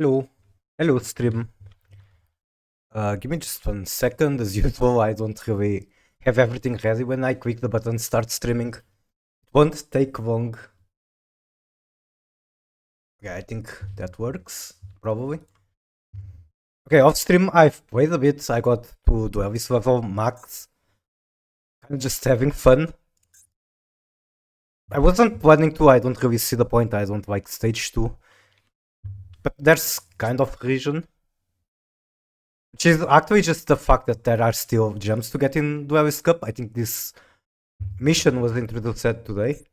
Hello. Hello, stream. Give me just 1 second. As usual, I don't really have everything ready when I click the button start streaming. It won't take long. Yeah, I think that works, probably. Okay, off stream, I've played a bit. I got to Duelist level max. I'm just having fun. I wasn't planning to, I don't really see the point. I don't like stage 2. But there's kind of reason. Which is actually just the fact that there are still gems to get in Duelist Cup. I think this mission was introduced today.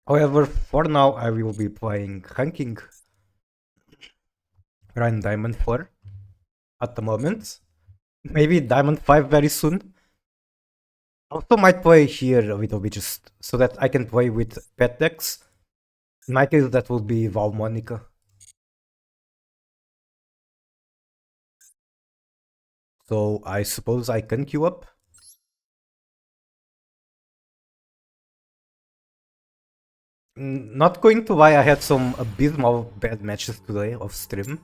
However, for now, I will be playing ranking Ryan Diamond 4 at the moment. Maybe Diamond 5 very soon. Also might play here a little bit just so that I can play with pet decks. In my case, that will be Val Monica. So I suppose I can queue up. Not going to lie, I had some abysmal bad matches today off stream.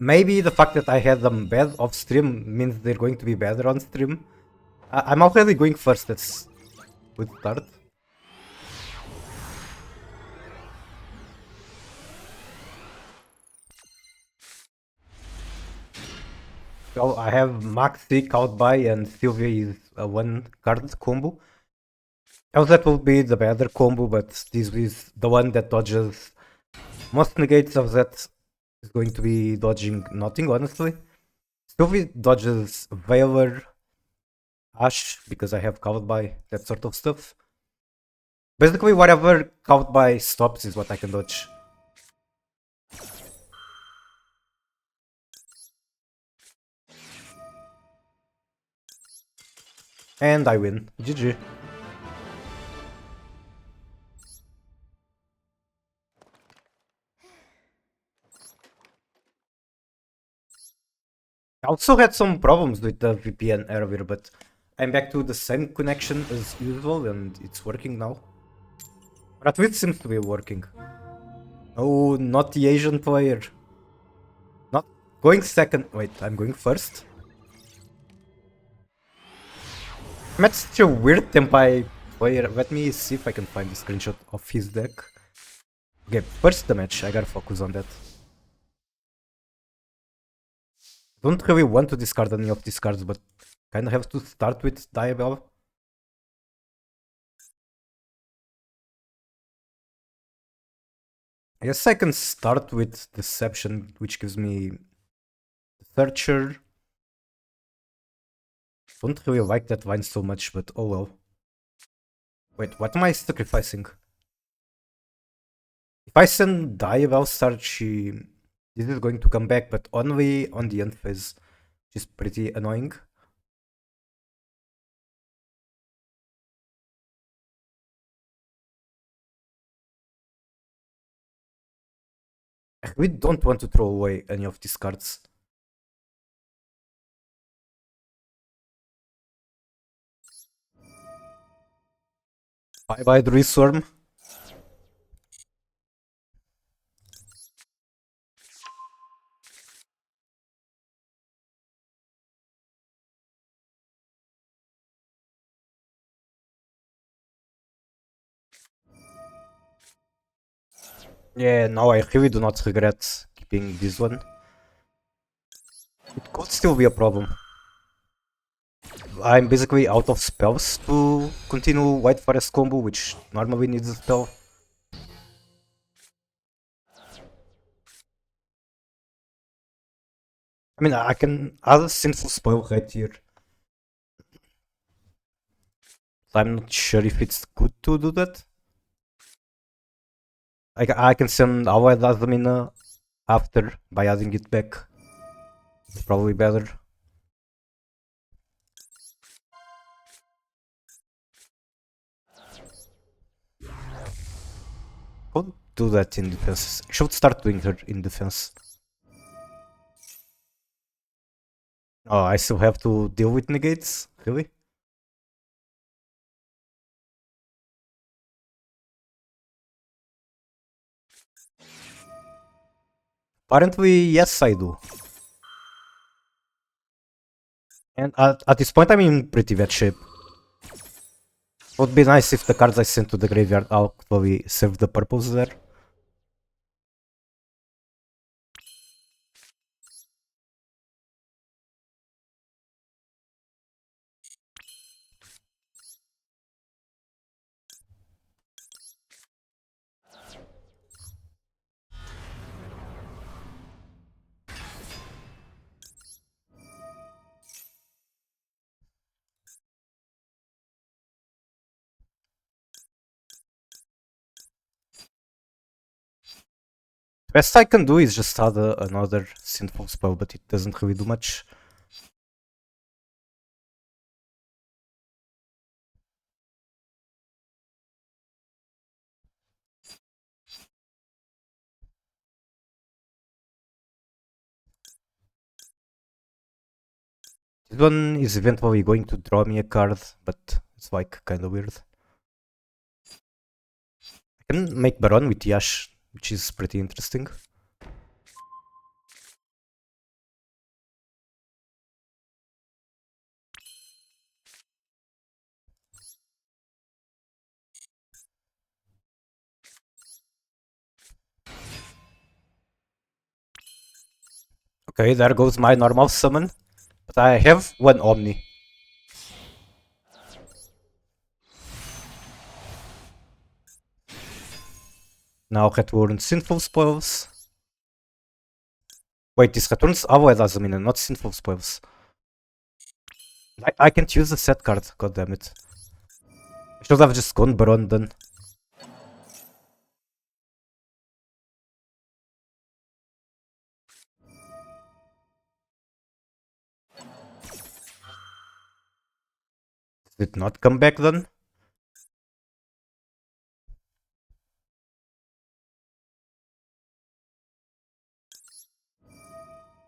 Maybe the fact that I had them bad off stream means they're going to be better on stream. I'm already going first, that's good start. So I have Maxi, Outby, and Sylvia is a 1 card combo. Else that will be the better combo, but this is the one that dodges most negates of that is going to be dodging nothing, honestly. Sylvie dodges Veiler, Ash, because I have Outby, that sort of stuff. Basically, whatever Outby stops is what I can dodge. And I win. GG. I also had some problems with the VPN earlier, but I'm back to the same connection as usual and it's working now. Or at least seems to be working. Oh, not the Asian player. Not going second. Wait, I'm going first. I met such a weird Tempai player. Let me see if I can find the screenshot of his deck. Okay, first the match. I gotta focus on that. Don't really want to discard any of these cards, but kinda have to start with Diabell. I guess I can start with Deception, which gives me Searcher. Don't really like that line so much, but oh well. Wait, what am I sacrificing? If I send Diabell start, this is going to come back, but only on the end phase, which is pretty annoying. We don't want to throw away any of these cards. Bye bye, Druisworm. Yeah, now I really do not regret keeping this one. It could still be a problem. I'm basically out of spells to continue White Forest combo, which normally needs a spell. I mean, I can add a sinful spell right here. I'm not sure if it's good to do that. I can send our Azamina after by adding it back. It's probably better. Don't do that in defense. Should start doing her in defense. Oh, I still have to deal with negates? Really? Apparently, yes, I do. And at this point, I'm in pretty bad shape. It would be nice if the cards I sent to the graveyard actually serve the purpose there. Best I can do is just add another sinful spell, but it doesn't really do much. This one is eventually going to draw me a card, but it's like kinda weird. I can make Baron with Yash, which is pretty interesting. Okay, there goes my normal summon. But I have one Omni. Now return Sinful Spoils. Wait, this returns Avoid Azamina, not Sinful Spoils. I can't use the set card, god damn it. I should have just gone Baron then. Did it not come back then?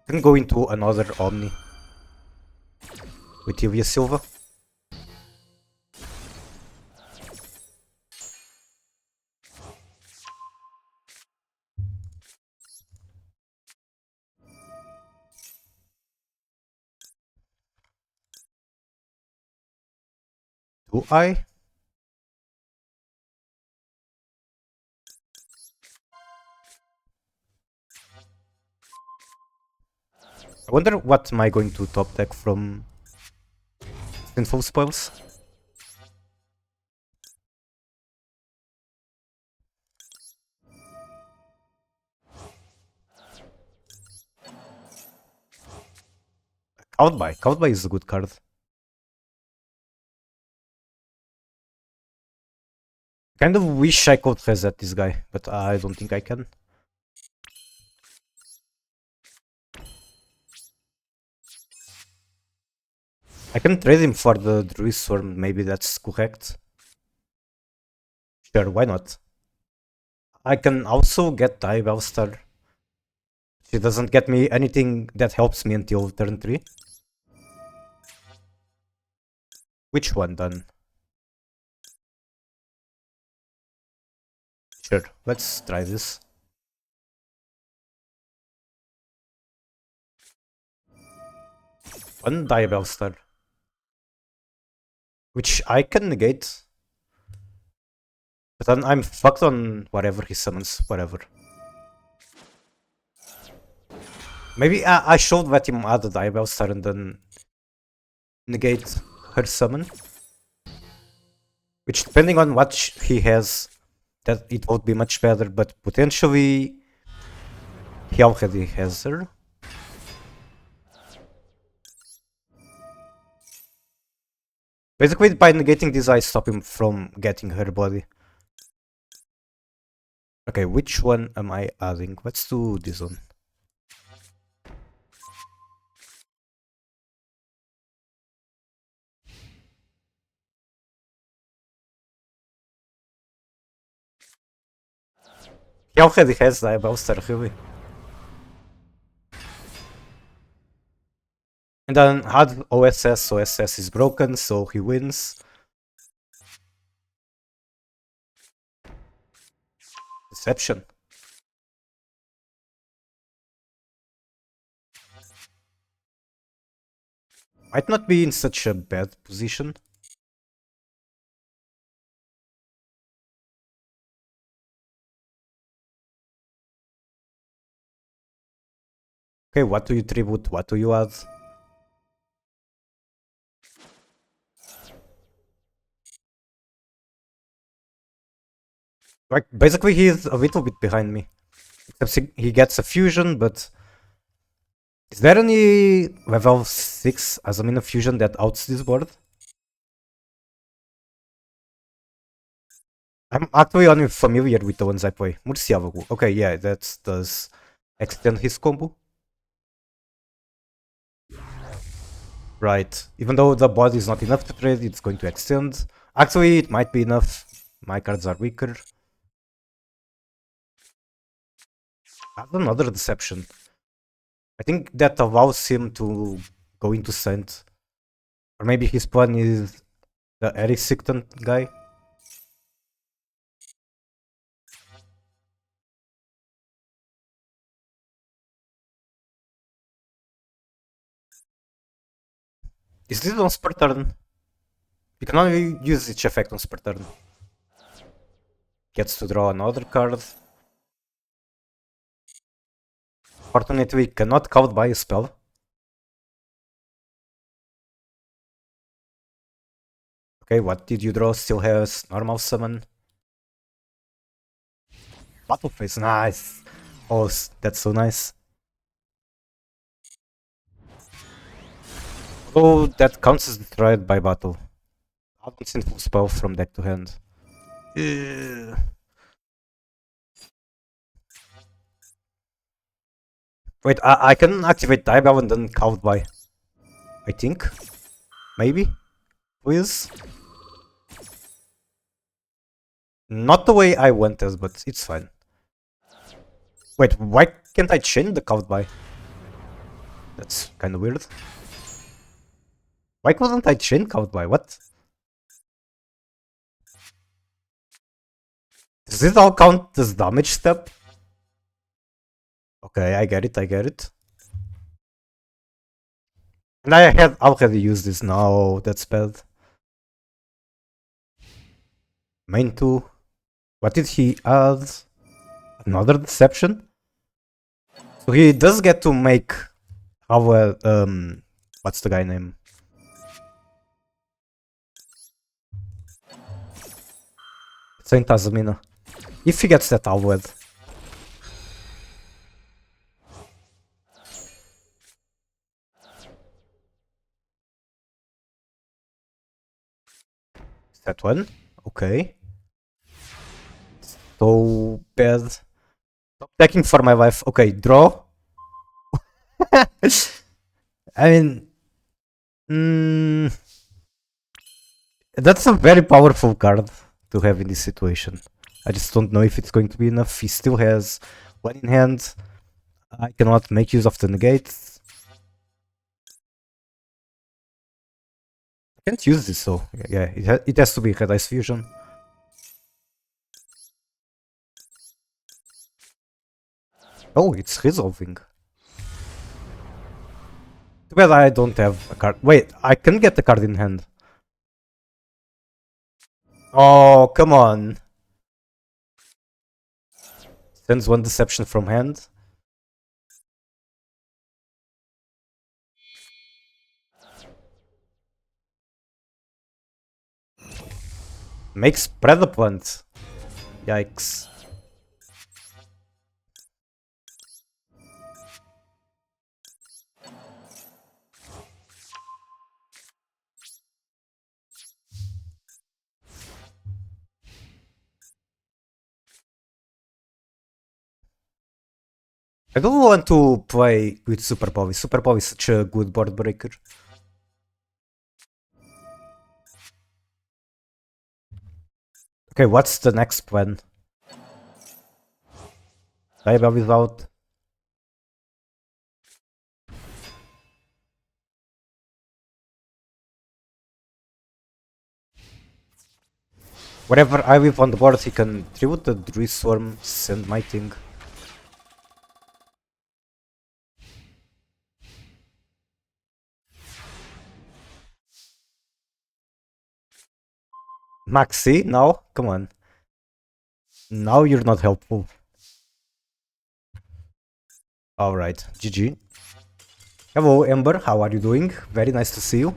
Can go into another Omni. With Ilya Silva. Do I? I wonder what am I going to top deck from Sinful Spoils? Cowed by is a good card. Kind of wish I could reset this guy, but I don't think I can. I can trade him for the Druid Swarm, maybe that's correct. Sure, why not? I can also get Diabellstar. She doesn't get me anything that helps me until turn 3. Which one then? Sure, let's try this. One Diabellstar. Which I can negate. But then I'm fucked on whatever he summons, whatever. Maybe I should let him add a Diabellstar and then negate her summon. Which, depending on what he has, that it would be much better, but potentially he already has her. Basically, by negating this, I stop him from getting her body. Okay, which one am I adding? Let's do this one. He already has Diabellstar, really. And then add OSS, OSS is broken, so he wins. Deception. Might not be in such a bad position. Okay, what do you tribute? What do you add? Like, basically he's a little bit behind me. Except he gets a fusion, but... Is there any level 6 Azamina fusion that outs this board? I'm actually only familiar with the ones I play. Murciélago. Okay, yeah, that does extend his combo. Right. Even though the board is not enough to trade, it's going to extend. Actually, it might be enough. My cards are weaker. Add another deception. I think that allows him to go into Saint. Or maybe his plan is the Eric Sicton guy. Is this on spur turn? You can only use each effect on spur turn. Gets to draw another card. Fortunately, cannot count by a spell. Okay, what did you draw? Still has normal summon. Battle phase, nice. Oh, that's so nice. Oh, that counts as destroyed by battle. I haven't seen full spell from deck to hand. Wait, I can activate Diabell and then count by. I think. Maybe? Please? Not the way I wanted, but it's fine. Wait, why can't I change the count by? That's kind of weird. Why couldn't I chain count by? What? Does this all count as damage step? Okay, I get it, I get it. And I had already used this now, that's bad. Main 2. What did he add? Another deception? So he does get to make our, what's the guy name? Saint Azamina. If he gets that Alwed. Is that one? Okay. So bad. Stop taking for my life. Okay, draw. I mean... that's a very powerful card to have in this situation. I just don't know if it's going to be enough. He still has one in hand. I cannot make use of the negates. I can't use this, so yeah, it has to be Red Ice Fusion. Oh, it's resolving. Too bad I don't have a card. Wait, I can get the card in hand. Oh, come on. Sends one deception from hand. Makes Predaplant. Yikes. I don't want to play with Super Poly. Super Poly is such a good board breaker. Okay, what's the next plan? Diabell without. Wherever I live on the board, he can tribute the Druid Swarm, send my thing. Maxi, now? Come on. Now you're not helpful. Alright, GG. Hello, Ember. How are you doing? Very nice to see you.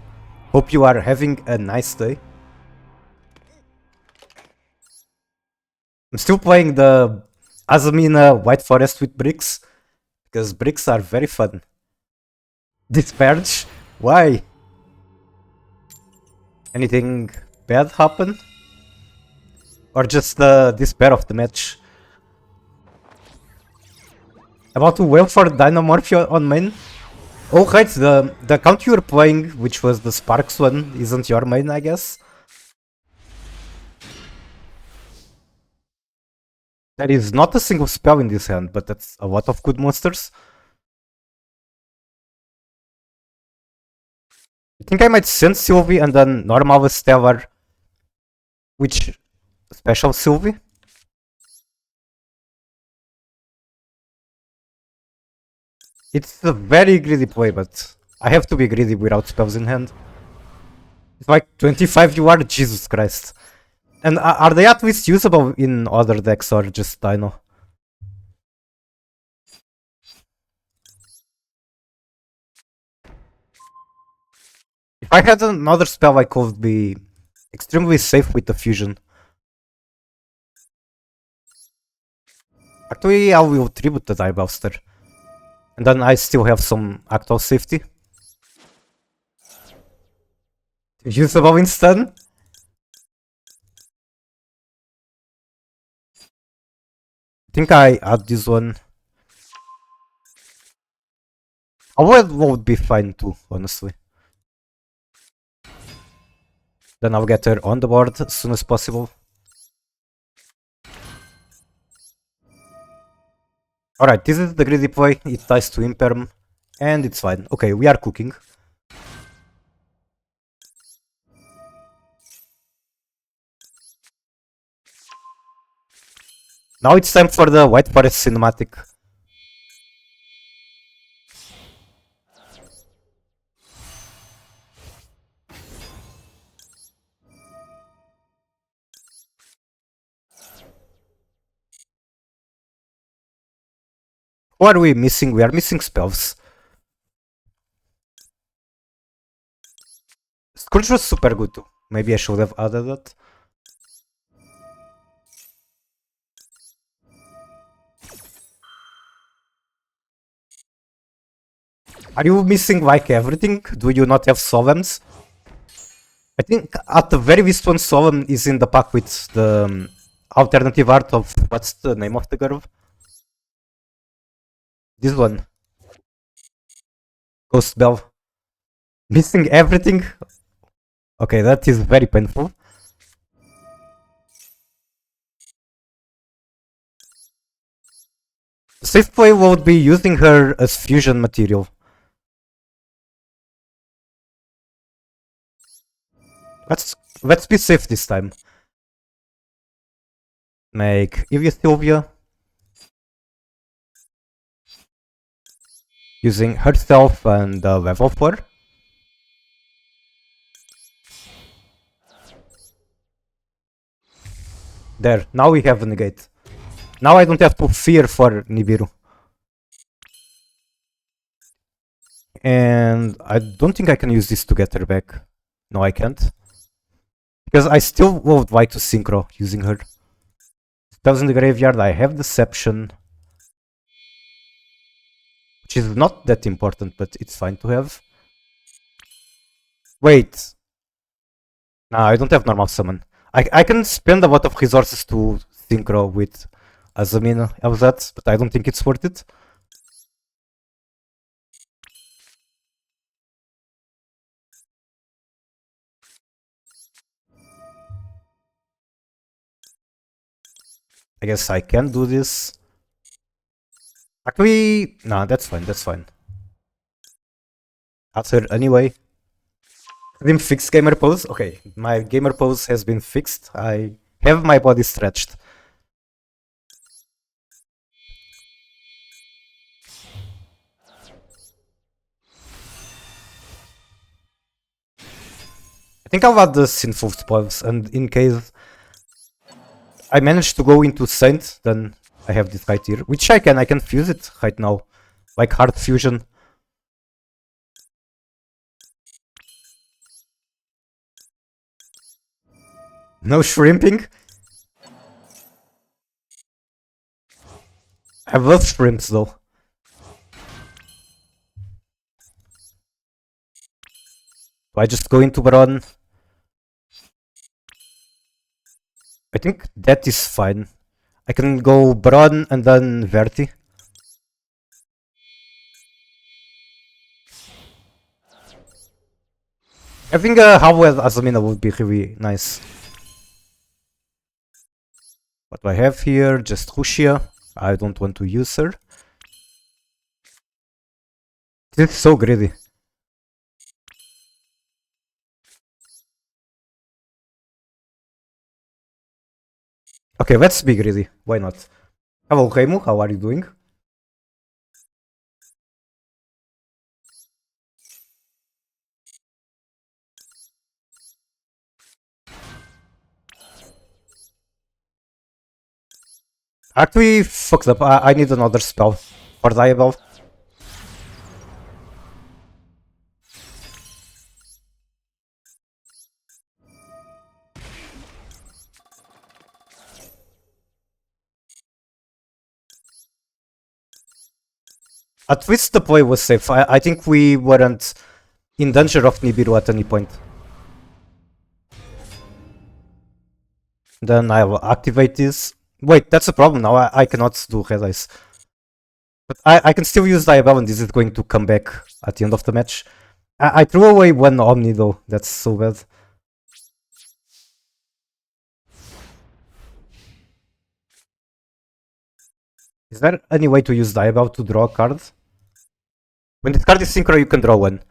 Hope you are having a nice day. I'm still playing the Azamina White Forest with bricks, because bricks are very fun. Disparage? Why? Anything bad happen? Or just the despair of the match? About to wait for Dynamorphia on main? Oh right, the account you were playing, which was the Sparks one, isn't your main, I guess? There is not a single spell in this hand, but that's a lot of good monsters. I think I might send Sylvie and then normal Stellar. Which special Sylvie? It's a very greedy play, but I have to be greedy without spells in hand. It's like 25 you are, Jesus Christ. And are they at least usable in other decks or just Dino? If I had another spell, I could be extremely safe with the fusion. Actually, I will tribute the Diebouster. And then I still have some actual safety. Usable in stun? I think I add this one. A word would be fine too, honestly. Then I'll get her on the board as soon as possible. Alright, this is the greedy play. It dies to Imperm. And it's fine. Okay, we are cooking. Now it's time for the White Forest cinematic. Who are we missing? We are missing spells. Scourge was super good too. Maybe I should have added that. Are you missing like everything? Do you not have Solemns? I think at the very least one Solemn is in the pack with the alternative art of... What's the name of the girl? This one. Ghost Bell. Missing everything? Okay, that is very painful. Safe play would be using her as fusion material. Let's be safe this time. Make Evia Sylvia. Using herself and level 4. There, now we have a negate. Now I don't have to fear for Nibiru. And I don't think I can use this to get her back. No, I can't. Because I still would like to synchro using her. Spells in the graveyard, I have Deception. Which is not that important, but it's fine to have. Wait. Nah, I don't have normal summon. I can spend a lot of resources to synchro with Azamina of that, but I don't think it's worth it. I guess I can do this. Actually, nah, that's fine, that's fine. Answer anyway. Didn't fix gamer pose? Okay, my gamer pose has been fixed. I have my body stretched. I think I'll add the Sinful Spoils, and in case I manage to go into Saint, then I have this right here. Which I can fuse it right now. Like hard fusion. No shrimping? I love shrimps though. So I just go into Baron. I think that is fine. I can go Baron and then Verti. Having a Howell Azamina would be really nice. What do I have here? Just Rushia. I don't want to use her. This is so greedy. Okay, let's be greedy. Why not? Hello, Reimu. How are you doing? Actually, fucked up. I need another spell for Diabell. At least the play was safe. I think we weren't in danger of Nibiru at any point. Then I will activate this. Wait, that's a problem now. I cannot do Red Eyes. But I can still use Diabell and this is going to come back at the end of the match. I threw away one Omni though. That's so bad. Is there any way to use Diabell to draw a card? When this card is synchro, you can draw one.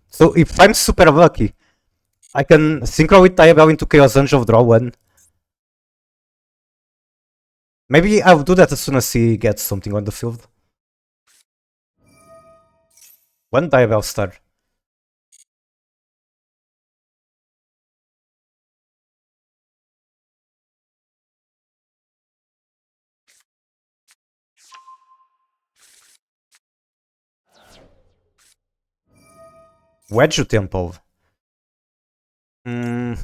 So if I'm super lucky, I can synchro with Diabell into Chaos Angel, draw one. Maybe I'll do that as soon as he gets something on the field. One Diabell star. Wedge Temple. During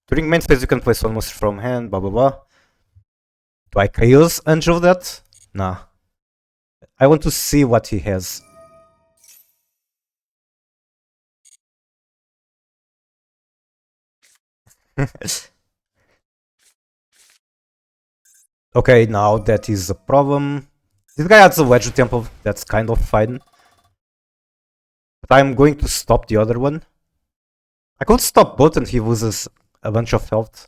main phase you can place one monster from hand, blah blah blah. Do I Chaos Angel that? Nah. I want to see what he has. Okay, now that is a problem. This guy has a Wedge Temple, that's kind of fine. But I'm going to stop the other one. I could stop both and he loses a bunch of health.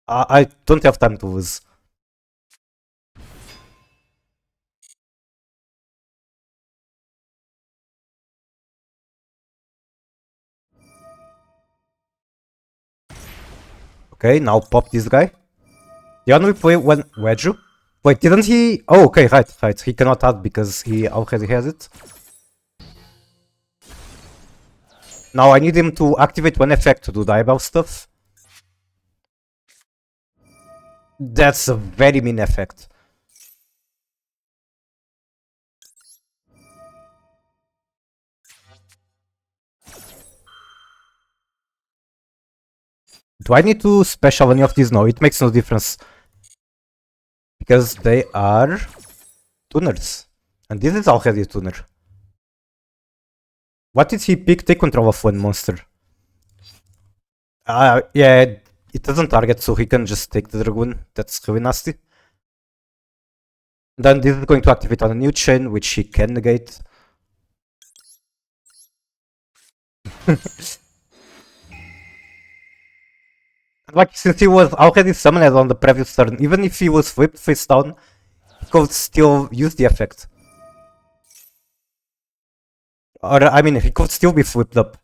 I don't have time to lose. Okay, now pop this guy. The only play when Wedge. Wait, didn't he? Oh, okay, right. He cannot add because he already has it. Now I need him to activate one effect to do Diabell stuff. That's a very mean effect. Do I need to special any of these? No, it makes no difference. Because they are tuners. And this is already a tuner. What did he pick? Take control of one monster. Yeah, it doesn't target, so he can just take the Dragoon. That's really nasty. Then this is going to activate on a new chain, which he can negate. Like, since he was already summoned on the previous turn, even if he was flipped face down, he could still use the effect. Or, I mean, he could still be flipped up.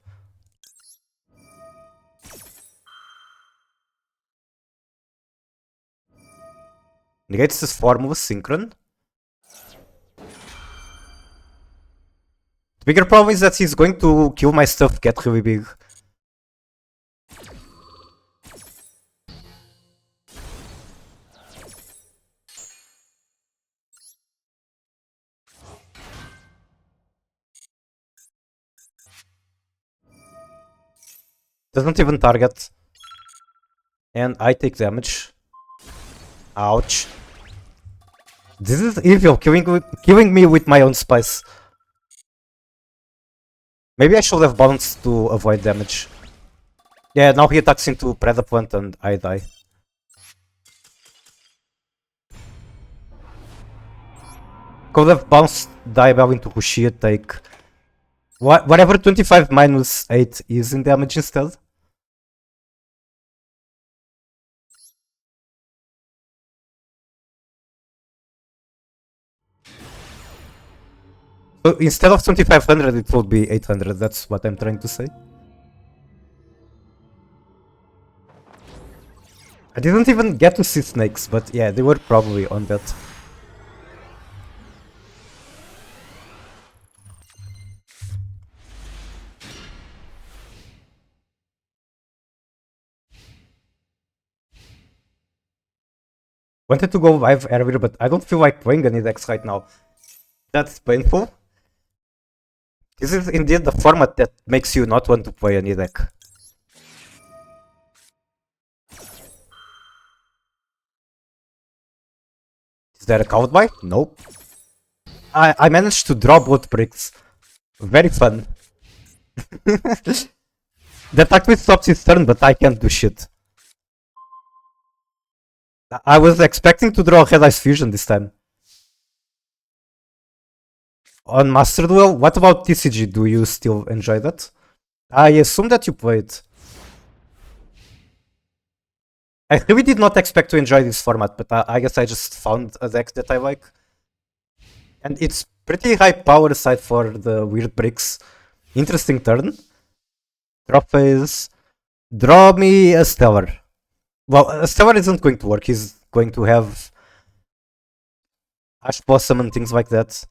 Negates this form with Synchron. The bigger problem is that he's going to kill my stuff, get really big. Doesn't even target. And I take damage. Ouch. This is evil, killing me with my own spice. Maybe I should have bounced to avoid damage. Yeah, now he attacks into Predaplant and I die. Could have bounced Diabell into Hushia, take whatever 25 minus 8 is in damage instead. So instead of 2500 it would be 800, that's what I'm trying to say. I didn't even get to see snakes, but yeah, they were probably on that. Wanted to go live earlier, but I don't feel like playing any decks right now. That's painful. This is indeed the format that makes you not want to play any deck. Is there a count by? Nope. I managed to draw both bricks. Very fun. That actually stops his turn, but I can't do shit. I was expecting to draw Red Ice Fusion this time. On Master Duel, what about TCG? Do you still enjoy that? I assume that you played. I really did not expect to enjoy this format, but I guess I just found a deck that I like. And it's pretty high power aside for the weird bricks. Interesting turn. Draw phase. Draw me a Stellar. Well, a Stellar isn't going to work. He's going to have Ash Blossom and things like that.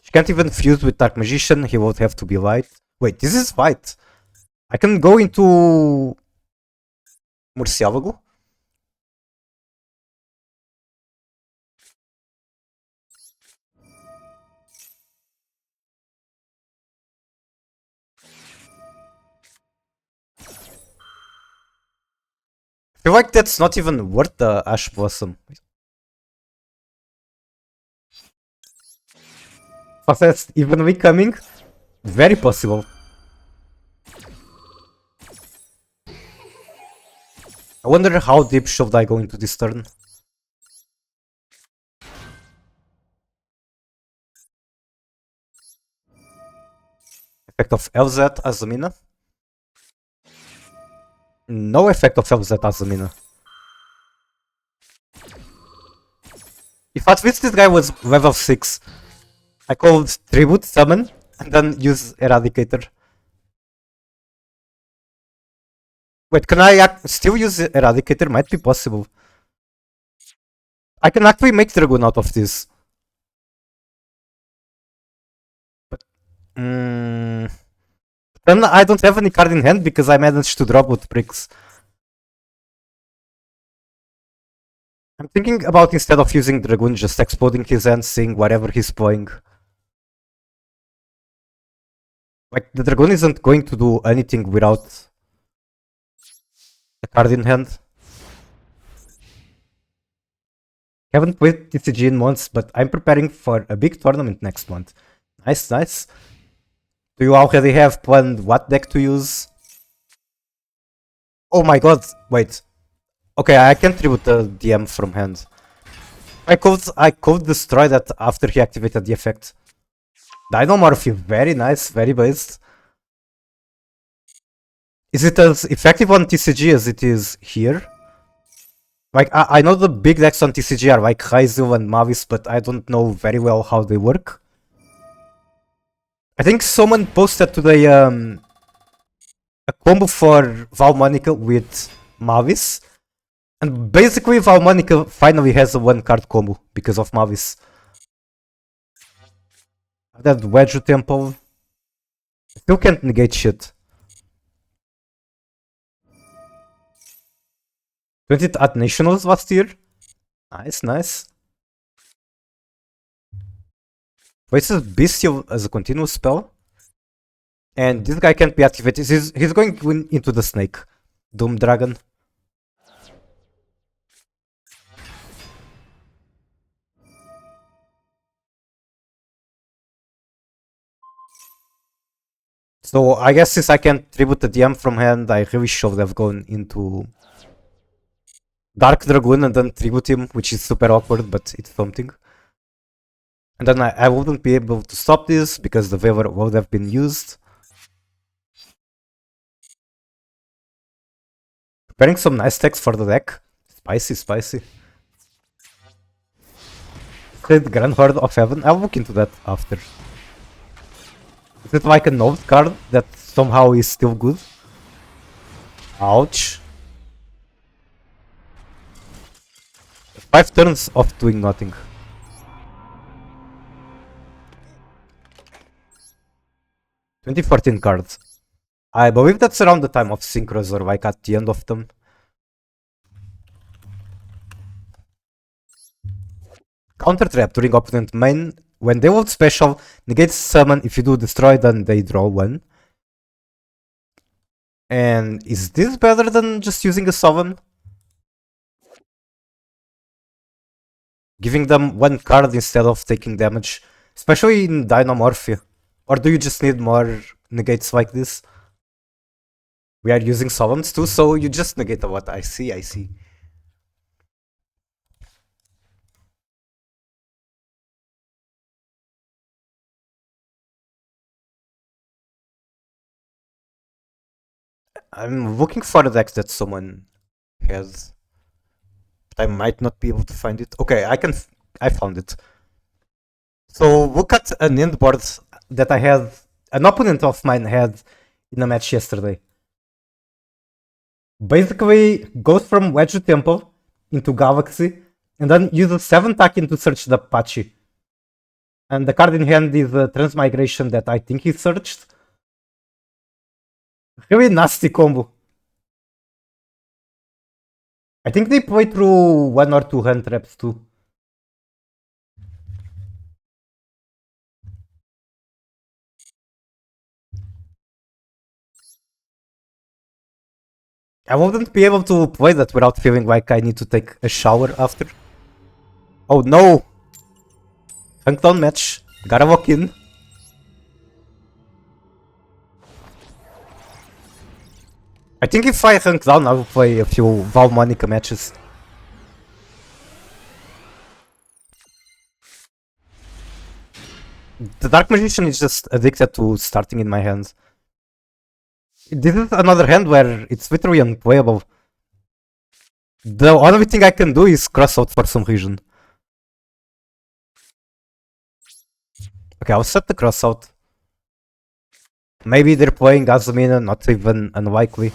She can't even fuse with Dark Magician. He won't have to be light. Wait, this is white. I can go into Murciélago. I feel like that's not even worth the Ash Blossom. Fast evenly coming? Very possible. I wonder how deep should I go into this turn. Effect of LZ Azamina. No effect of LZ Azamina. If at least this guy was level 6, I called Tribute, Summon, and then use Eradicator. Wait, can I still use Eradicator? Might be possible. I can actually make Dragoon out of this. But, then I don't have any card in hand because I managed to draw both bricks. I'm thinking about instead of using Dragoon, just exploding his hand, seeing whatever he's playing. Like, the Dragoon isn't going to do anything without a card in hand. Haven't played TCG in months, but I'm preparing for a big tournament next month. Nice, nice. Do you already have planned what deck to use? Oh my god, wait. Okay, I can tribute the DM from hand. I could destroy that after he activated the effect. Dynamorph, very nice, very based. Is it as effective on TCG as it is here? Like, I know the big decks on TCG are like Raizu and Mavis, but I don't know very well how they work. I think someone posted today a combo for Valmonica with Mavis. And basically Valmonica finally has a one card combo because of Mavis. That Wedge Temple still can't negate shit. 20th at Nationals last year. Nice, nice. Places Bestial as a continuous spell. And this guy can't be activated. He's going into the snake. Doom Dragon. So I guess since I can't tribute the DM from hand, I really should have gone into Dark Dragoon and then tribute him, which is super awkward, but it's something. And then I wouldn't be able to stop this because the waiver would have been used. Preparing some nice decks for the deck. Spicy, spicy. Grand Horde of Heaven. I'll look into that after. Is it like a node card that somehow is still good? Ouch. 5 turns of doing nothing. "2014 cards. I believe that's around the time of Synchros or like at the end of them. Counter trap during opponent main. When they hold special, negates summon. If you do destroy, then they draw one. And is this better than just using a summon? Giving them one card instead of taking damage, especially in Dynamorphia. Or do you just need more negates like this? We are using summons too, so you just negate a lot. I see, I see. I'm looking for a deck that someone has. But I might not be able to find it. Okay, I found it. So look at an end board that I had, an opponent of mine had in a match yesterday. Basically goes from Wedge Temple into Galaxy and then uses 7 tack to search the Apache. And the card in hand is a Transmigration that I think he searched. Really nasty combo. I think they play through 1 or 2 hand traps too. I wouldn't be able to play that without feeling like I need to take a shower after. Oh no! Hunkdown match. Gotta walk in. I think if I hunk down, I will play a few Val Monica matches. The Dark Magician is just addicted to starting in my hands. This is another hand where it's literally unplayable. The only thing I can do is cross out for some reason. Okay, I'll set the cross out. Maybe they're playing Azamina, not even unlikely.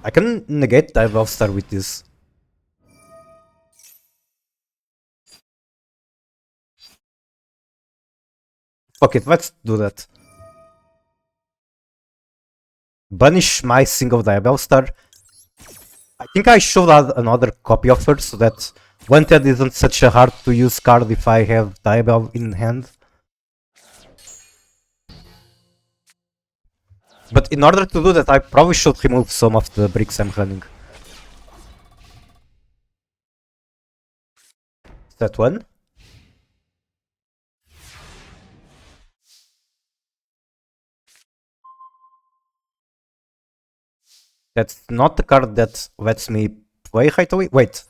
I can negate Dive Star with this. Fuck it, let's do that. Banish my single Diabell Star. I think I should add another copy of her so that Wanted isn't such a hard to use card if I have Diabell in hand. But in order to do that, I probably should remove some of the bricks I'm running. Is that one? That's not the card that lets me play right away. Wait.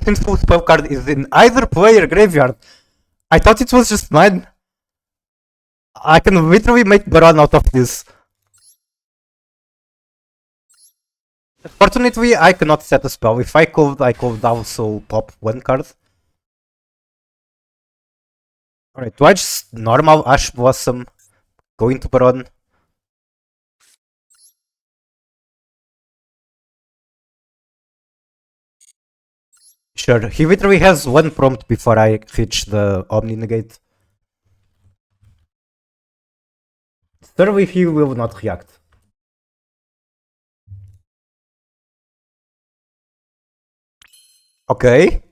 Sinful spell card is in either player graveyard. I thought it was just mine. I can literally make Baron out of this. Fortunately, I cannot set a spell. If I could also pop one card. Alright, do I just normal Ash Blossom, go into Baron? Sure, he literally has one prompt before I reach the Omni Negate. Surely he will not react. Okay.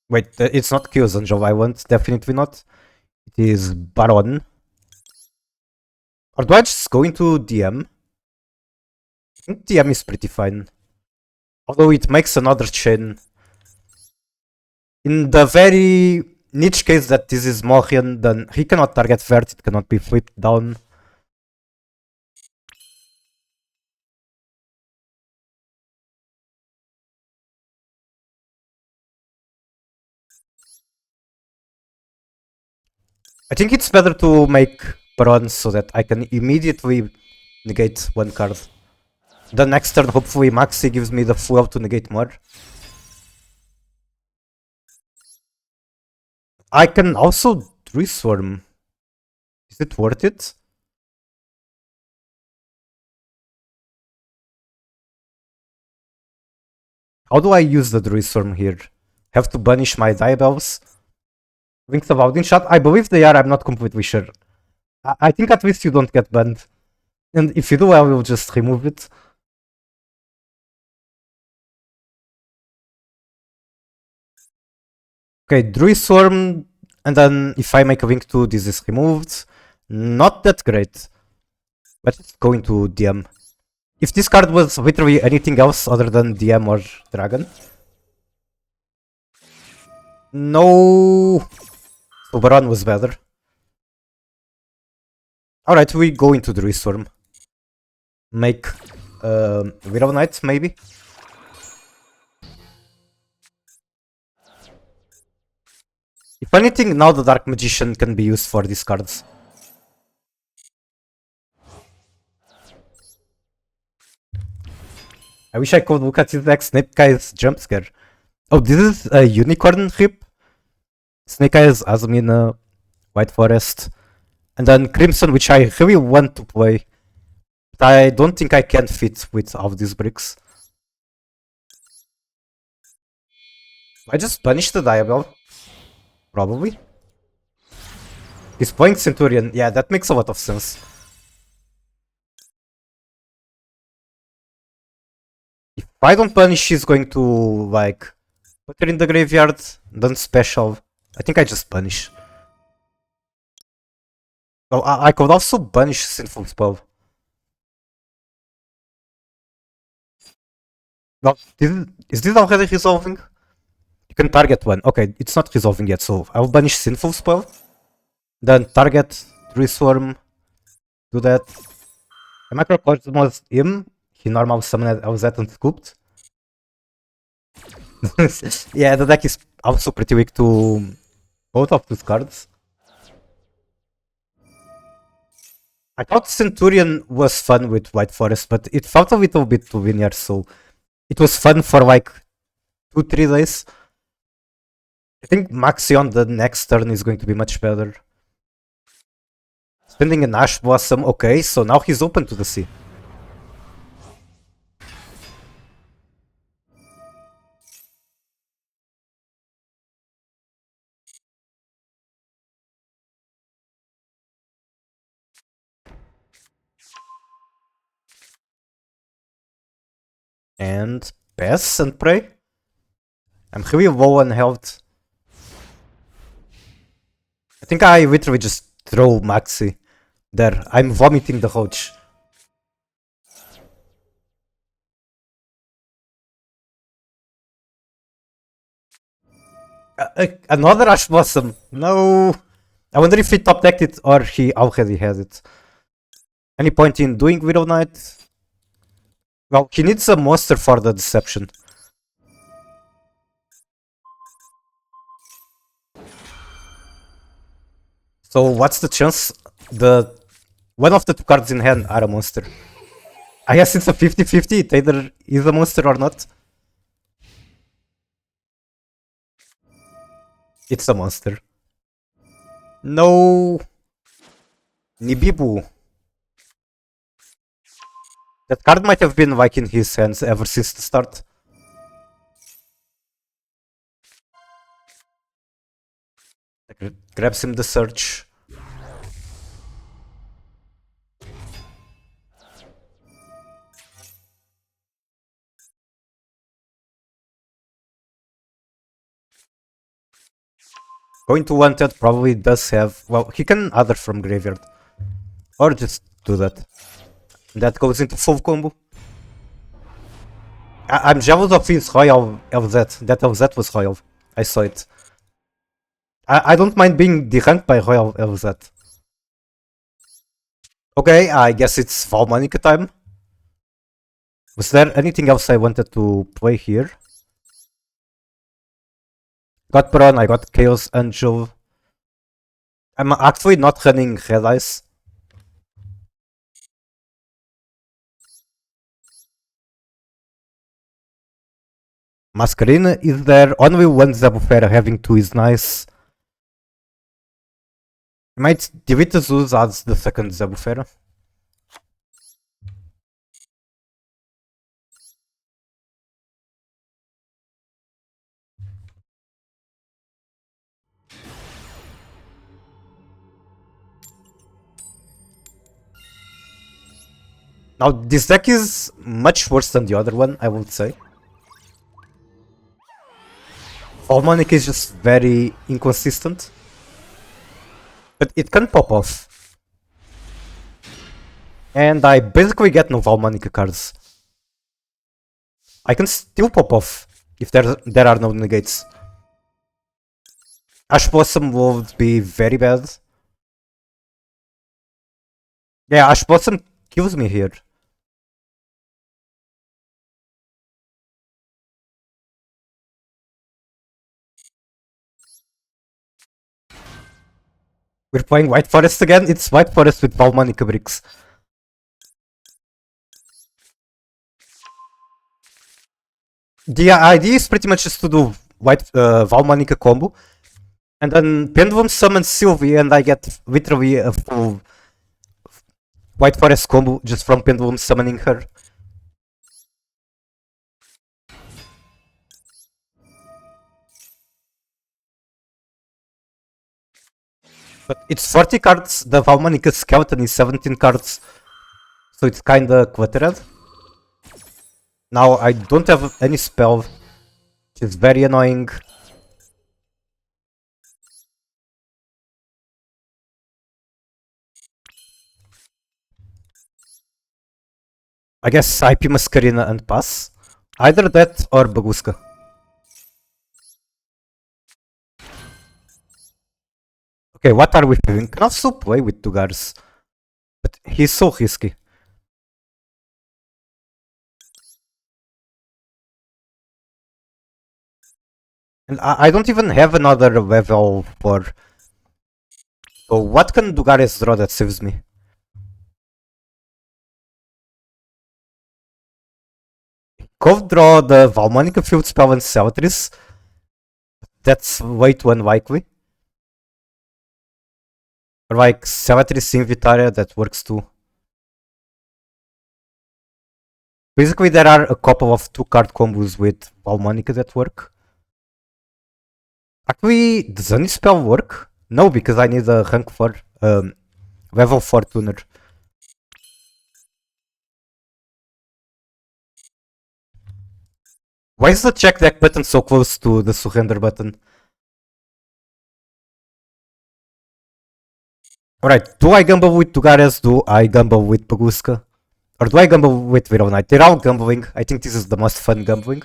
Wait, it's not Kyozanjo, I want, definitely not. It is Baron. Or do I just go into DM? I think DM is pretty fine. Although it makes another chain. In the very niche case that this is Mohian, then he cannot target Vert, it cannot be flipped down. I think it's better to make Baron so that I can immediately negate one card. The next turn, hopefully, Maxi gives me the flow to negate more. I can also Swarm. Is it worth it? How do I use the Swarm here? Have to banish my Diabells? Wings of Odin shot? I believe they are, I'm not completely sure. I think at least you don't get banned. And if you do, I will just remove it. Okay, Swarm, and then if I make a Wing 2, this is removed. Not that great. But let's go into DM. If this card was literally anything else other than DM or Dragon. No. So Baron was better. Alright, we go into Swarm. Make Widow Knight, maybe? If anything, now the Dark Magician can be used for these cards. I wish I could look at his next Snake Guy's jump scare. Oh, this is a Unicorn Rip. Snake Eyes, Azamina, White Forest, and then Crimson, which I really want to play. But I don't think I can fit with all these bricks. I just banish the Diabell. Probably. He's playing Centurion. Yeah, that makes a lot of sense. If I don't punish, he's going to, like, put her in the graveyard, then special. I think I just punish. Oh, I could also banish Sinful Spell. Well, is this already resolving? You can target one. Okay, it's not resolving yet, so I'll banish Sinful Spell. Then target Swarm. Do that. A Microcosmos him. He normal summoned Owzet and scooped. Yeah, the deck is also pretty weak to both of these cards. I thought Centurion was fun with White Forest, but it felt a little bit too linear, so it was fun for like 2-3 days. I think Maxi on the next turn is going to be much better. Spending an Ash Blossom, okay, so now he's open to the sea. And pass and pray. I'm really low on health. I think I literally just throw Maxi there. I'm vomiting the Hodge. Another Ash Blossom. No. I wonder if he top decked it or he already has it. Any point in doing Widow Knight? Well, he needs a monster for the deception. So what's the chance? One of the two cards in hand are a monster. I guess it's a 50-50. It either is a monster or not. It's a monster. No! Nibibu. That card might have been like in his hands ever since the start. Grabs him the search. Going to Wanted probably does have... Well, he can other from Graveyard. Or just do that. That goes into full combo. I'm jealous of his Royal LZ. That LZ was Royal. I saw it. I don't mind being dehunked by Royal LZ. Okay, I guess it's Valmanica time. Was there anything else I wanted to play here? Got Prawn, I got Chaos Angel. I'm actually not running Red Eyes. Masquerine is there. Only one Zabufera, having two is nice. I might delete the Zeus as the second Zabufera. Now, this deck is much worse than the other one, I would say. Almonic is just very inconsistent. But it can pop off. And I basically get no Valmanica cards. I can still pop off if there are no negates. Ash Blossom would be very bad. Yeah, Ash Blossom kills me here. We're playing White Forest again. It's White Forest with Valmanica bricks. The idea is pretty much just to do White Valmanica combo. And then Pendulum summons Sylvie and I get literally a full White Forest combo just from Pendulum summoning her. But it's 40 cards, the Valmanica Skeleton is 17 cards, so it's kinda cluttered. Now I don't have any spell, which is very annoying. I guess IP Masquerina and pass. Either that or Baguska. Okay, what are we doing? Can also play with Tugars. But he's so risky. And I don't even have another level 4. So what can Dugares draw that saves me? Could draw the Valmanica Field Spell and Celatris. That's way too unlikely. Or like Celatris in Vitaria, that works too. Basically there are a couple of 2-card combos with Valmanica that work. Actually, does any spell work? No, because I need a rank 4, level 4 tuner. Why is the check deck button so close to the surrender button? Alright, do I gamble with Tugares? Do I gamble with Paguska? Or do I gamble with Viral Knight? They're all gambling. I think this is the most fun gambling.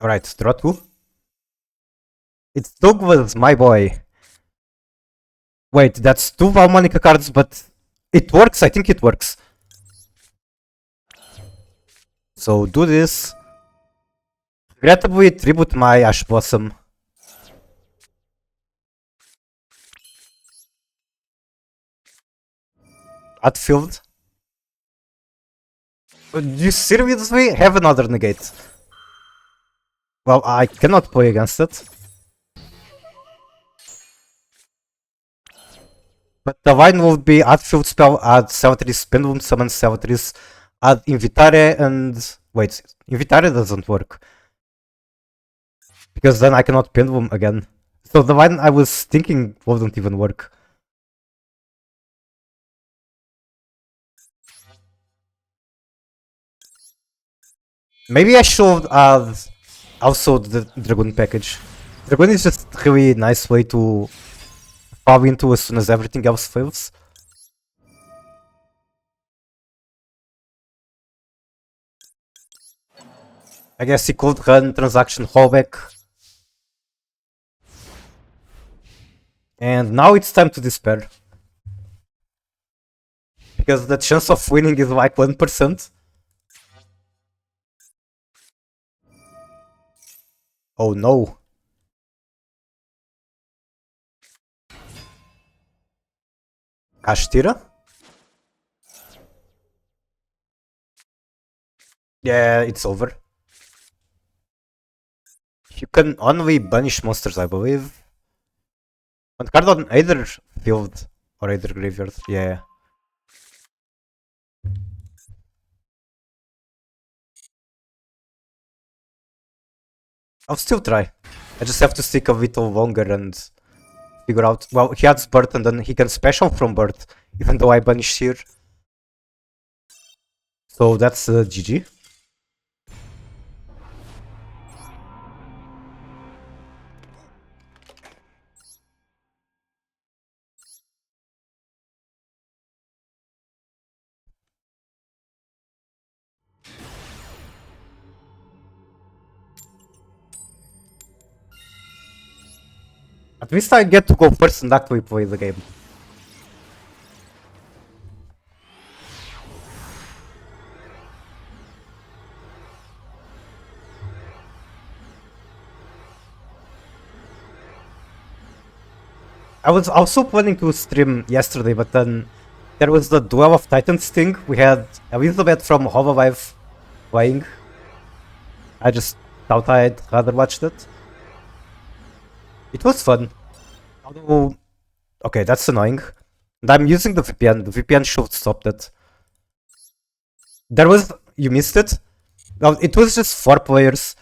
Alright, draw 2. It's Douglas, my boy. Wait, that's 2 Valmanica cards, but it works. I think it works. So do this. Regrettably, tribute my Ash Blossom. Outfield. You seriously have another negate? Well, I cannot play against it. But the line will be outfield spell, add Savatri's Pendulum, summon Savatri's, add Invitare, and... Wait, Invitare doesn't work. Because then I cannot Pendulum again. So the line I was thinking wouldn't even work. Maybe I should add also the Dragoon package. Dragoon is just a really nice way to fall into as soon as everything else fails. I guess he could run transaction fallback. And now it's time to despair. Because the chance of winning is like 1%. Oh no. Kashtira? Yeah, it's over. You can only banish monsters, I believe. And card on either field or either graveyard, yeah. I'll still try. I just have to stick a little longer and figure out. Well, he adds birth and then he can special from birth, even though I banish here. So that's GG. At least I get to go first and actually play the game. I was also planning to stream yesterday, but then there was the Duel of Titans thing. We had Elizabeth from Hololive playing. I just thought I'd rather watch that. It was fun. Although, okay, that's annoying. And I'm using the VPN. The VPN should stop that. There was... You missed it? Well, it was just 4 players.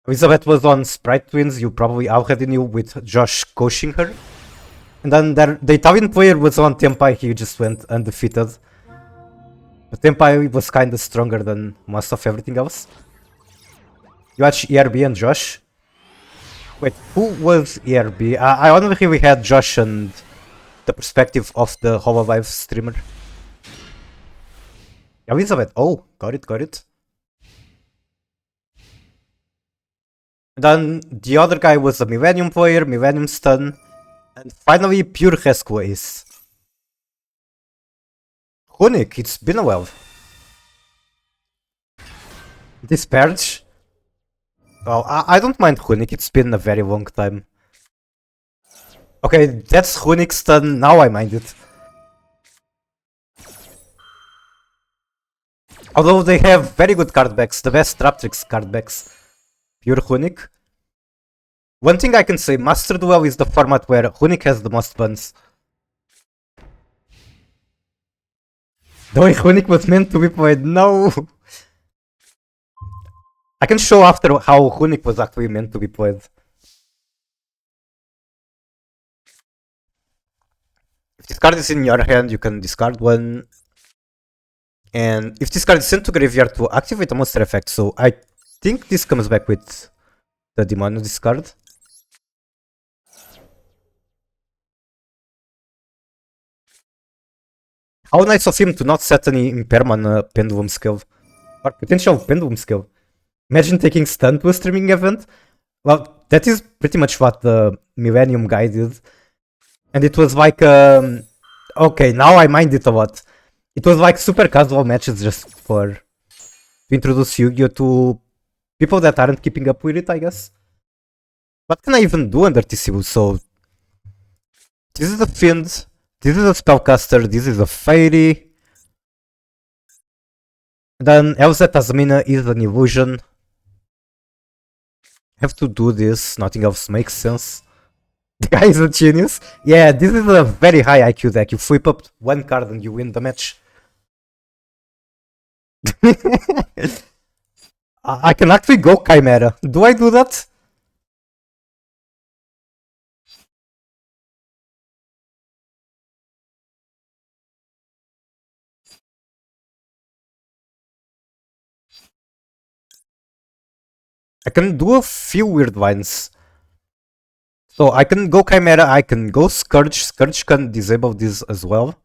Elizabeth was on Sprite Twins, you probably already knew, with Josh coaching her. And then the Italian player was on Tempai, he just went undefeated. But Tempai was kinda stronger than most of everything else. You watch ERB and Josh? Wait, who was ERB? I only really had Josh and the perspective of the Hololive streamer. Elizabeth, oh, got it. Then the other guy was a Millennium player, Millennium Stun, and finally Pure Rescue Ace. Gooning, it's been a while. This Purge? Well, I don't mind Gooning, it's been a very long time. Okay, that's Gooning Stun, now I mind it. Although they have very good card backs, the best Traptrix card backs. Pure Gooning. One thing I can say, Master Duel is the format where Gooning has the most buns. The way Gooning was meant to be played, no! I can show after how Gooning was actually meant to be played. If this card is in your hand, you can discard one. And if this card is sent to graveyard to activate a monster effect, so I think this comes back with the Demono discard. How nice of him to not set any impermanent pendulum skill. Or potential pendulum skill. Imagine taking stun to a streaming event. Well, that is pretty much what the Millennium guy did. And it was like, okay, now I mind it a lot. It was like super casual matches just for to introduce Yu-Gi-Oh to people that aren't keeping up with it, I guess. What can I even do under TCU? So this is the Fiend. This is a spellcaster, this is a fairy. Then Azamina is an illusion. Have to do this, nothing else makes sense. The guy is a genius. Yeah, this is a very high IQ deck. You flip up one card and you win the match. I can actually go Chimera. Do I do that? I can do a few weird lines. So I can go Chimera, I can go Scourge. Scourge can disable this as well.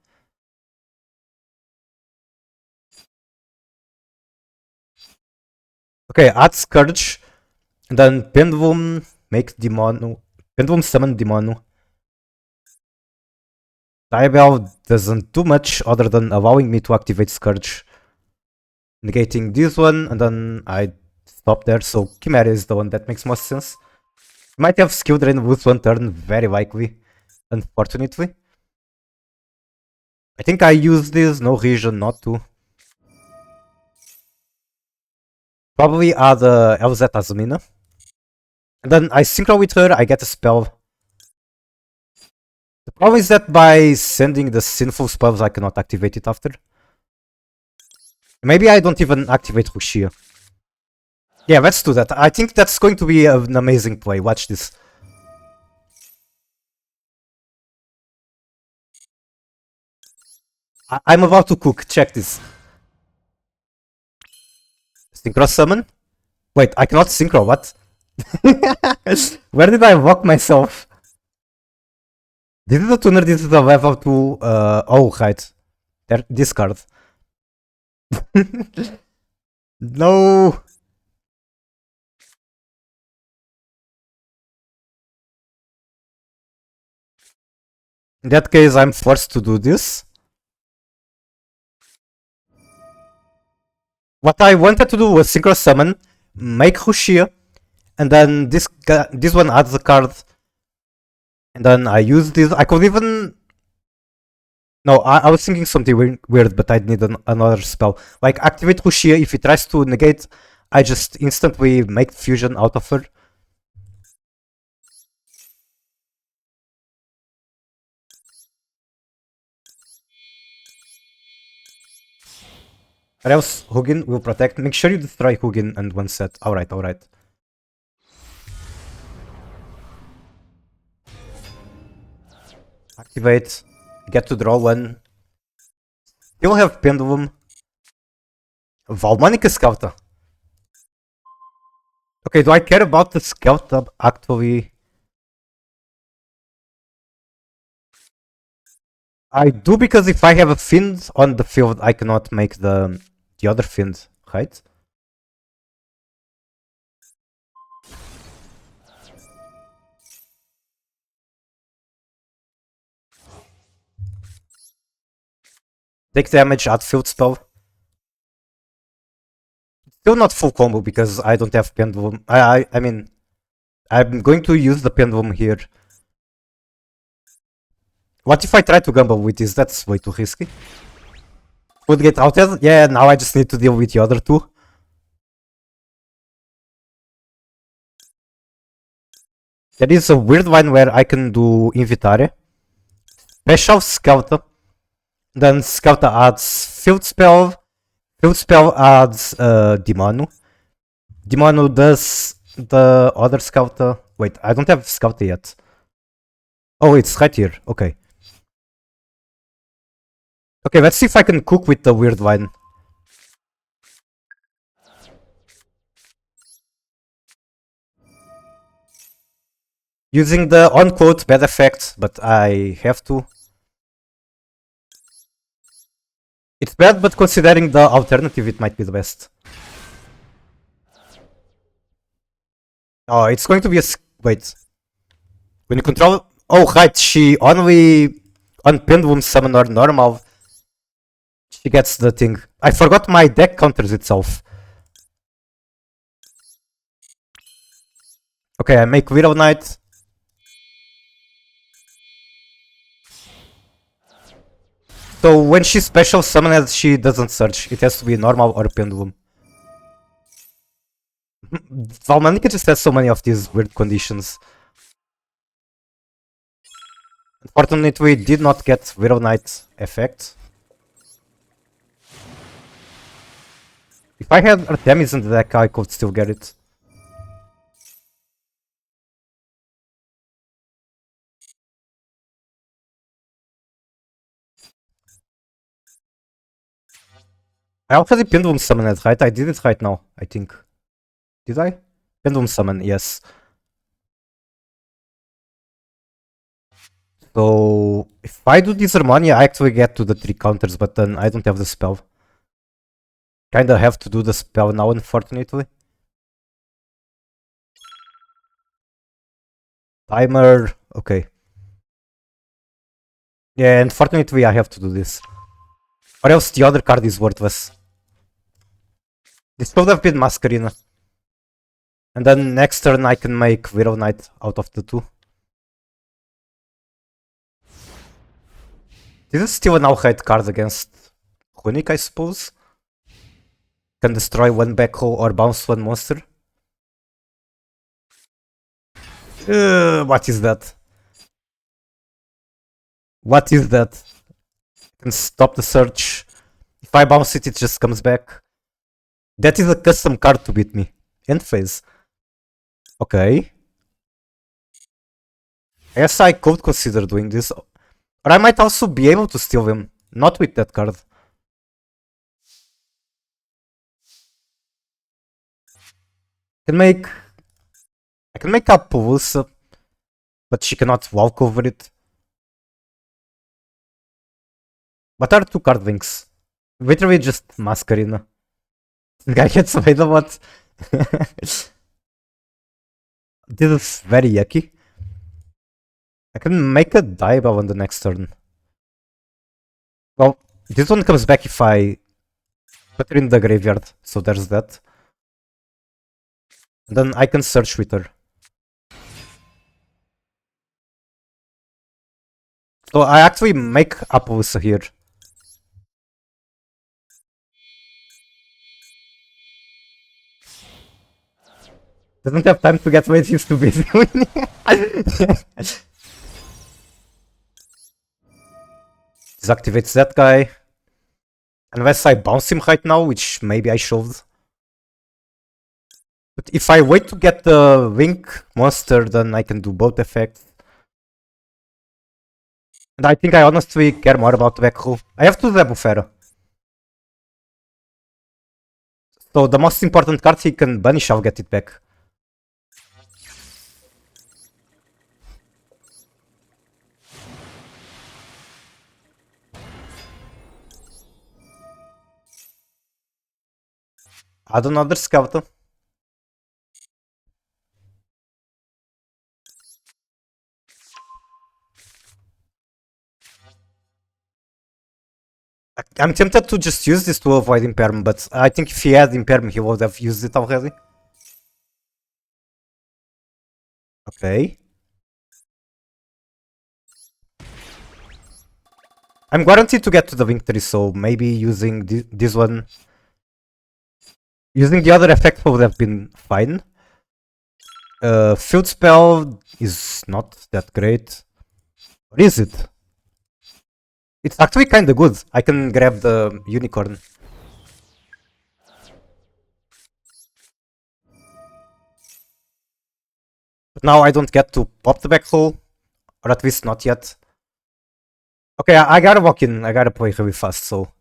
Okay, add Scourge. Then Pendulum, make Demonu. Pendulum summon Demonu. Diabell doesn't do much other than allowing me to activate Scourge. Negating this one, and then I stop there, so Chimera is the one that makes most sense. Might have skill drain with one turn, very likely, unfortunately. I think I use this, no reason not to. Probably add LZ Azamina. And then I synchro with her, I get a spell. The problem is that by sending the sinful spells, I cannot activate it after. Maybe I don't even activate Rushia. Yeah, let's do that. I think that's going to be an amazing play. Watch this. I'm about to cook. Check this. Synchro summon? Wait, I cannot synchro. What? Where did I walk myself? This is a tuner. This is a level 2. Oh, right. There, this card. No. In that case, I'm forced to do this. What I wanted to do was synchro summon, make Hushia, and then this one adds a card, and then I use this. I could even... No, I was thinking something weird, but I need another spell. Like, activate Hushia, if it tries to negate, I just instantly make fusion out of her. Or else Hugin will protect. Make sure you destroy Hugin and one set. Alright, alright. Activate. Get to draw one. Still have Pendulum. Valmanica Scouta. Okay, do I care about the Scouta actually? I do, because if I have a Fiend on the field, I cannot make the other Fiend, right? Take damage, add field spell. Still not full combo because I don't have Pendulum. I mean, I'm going to use the Pendulum here. What if I try to gamble with this? That's way too risky. Would get outed? Yeah, now I just need to deal with the other two. There is a weird one where I can do Invitare. Special Scouta. Then Scouta adds Field Spell. Field Spell adds Dimanu. Dimanu does the other Scouta. Wait, I don't have Scouta yet. Oh, it's right here. Okay. Okay, let's see if I can cook with the weird one. Using the on-quote bad effect, but I have to. It's bad, but considering the alternative, it might be the best. Oh, it's going to be a... Wait. When you control... Oh, right, she only... On Pendulum Summon or normal, she gets the thing. I forgot my deck counters itself. Okay, I make Widow Knight. So when she special summons, she doesn't search. It has to be normal or pendulum. Valmanica just has so many of these weird conditions. Unfortunately, we did not get Widow Knight effect. If I had Artemis in the deck, I could still get it. I already Pendulum Summoned it, right? I did it right now, I think. Did I? Pendulum Summon, yes. So, if I do Disharmonia, I actually get to the 3 counters, but then I don't have the spell. Kinda have to do the spell now, unfortunately. Timer, okay. Yeah, unfortunately I have to do this. Or else the other card is worthless. This should have been Masquerina. And then next turn I can make Widow Knight out of the 2. This is still an outright card against Runic, I suppose. Can destroy one back row or bounce one monster. What is that? What is that? Can stop the search. If I bounce it, it just comes back. That is a custom card to beat me. End phase. Okay. Yes, I could consider doing this. Or I might also be able to steal him. Not with that card. I can make a Pulsa, but she cannot walk over it. What are 2 card links? Literally just Masquerina. This guy gets away a lot. This is very yucky. I can make a Diabell on the next turn. Well, this one comes back if I put her in the graveyard, so there's that. And then I can search with her. So I actually make Appaloosa here. Doesn't have time to get way too busy. Deactivates that guy. Unless I bounce him right now, which maybe I should. But if I wait to get the Link monster, then I can do both effects. And I think I honestly care more about the back row. I have to do the Bufera. So the most important card he can banish, I'll get it back. Add another skeleton. I'm tempted to just use this to avoid Imperm, but I think if he had Imperm, he would have used it already. Okay. I'm guaranteed to get to the victory, so maybe using this one... Using the other effect would have been fine. Field Spell is not that great. Or is it? It's actually kinda good. I can grab the unicorn. But now I don't get to pop the back hole. Or at least not yet. Okay, I gotta walk in. I gotta play really fast, so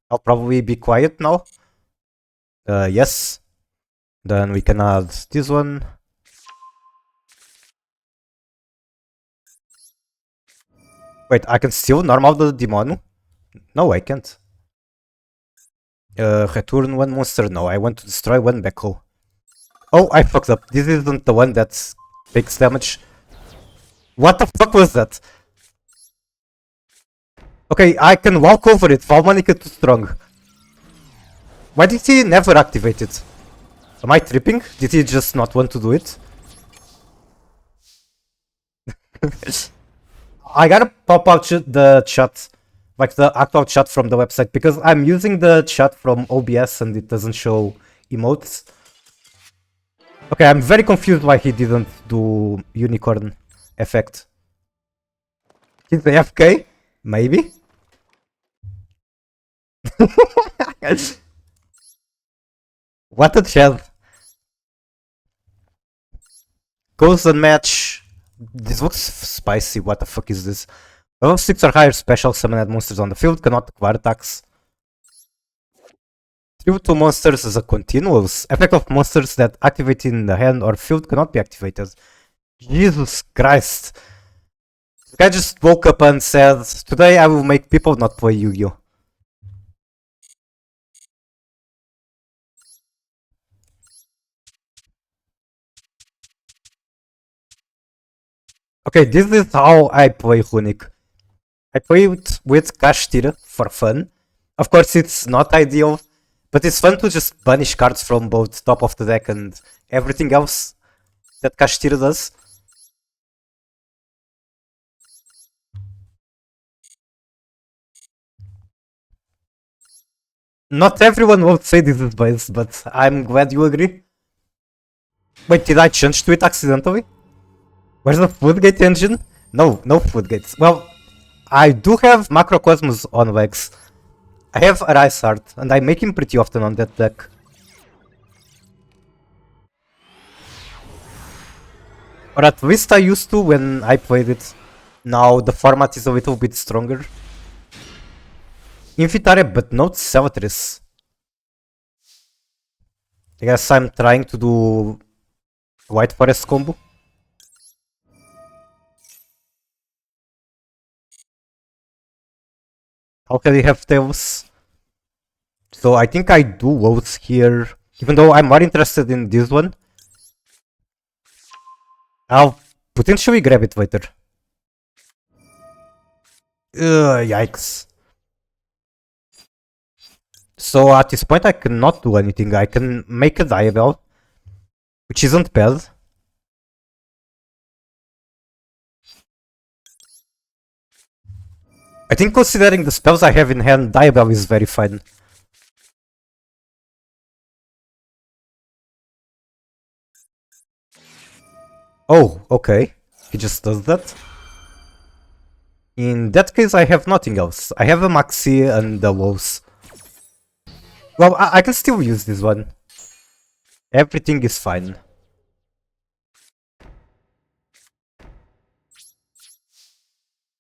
I'll probably be quiet now. Yes. Then we can add this one. Wait, I can still normal the Demonu? No, I can't. Return one monster. No, I want to destroy one back hole. Oh, I fucked up. This isn't the one that takes damage. What the fuck was that? Okay, I can walk over it. Valmanica too strong. Why did he never activate it? Am I tripping? Did he just not want to do it? I gotta pop out the chat. Like the actual chat from the website, because I'm using the chat from OBS and it doesn't show emotes. Okay, I'm very confused why he didn't do unicorn effect. He's AFK? Maybe? What a chat. Goes unmatch. This looks spicy. What the fuck is this? Level 6 or higher special summoned monsters on the field cannot acquire attacks. Tribute to monsters is a continuous. Effect of monsters that activate in the hand or field cannot be activated. Jesus Christ. This guy just woke up and said, today I will make people not play Yu-Gi-Oh! Okay, this is how I play Runic. I play it with Kashtira for fun. Of course, it's not ideal, but it's fun to just banish cards from both top of the deck and everything else that Kashtira does. Not everyone would say this is biased, but I'm glad you agree. Wait, did I change to it accidentally? Where's the Foodgate engine? No, no Foodgates. Well, I do have Macrocosmos on legs. I have a Rice Art, and I make him pretty often on that deck. Or at least I used to when I played it. Now the format is a little bit stronger. Infitare, but not Celatris. I guess I'm trying to do White Forest combo. How can we have tails? So I think I do votes here, even though I'm more interested in this one. I'll potentially grab it later. Yikes. So at this point I cannot do anything. I can make a Diabell, which isn't bad. I think considering the spells I have in hand, Diabell is very fine. Oh, okay. He just does that. In that case, I have nothing else. I have a Maxi and the Wolves. Well, I can still use this one. Everything is fine.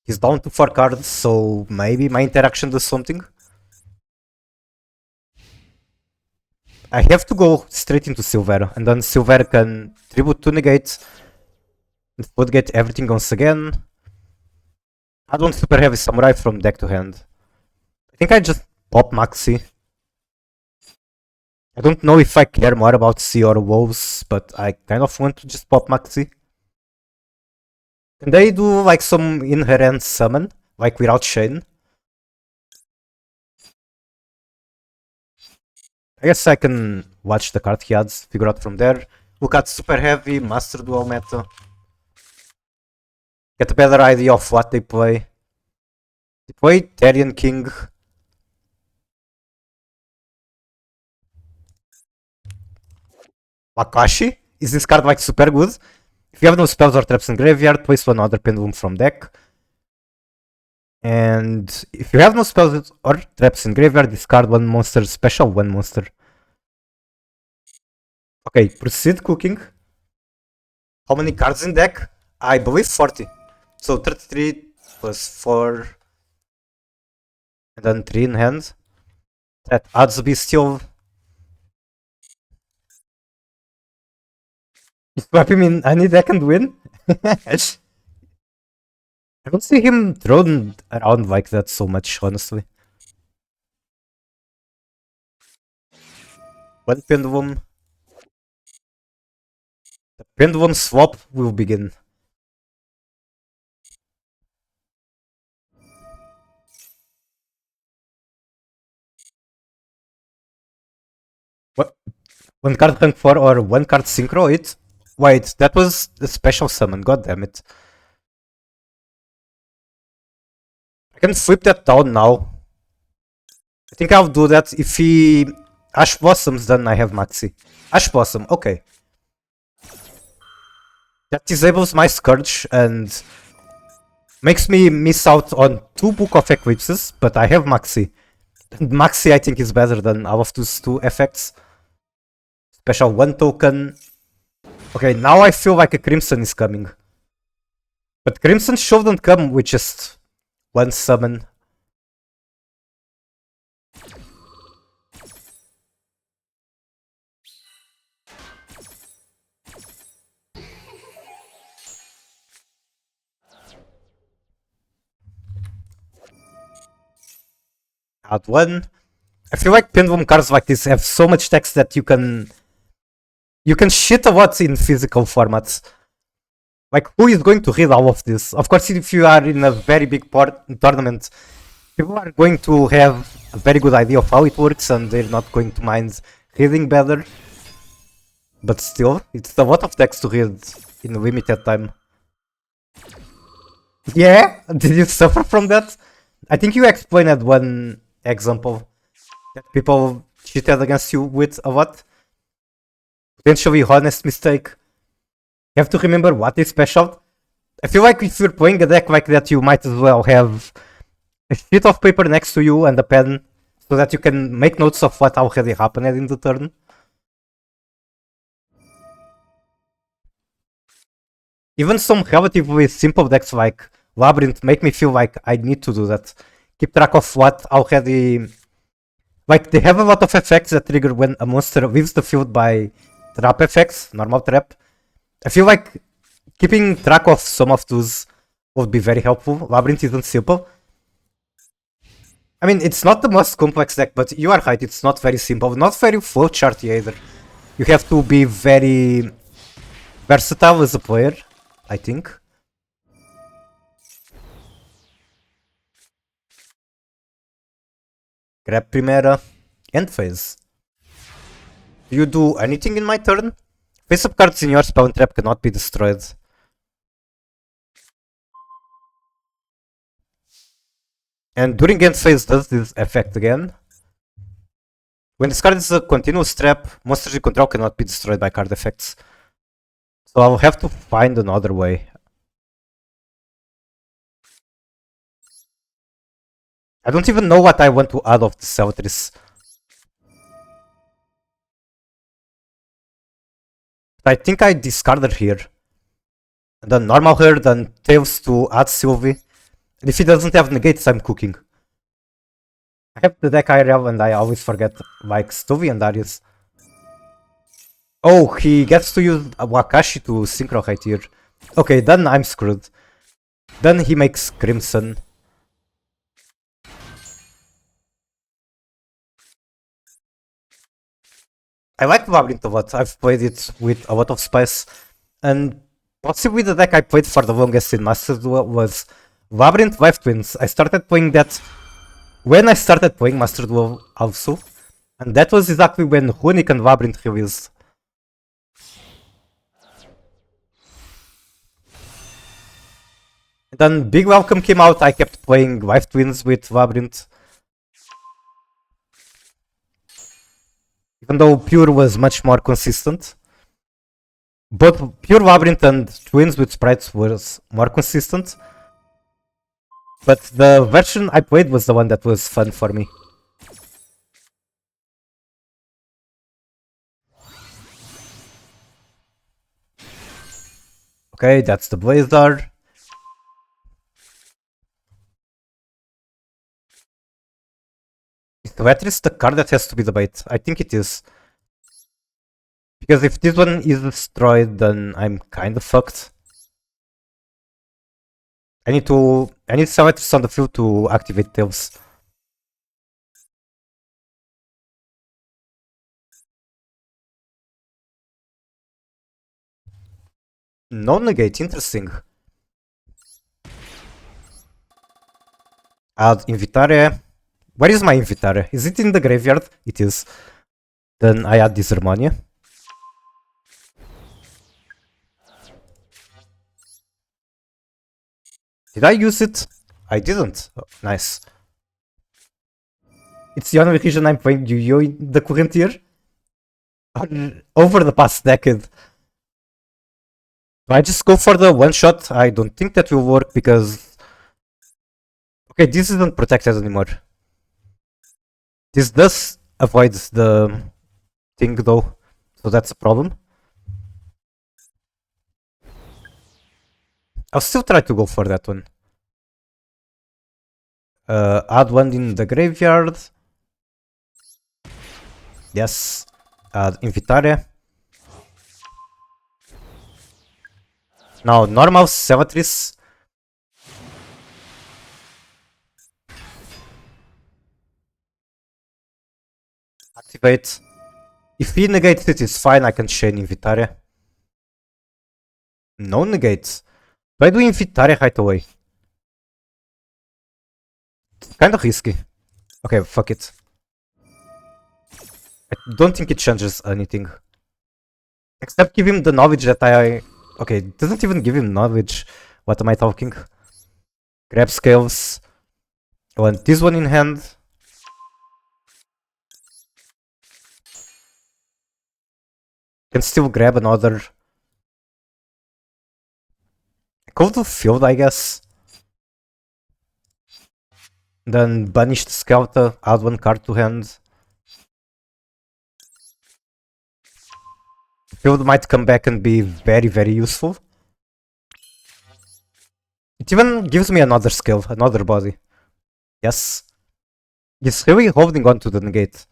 He's down to 4 cards, so maybe my interaction does something. I have to go straight into Silver, and then Silver can tribute to negate, and get everything once again. I don't super heavy Samurai from deck to hand. I think I just pop Maxi. I don't know if I care more about Sea or Wolves, but I kind of want to just pop Maxi. Can they do like some inherent summon, like without Shane? I guess I can watch the card he adds, figure out from there. Look at Super Heavy, Master Duel meta. Get a better idea of what they play. They play Therian King. Wakashi? Is this card like super good? If you have no spells or traps in graveyard, place one other pendulum from deck. And if you have no spells or traps in graveyard, discard one monster, special one monster. Okay, proceed cooking. How many cards in deck? I believe 40. So 33 plus 4. And then 3 in hand. That adds a bestial. Swap him in any deck and win? I don't see him thrown around like that so much, honestly. One pendulum. The pendulum swap will begin. What? One card rank 4 or one card synchro it? Wait, that was a special summon, god damn it. I can flip that down now. I think I'll do that. If he Ash Blossoms, then I have Maxi. Ash Blossom, okay. That disables my Scourge and makes me miss out on 2 Book of Eclipses, but I have Maxi. And Maxi I think is better than all of those 2 effects. Special 1 token. Okay, now I feel like a Crimson is coming. But Crimson shouldn't come with just 1 summon. Add 1. I feel like Pendulum cards like this have so much text that you can shit a lot in physical formats. Like, who is going to read all of this? Of course, if you are in a very big tournament, people are going to have a very good idea of how it works and they're not going to mind reading better. But still, it's a lot of text to read in a limited time. Yeah? Did you suffer from that? I think you explained one example that people cheated against you with a lot. Potentially honest mistake. You have to remember what is special. I feel like if you're playing a deck like that, you might as well have a sheet of paper next to you and a pen so that you can make notes of what already happened in the turn. Even some relatively simple decks like Labyrinth make me feel like I need to do that. Keep track of what already... Like, they have a lot of effects that trigger when a monster leaves the field by trap effects, normal trap. I feel like keeping track of some of those would be very helpful. Labyrinth isn't simple. I mean, it's not the most complex deck, but you are right, it's not very simple. Not very flowcharty either. You have to be very versatile as a player, I think. Grab Primera. End phase. Do you do anything in my turn? Face-up cards in your spawn trap cannot be destroyed. And during end phase does this effect again. When this card is a continuous trap, monsters you control cannot be destroyed by card effects. So I'll have to find another way. I don't even know what I want to add of the Celtris. I think I discarded here. And then normal her, then Tails to add Sylvie. And if he doesn't have negates, I'm cooking. I have the deck IRL and I always forget, like Stovey and Darius. Oh, he gets to use Wakashi to synchro right here. Okay, then I'm screwed. Then he makes Crimson. I like Labyrinth a lot. I've played it with a lot of spice. And possibly the deck I played for the longest in Master Duel was Labyrinth Life Twins. I started playing that when I started playing Master Duel also. And that was exactly when Gooning and Labyrinth released. And then Big Welcome came out, I kept playing Life Twins with Labyrinth. Even though Pure was much more consistent. Both Pure Labyrinth and Twins with Sprites was more consistent. But the version I played was the one that was fun for me. Okay, that's the Blazar. Is Tetris the card that has to be the bait? I think it is. Because if this one is destroyed, then I'm kinda fucked. I need Tetris on the field to activate Tails. No negate, interesting. Add Invitare. Where is my Invitare? Is it in the graveyard? It is. Then I add Disharmonia. Did I use it? I didn't. Oh, nice. It's the only reason I'm playing Yu-Gi-Oh! In the current year. Over the past decade. Do I just go for the one-shot? I don't think that will work because... Okay, this isn't protected anymore. This does avoid the thing though, so that's a problem. I'll still try to go for that one. Add one in the graveyard. Yes. Add Invitare. Now, normal Savatrice. Activate. If he negates it, it's fine. I can chain Invitare. No negates. Do I do Invitare right away? Kind of risky. Okay, fuck it. I don't think it changes anything. Except give him the knowledge that I... Okay, it doesn't even give him knowledge. What am I talking? Grab scales. I want this one in hand. Can still grab another. Go to field, I guess. Then banish the Scouter, add one card to hand. Field might come back and be very, very useful. It even gives me another skill, another body. Yes. He's really holding on to the negate.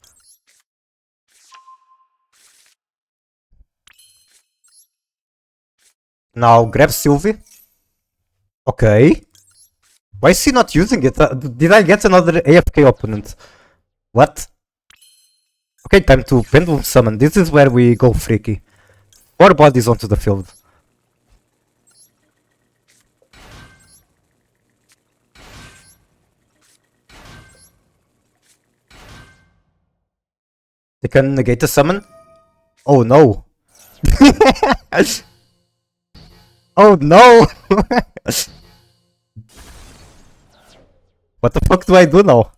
Now grab Sylvie. Okay. Why is he not using it? Did I get another AFK opponent? What? Okay, time to Pendulum Summon. This is where we go freaky. 4 bodies onto the field. They can negate the summon. Oh no. Oh no! What the fuck do I do now?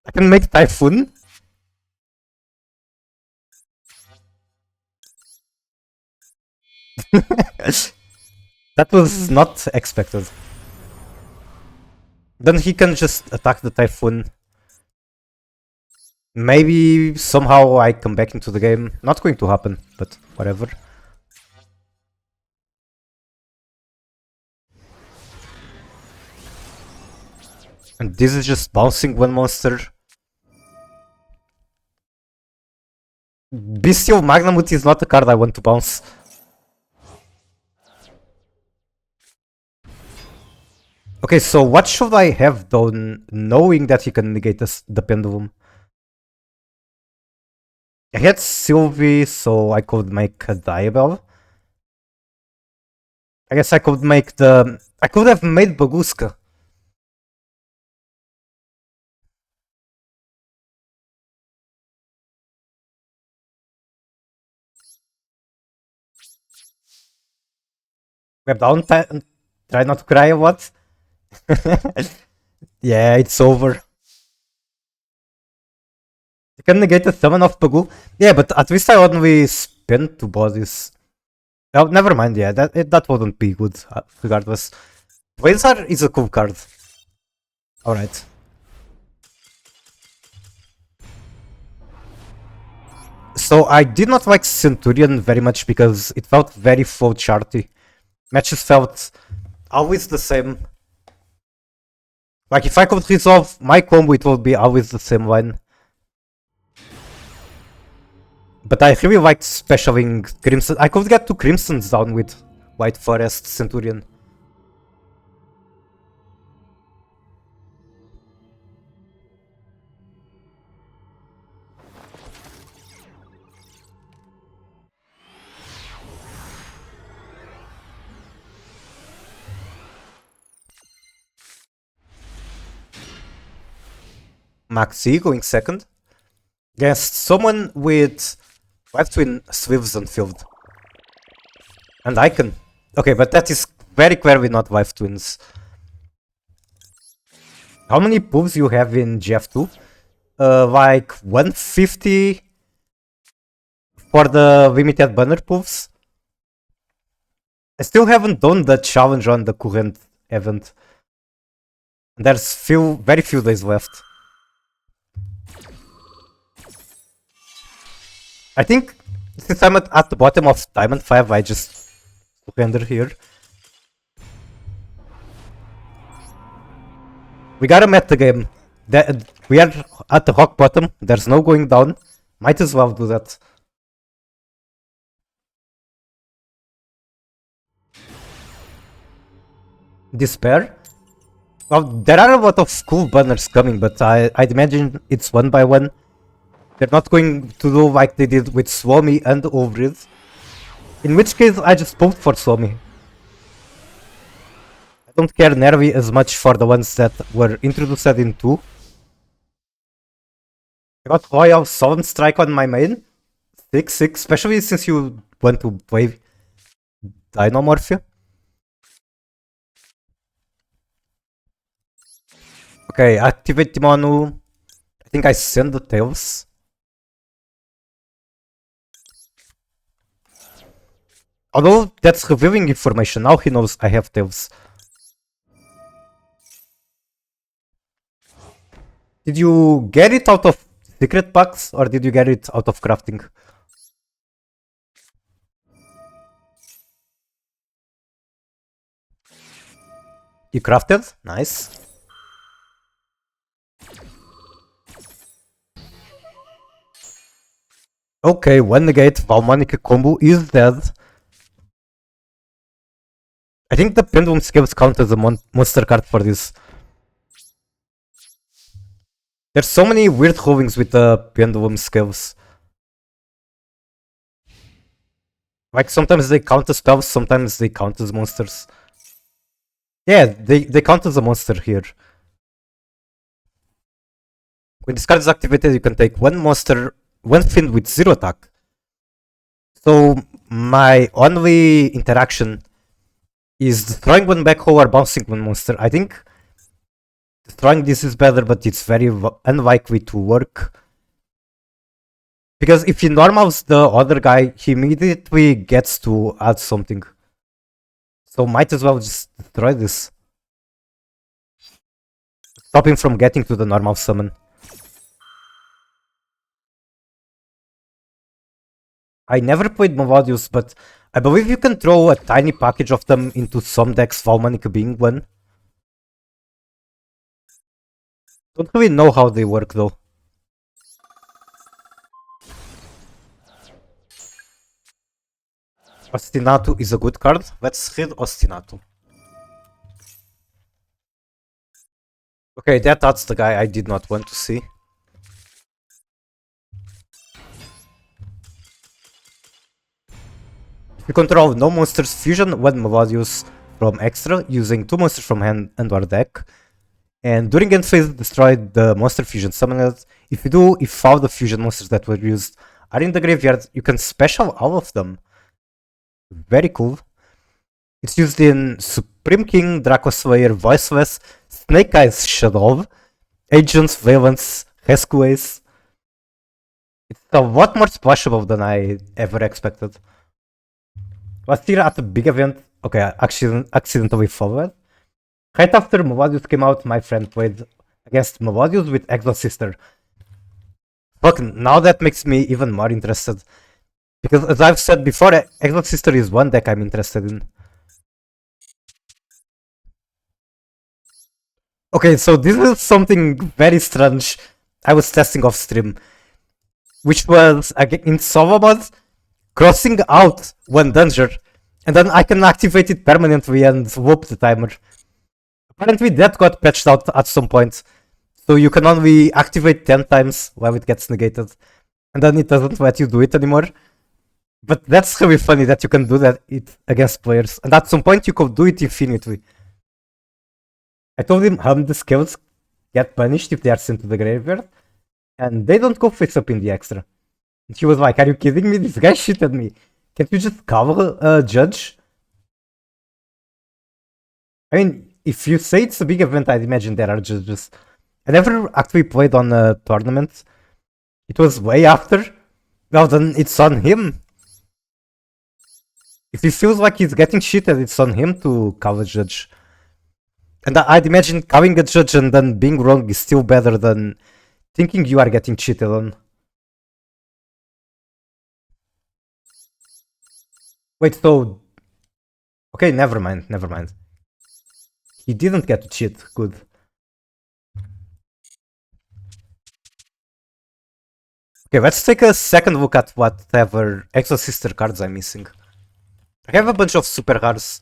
I can make Typhoon? That was not expected. Then he can just attack the Typhoon. Maybe somehow I come back into the game. Not going to happen, but whatever. And this is just bouncing one monster. Bestial Magnamut is not the card I want to bounce. Okay, so what should I have done knowing that he can negate the Pendulum? I had Sylvie, so I could make a Diabell. I guess I could make the... I could have made Baguska. Grab down, try not to cry or what? Yeah, it's over. You can negate the summon of Bagu. Yeah, but at least I only spent 2 bodies. Oh, never mind, yeah, that wouldn't be good, regardless. Quasar is a cool card. Alright. So I did not like Centurion very much because it felt very full charty. Matches felt always the same. Like if I could resolve my combo, it would be always the same line. But I really liked specialing Crimson. I could get 2 Crimsons down with White Forest Centurion. Maxi going second. Against someone with 5 twin Swifts on field. And Icon. Okay, but that is very clearly not 5 twins. How many moves you have in GF2? Like 150 for the limited banner moves. I still haven't done the challenge on the current event. There's very few days left. I think since I'm at the bottom of Diamond 5, I just render here. We gotta meta game. We are at the rock bottom. There's no going down. Might as well do that. Despair? Well, there are a lot of cool banners coming, but I'd imagine it's one by one. They're not going to do like they did with Swami and Overid. In which case, I just vote for Swami. I don't care nearly as much for the ones that were introduced in 2. I got Royal Solemn Strike on my main. 6-6, especially since you want to play Dynamorphia. Okay, activate Timonu. I think I send the Tails. Although that's revealing information, now he knows I have Tails. Did you get it out of secret packs or did you get it out of crafting? You crafted? Nice. Okay, one negate, Valmanica combo is dead. I think the Pendulum Scales count as a monster card for this. There's so many weird holdings with the Pendulum Scales. Like sometimes they count as spells, sometimes they count as monsters. Yeah, they count as a monster here. When this card is activated, you can take one monster, one fiend with 0 attack. So my only interaction is destroying one black hole or bouncing one monster. I think destroying this is better, but it's very unlikely to work. Because if he normals the other guy, he immediately gets to add something. So might as well just destroy this. Stop him from getting to the normal summon. I never played Movadius, but I believe you can throw a tiny package of them into some decks, Valmanica being one. Don't really know how they work though. Ostinato is a good card. Let's read Ostinato. Okay, that's the guy I did not want to see. You control no monsters, fusion 1 Movadius from extra using 2 monsters from hand and or deck. And during end phase, destroy the monster fusion summoned. If you do, if all the fusion monsters that were used are in the graveyard, you can special all of them. Very cool. It's used in Supreme King, Draco Slayer, Voiceless, Snake Eyes Shadow, Agents, Valence, Rescues. It's a lot more splashable than I ever expected. Last year at a big event, okay, I accidentally followed. Right after Movadius came out, my friend played against Movadius with Exosister. Fuck, now that makes me even more interested. Because as I've said before, Exosister is one deck I'm interested in. Okay, so this is something very strange I was testing off stream. Which was, in solo mode, crossing out one danger. And then I can activate it permanently and whoop the timer. Apparently that got patched out at some point. So you can only activate 10 times while it gets negated. And then it doesn't let you do it anymore. But that's really funny that you can do that against players. And at some point you could do it infinitely. I told him how the skills get punished if they are sent to the graveyard. And they don't go fix up in the extra. And he was like, are you kidding me? This guy shit at me. Can't you just cover a judge? I mean, if you say it's a big event, I'd imagine there are judges. I never actually played on a tournament. It was way after. Well, then it's on him. If he feels like he's getting cheated, it's on him to call a judge. And I'd imagine calling a judge and then being wrong is still better than thinking you are getting cheated on. Wait, so... Okay, never mind, never mind. He didn't get to cheat, good. Okay, let's take a second look at whatever Exo Sister cards I'm missing. I have a bunch of super rares.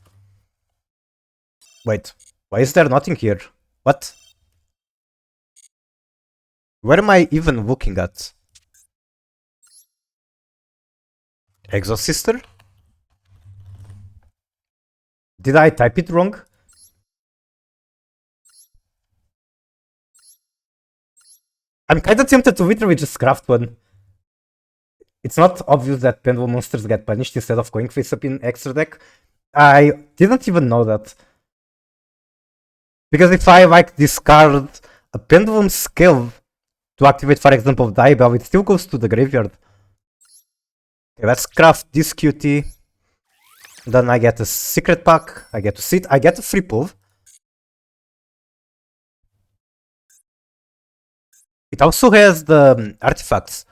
Wait, why is there nothing here? What? Where am I even looking at? Exo Sister? Did I type it wrong? I'm kinda tempted to literally just craft one. It's not obvious that pendulum monsters get punished instead of going face up in extra deck. I didn't even know that. Because if I like discard a pendulum skill to activate, for example, Diabell, it still goes to the graveyard. Okay, let's craft this cutie. Then I get a secret pack, I get to sit, I get a free pull. It also has the artifacts.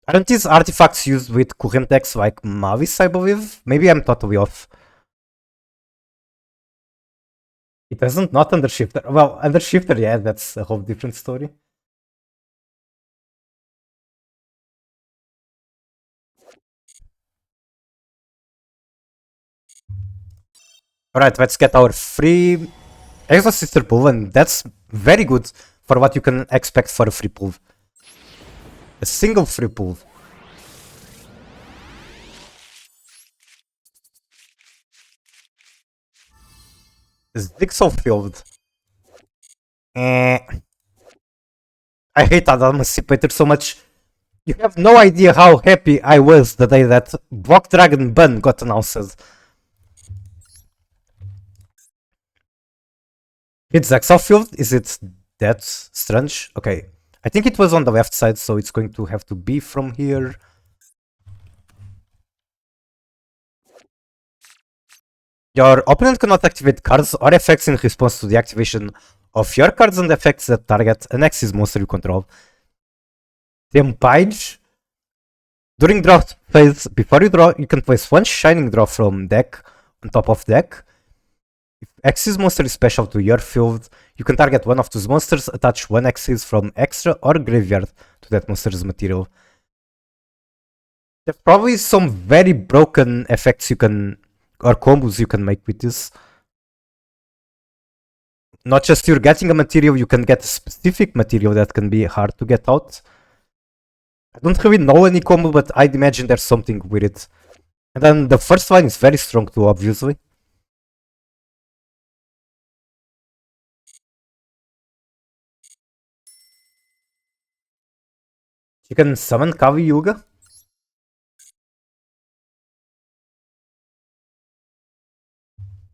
Aren't these artifacts used with current decks like Mavis, I believe? Maybe I'm totally off. It doesn't not under Shifter. Well, under Shifter, yeah, that's a whole different story. Alright, let's get our free Exo Sister pull, and that's very good for what you can expect for a free pull. A single free pull. Zixel Field. I hate that Emancipator so much. You have no idea how happy I was the day that Block Dragon Bun got announced. It's Exile Field? Is it that strange? Okay. I think it was on the left side, so it's going to have to be from here. Your opponent cannot activate cards or effects in response to the activation of your cards and effects that target an Axis monster you control. Tempage. During draw phase, before you draw, you can place one Shining Draw from deck on top of deck. If Axis monster is special to your field, you can target one of those monsters, attach one Axis from extra or graveyard to that monster's material. There's probably some very broken effects you can, or combos you can make with this. Not just you're getting a material, you can get a specific material that can be hard to get out. I don't really know any combo, but I'd imagine there's something with it. And then the first line is very strong too, obviously. You can summon Kavi Yuga.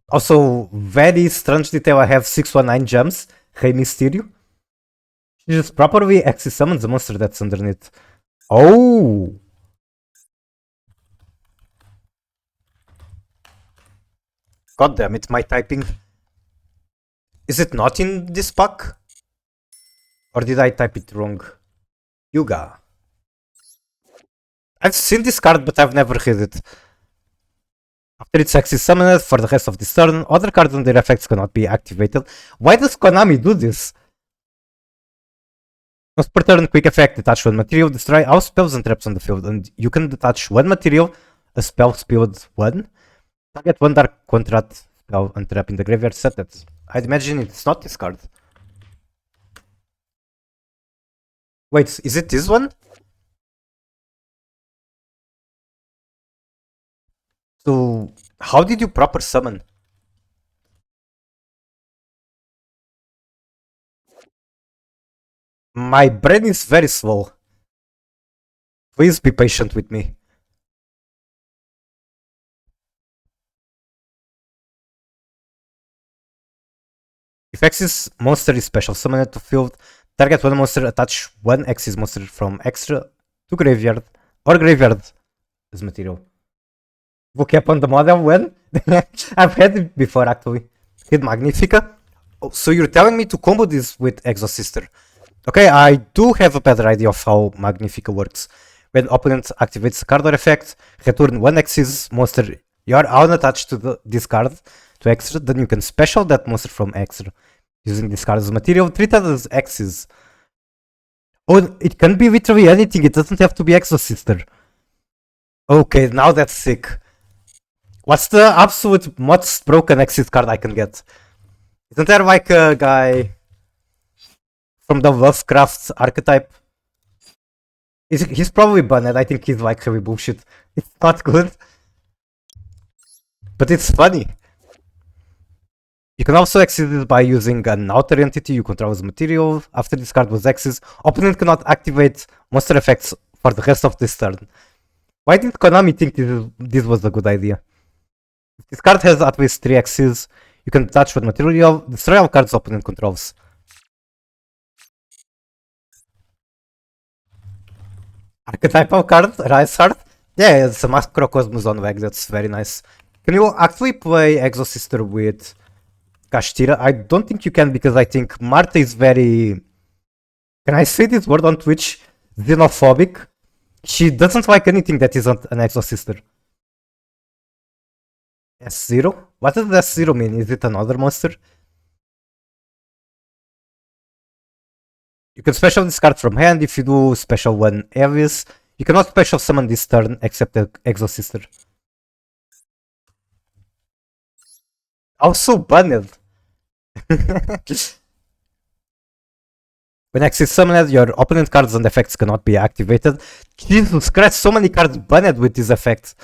Also, very strange detail, I have 619 gems, Rey Mysterio. She just properly Axis summons the monster that's underneath. Oh! God damn it, my typing. Is it not in this pack? Or did I type it wrong? Yuga. I've seen this card, but I've never hit it. After its Axis summoned, for the rest of this turn, other cards and their effects cannot be activated. Why does Konami do this? Once per turn, quick effect, detach one material, destroy all spells and traps on the field, and you can detach one material, a spell speed 1, target one dark contract spell and trap in the graveyard, set that. I'd imagine it's not this card. Wait, is it this one? So, how did you proper summon? My brain is very slow. Please be patient with me. If X's monster is special summoned to field, target one monster, attach one X's monster from extra to graveyard or graveyard as material. Vocab on the model when? I've had it before actually. Hit Magnifica. Oh, so you're telling me to combo this with Exosister. Okay, I do have a better idea of how Magnifica works. When opponent activates a card or effect, return one X's monster you're unattached to this card to extra, then you can special that monster from extra. Using this card as material, treat it as X's. Oh, it can be literally anything, it doesn't have to be Exosister. Okay, now that's sick. What's the absolute most broken exit card I can get? Isn't there like a guy from the Lovecraft archetype? He's probably banned. I think he's like heavy bullshit. It's not good. But it's funny. You can also exit it by using an outer entity you control as material. After this card was exit, opponent cannot activate monster effects for the rest of this turn. Why did Konami think this was a good idea? If this card has at least 3 X's, you can touch with material, destroy all cards opponent controls. Archetypal card, Rise Heart. Yeah, it's a Macrocosmos on Weg, that's very nice. Can you actually play Exosister with Kashtira? I don't think you can because I think Marta is very... Can I say this word on Twitch? Xenophobic. She doesn't like anything that isn't an Exosister. S0? What does S0 mean? Is it another monster? You can special this card from hand if you do special one Avis. You cannot special summon this turn except the Exosister. Also banned. When X is summoned, your opponent cards and effects cannot be activated. Jesus Christ, so many cards banned with this effect.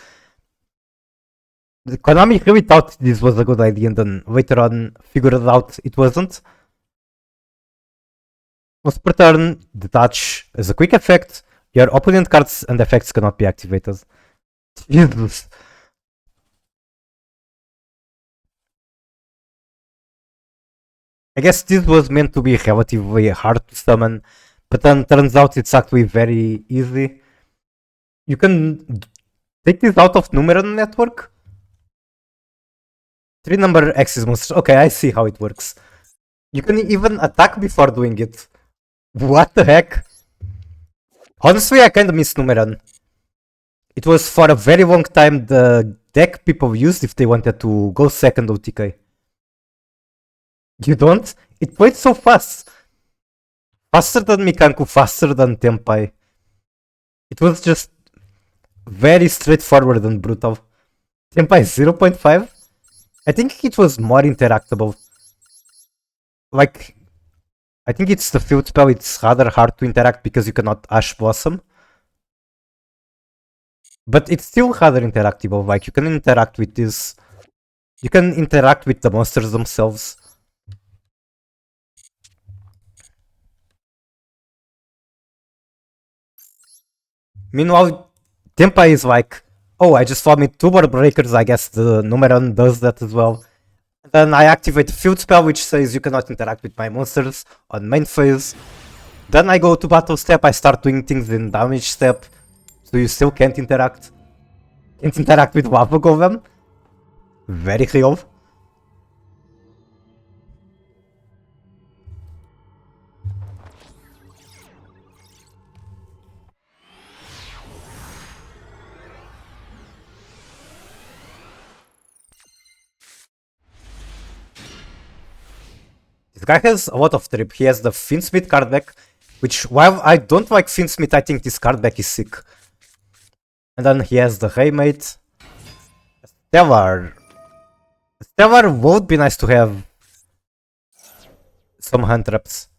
Konami really thought this was a good idea and then later on figured out it wasn't. Once per turn, detach as a quick effect. Your opponent cards and effects cannot be activated. Jesus. I guess this was meant to be relatively hard to summon, but then turns out it's actually very easy. You can take this out of Numeron network. 3 number X's monsters. Okay, I see how it works. You can even attack before doing it. What the heck? Honestly, I kinda miss Numeron. It was for a very long time the deck people used if they wanted to go second OTK. You don't? It played so fast. Faster than Mikanku, faster than Tenpai. It was just very straightforward and brutal. Tenpai 0.5? I think it was more interactable. Like, I think it's the field spell, it's rather hard to interact because you cannot Ash Blossom. But it's still rather interactable, like you can interact with this. You can interact with the monsters themselves. Meanwhile, Tenpai is like, oh, I just fought me 2 board breakers, I guess the Numeron does that as well. And then I activate field spell which says you cannot interact with my monsters on main phase. Then I go to battle step, I start doing things in damage step, so you still can't interact. Can't interact with Lava Golem. Very real. This guy has a lot of trip. He has the Finsmith card deck, which while I don't like Finsmith, I think this card deck is sick. And then he has the Haymate. Stellar. Stellar would be nice to have some hand traps.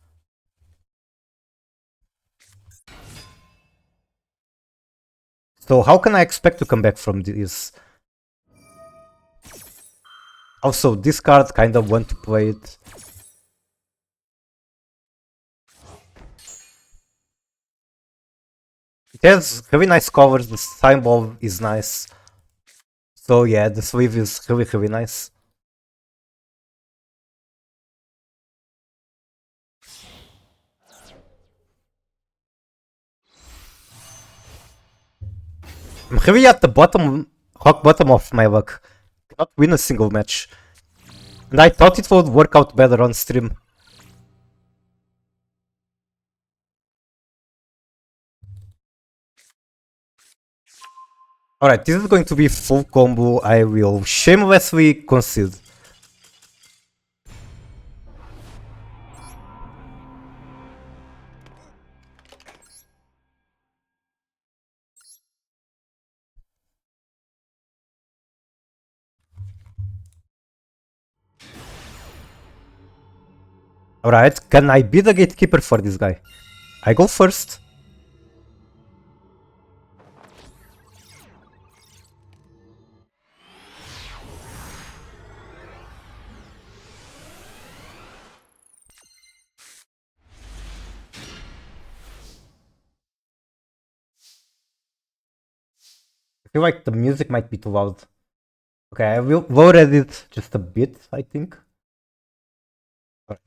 So how can I expect to come back from this? Also, this card kind of want to play it. It has really nice covers, the symbol is nice. So yeah, the sleeve is really nice. I'm heavy at the bottom, rock bottom of my luck. Cannot win a single match. And I thought it would work out better on stream. Alright, this is going to be full combo. I will shamelessly concede. Alright, can I be the gatekeeper for this guy? I go first. I feel like the music might be too loud. Okay, I will lower it just a bit, I think. Alright.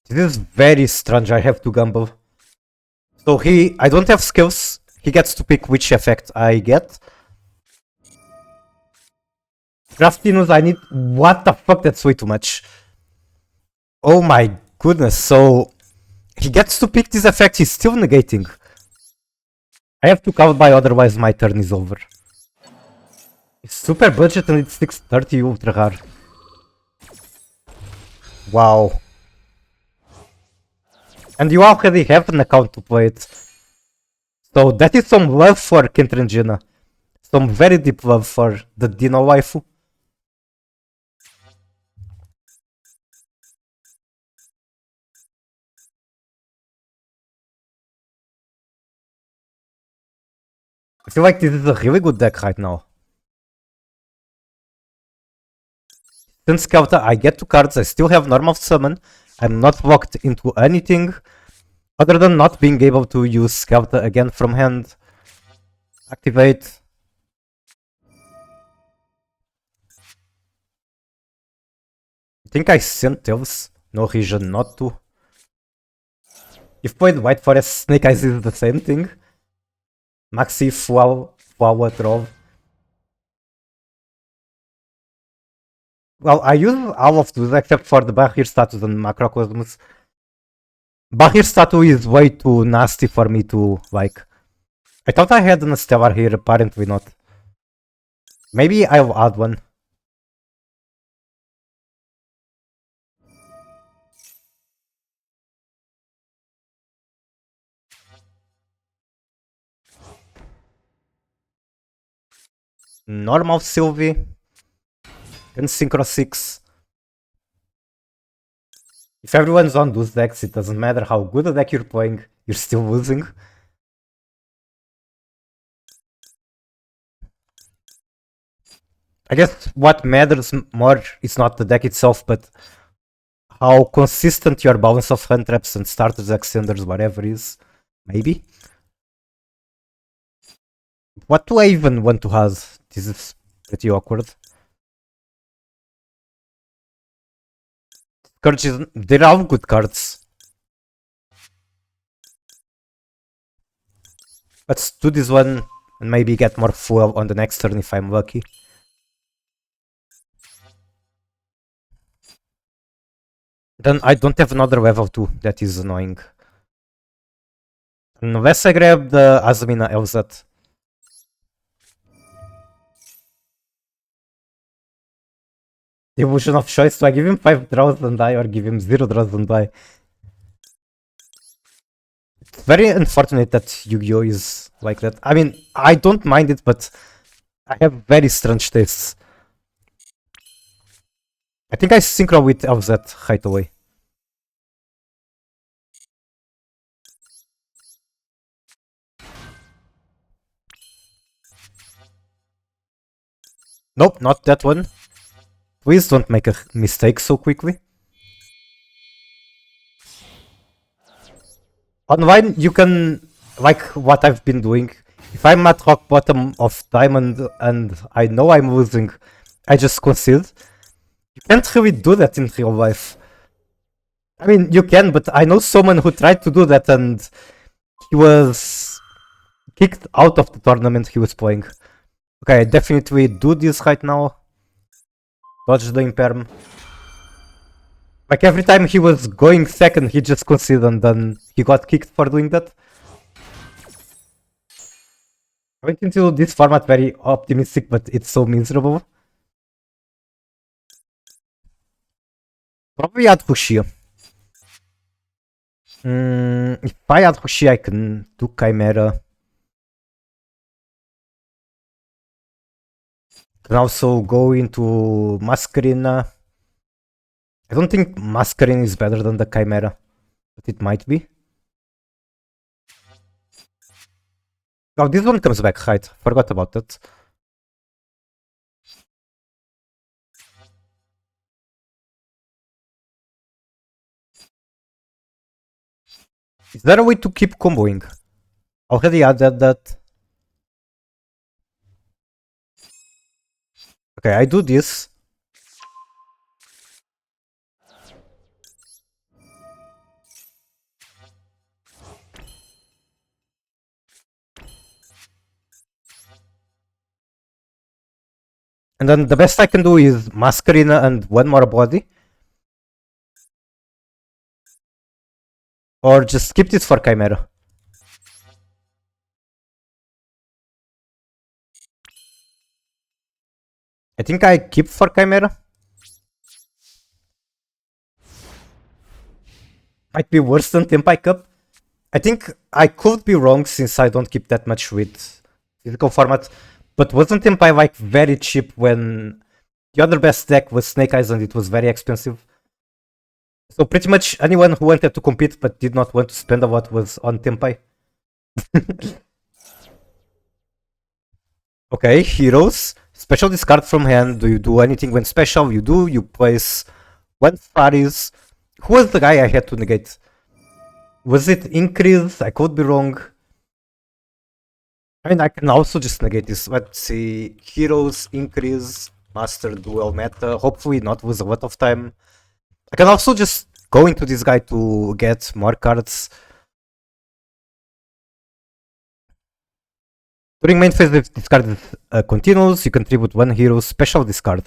This is very strange, I have to gamble. So I don't have skills, he gets to pick which effect I get. Craftiness, I need... What the fuck, that's way too much. Oh my goodness, so... He gets to pick this effect, he's still negating. I have to cover by, otherwise my turn is over. It's super budget and it's 630 ultra rare. Wow. And you already have an account to play it. So that is some love for Kentrengina. Some very deep love for the Dino waifu. I feel like this is a really good deck right now. Since Scouter, I get 2 cards, I still have normal summon. I'm not locked into anything. Other than not being able to use Scouter again from hand. Activate. I think I sent Tails. No reason not to. If played White Forest, Snake Eyes is the same thing. Maxi Flower Troll. Well, I use all of those except for the Bahir status and Macrocosmos. Bahir status is way too nasty for me to like. I thought I had an Stellar here, apparently not. Maybe I'll add one. Normal Sylvie. And Synchro 6. If everyone's on those decks, it doesn't matter how good a deck you're playing, you're still losing. I guess what matters more is not the deck itself, but how consistent your balance of hand traps and starters, extenders, whatever is. Maybe. What do I even want to have? This is pretty awkward. Cards, they're all good cards. Let's do this one and maybe get more fuel on the next turn if I'm lucky. Then I don't have another level 2, that is annoying. Unless I grab the Azamina LZ. The illusion of choice, do I give him 5 draws and die or give him 0 draws and die? It's very unfortunate that Yu-Gi-Oh! Is like that. I mean, I don't mind it, but I have very strange tastes. I think I synchro with LZ right away. Nope, not that one. Please don't make a mistake so quickly. Online, you can, like what I've been doing, if I'm at rock bottom of diamond and I know I'm losing, I just concede. You can't really do that in real life. I mean, you can, but I know someone who tried to do that and he was kicked out of the tournament he was playing. Okay, I definitely do this right now. Dodge the imperm. Like every time he was going second, he just conceded and then he got kicked for doing that. I went into this format very optimistic, but it's so miserable. Probably add Hushi. If I add Hushi, I can do Chimera. Can also go into Masquerina. I don't think Masquerina is better than the Chimera, but it might be. Oh, this one comes back, right? Forgot about that. Is there a way to keep comboing? Already added that. Okay, I do this. And then the best I can do is Masquerina and one more body. Or just skip this for Chimera. I think I keep for Chimera. Might be worse than Tempai Cup. I think I could be wrong since I don't keep that much with physical format. But wasn't Tempai like very cheap when the other best deck was Snake Eyes and it was very expensive? So pretty much anyone who wanted to compete but did not want to spend a lot was on Tempai. Okay, heroes. Special discard from hand. Do you do anything when special? You do. You place one Faris. Who was the guy I had to negate? Was it increase? I could be wrong. I mean, I can also just negate this. Let's see. Heroes, increase, master, duel, meta. Hopefully not lose a lot of time. I can also just go into this guy to get more cards. During main phase, if discard continues, you can tribute one hero special discard.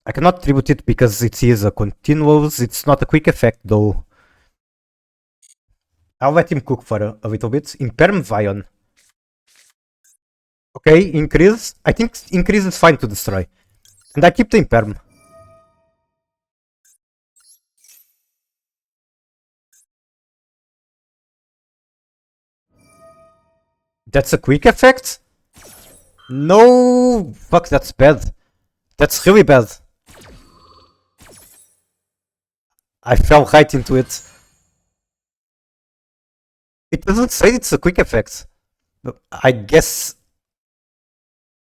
I cannot tribute it because it is a continuous. It's not a quick effect though. I'll let him cook for a little bit. Imperm Vion. Okay, increase. I think increase is fine to destroy. And I keep the Imperm. That's a quick effect? No! Fuck, that's bad. That's really bad. I fell right into it. It doesn't say it's a quick effect. I guess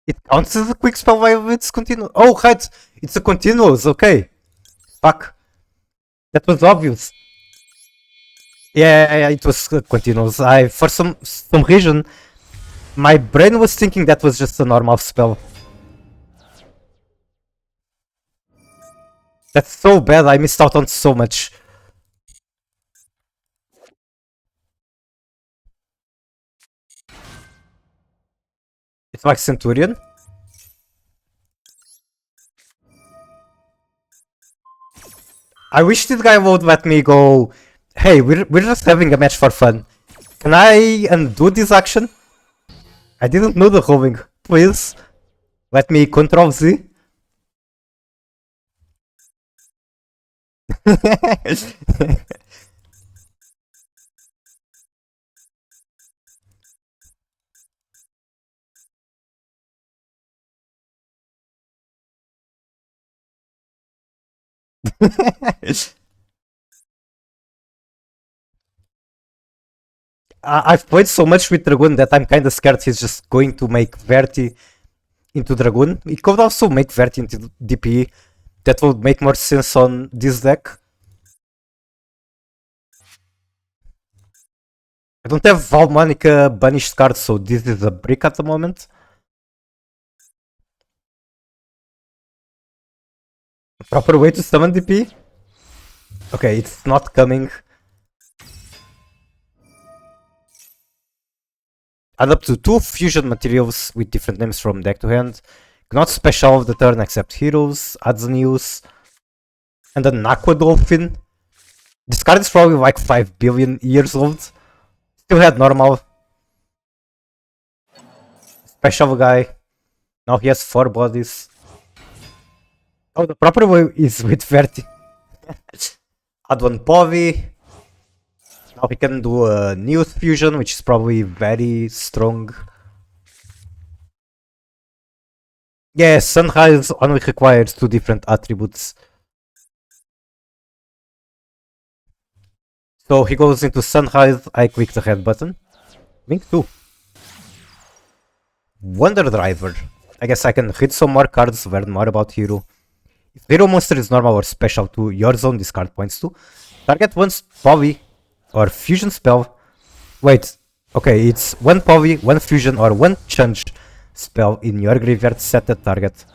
it counts as a quick spell while it's continuous. Oh, right! It's a continuous, okay. Fuck. That was obvious. Yeah, it was continuous. For some reason, my brain was thinking that was just a normal spell. That's so bad, I missed out on so much. It's like Centurion. I wish this guy would let me go. Hey, we're just having a match for fun. Can I undo this action? I didn't know the rolling. Please, let me Control Z. I've played so much with Dragoon that I'm kinda scared he's just going to make Verti into Dragoon. He could also make Verti into DPE. That would make more sense on this deck. I don't have Valmanica banished card, so this is a brick at the moment. Proper way to summon DP? Okay, it's not coming. Add up to 2 fusion materials with different names from deck to hand. Not special of the turn except heroes, Azamina, and an Aqua Dolphin. This card is probably like 5 billion years old. Still had normal. Special guy. Now he has 4 bodies. Oh, the proper way is with Verti. Add 1 Povi. Now he can do a new fusion, which is probably very strong. Yeah, Sunrise only requires 2 different attributes. So he goes into Sunrise, I click the red button. Link 2. Wonder Driver. I guess I can read some more cards, learn more about Hero. If Hero monster is normal or special to your zone, this card points to. Target 1 Povi or Fusion spell. Wait, okay, it's 1 Povi, 1 Fusion or 1 Change spell in your graveyard set at target.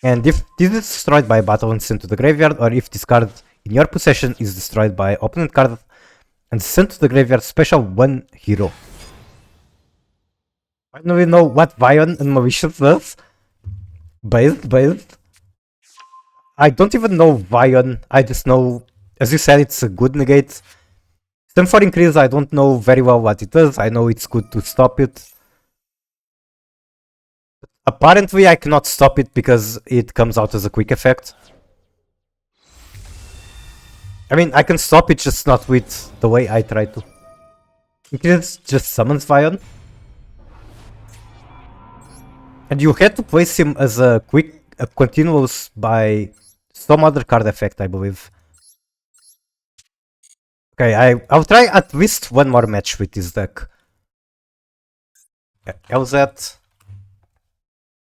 And if this is destroyed by battle and sent to the graveyard, or if this card in your possession is destroyed by opponent card and sent to the graveyard, special 1 hero. I don't even know what Vion and Malicious does. Based. I don't even know Vion, I just know, as you said, it's a good negate. Stem for increase, I don't know very well what it does, I know it's good to stop it. Apparently I cannot stop it because it comes out as a quick effect. I mean, I can stop it, just not with the way I try to. Increase just summons Vion. And you had to place him as a continuous by some other card effect, I believe. Okay, I'll try at least 1 more match with this deck. LZ.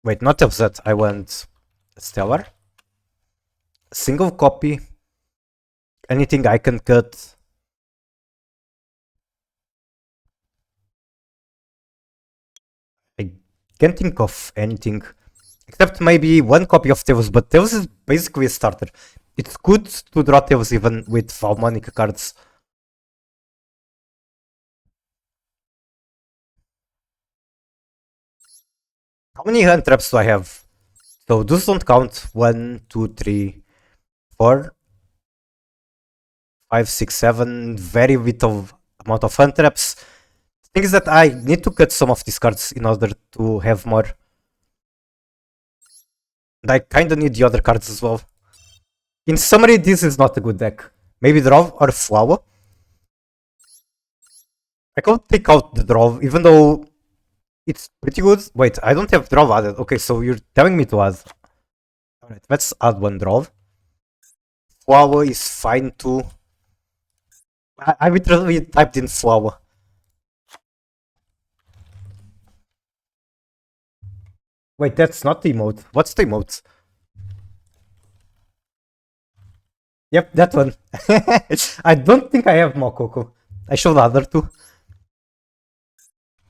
Wait, not LZ, I want Stellar. Single copy. Anything I can cut. I can't think of anything. Except maybe 1 copy of Tails, but Tails is basically a starter. It's good to draw Tails even with Valmonic cards. How many hand traps do I have? So those don't count. 1, 2, 3, 4, 5, 6, 7. Very little amount of hand traps. The thing is that I need to cut some of these cards in order to have more. And I kinda need the other cards as well. In summary, this is not a good deck. Maybe draw or flower. I can't take out the draw, even though it's pretty good. Wait, I don't have draw added. Okay, so you're telling me to add. Alright, let's add 1 draw. Flower is fine too. I literally typed in flower. Wait, that's not the emote. What's the emote? Yep, that one. I don't think I have Mokoko. I showed the other two.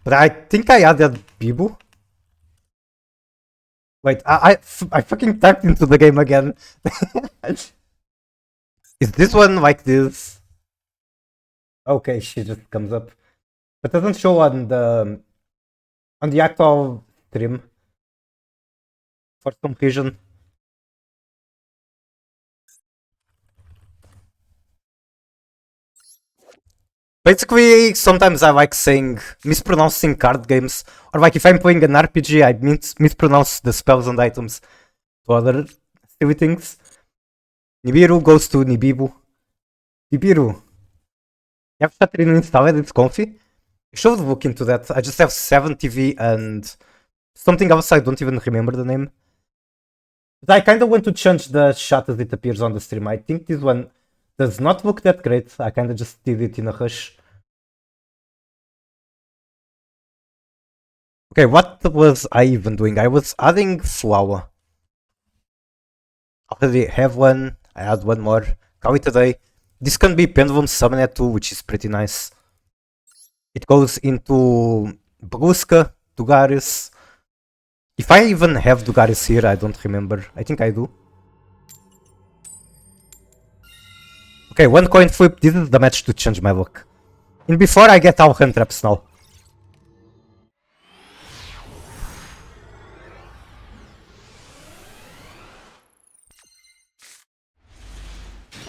But I think I added Bibu. Wait, I fucking typed into the game again. Is this one like this? Okay, she just comes up. But doesn't show on the actual stream. For some reason. Basically, sometimes I like saying, mispronouncing card games. Or like if I'm playing an RPG, I mispronounce the spells and items to other silly things. Nibiru goes to Nibibu. Nibiru. You have Shatrinu installed, it's comfy. I should look into that. I just have 7 TV and something else I don't even remember the name. But I kinda want to change the shot as it appears on the stream. I think this one does not look that great. I kinda just did it in a rush. Okay, what was I even doing? I was adding flower. I already have one. I add 1 more. Call it today. This can be Pendulum Summonet too, which is pretty nice. It goes into Baguska, Dugaris. If I even have Dugaris here, I don't remember. I think I do. Okay, one coin flip. This is the match to change my luck. And before I get our hand traps now.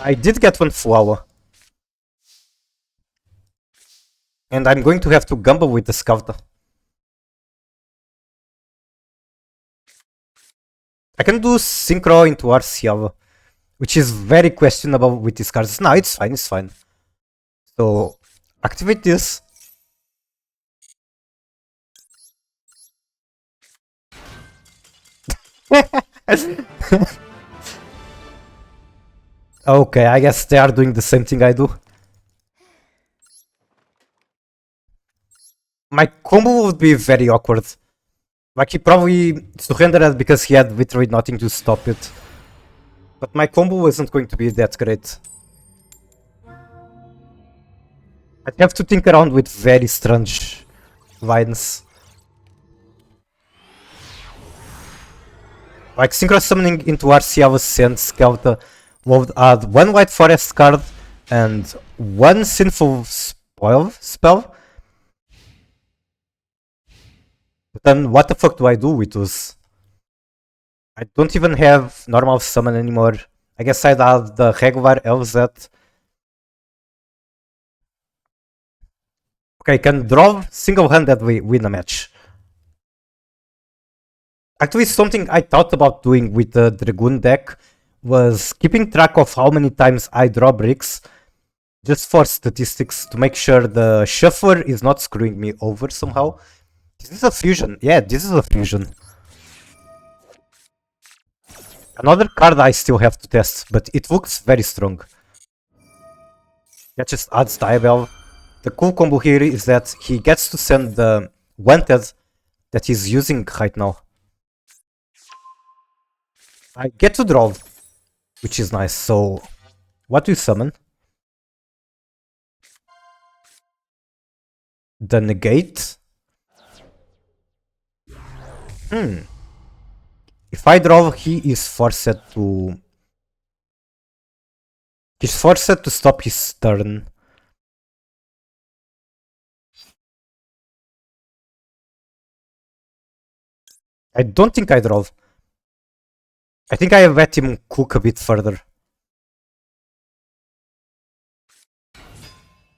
I did get one flower. And I'm going to have to gamble with the Scouter. I can do Synchro into Arciava, which is very questionable with these cards. No, it's fine, it's fine. So, activate this. Okay, I guess they are doing the same thing I do. My combo would be very awkward. Like, he probably surrendered it because he had literally nothing to stop it. But my combo wasn't going to be that great. I'd have to think around with very strange lines. Like, Synchro Summoning into Arciava Sand Skelter would add one White Forest card and one Sinful spell. But then what the fuck do I do with those? I don't even have normal summon anymore. I guess I'd add the regular LZ. Okay, can draw single-handedly win a match. Actually, something I thought about doing with the Dragoon deck was keeping track of how many times I draw bricks, just for statistics, to make sure the shuffler is not screwing me over somehow. This is a fusion. Yeah, this is a fusion. Another card I still have to test, but it looks very strong. That just adds Diabell. The cool combo here is that he gets to send the Wanted that he's using right now. I get to draw, which is nice. So, what do you summon? The Negate? If I draw, he is forced to... He's forced to stop his turn. I don't think I draw. I think I let him cook a bit further.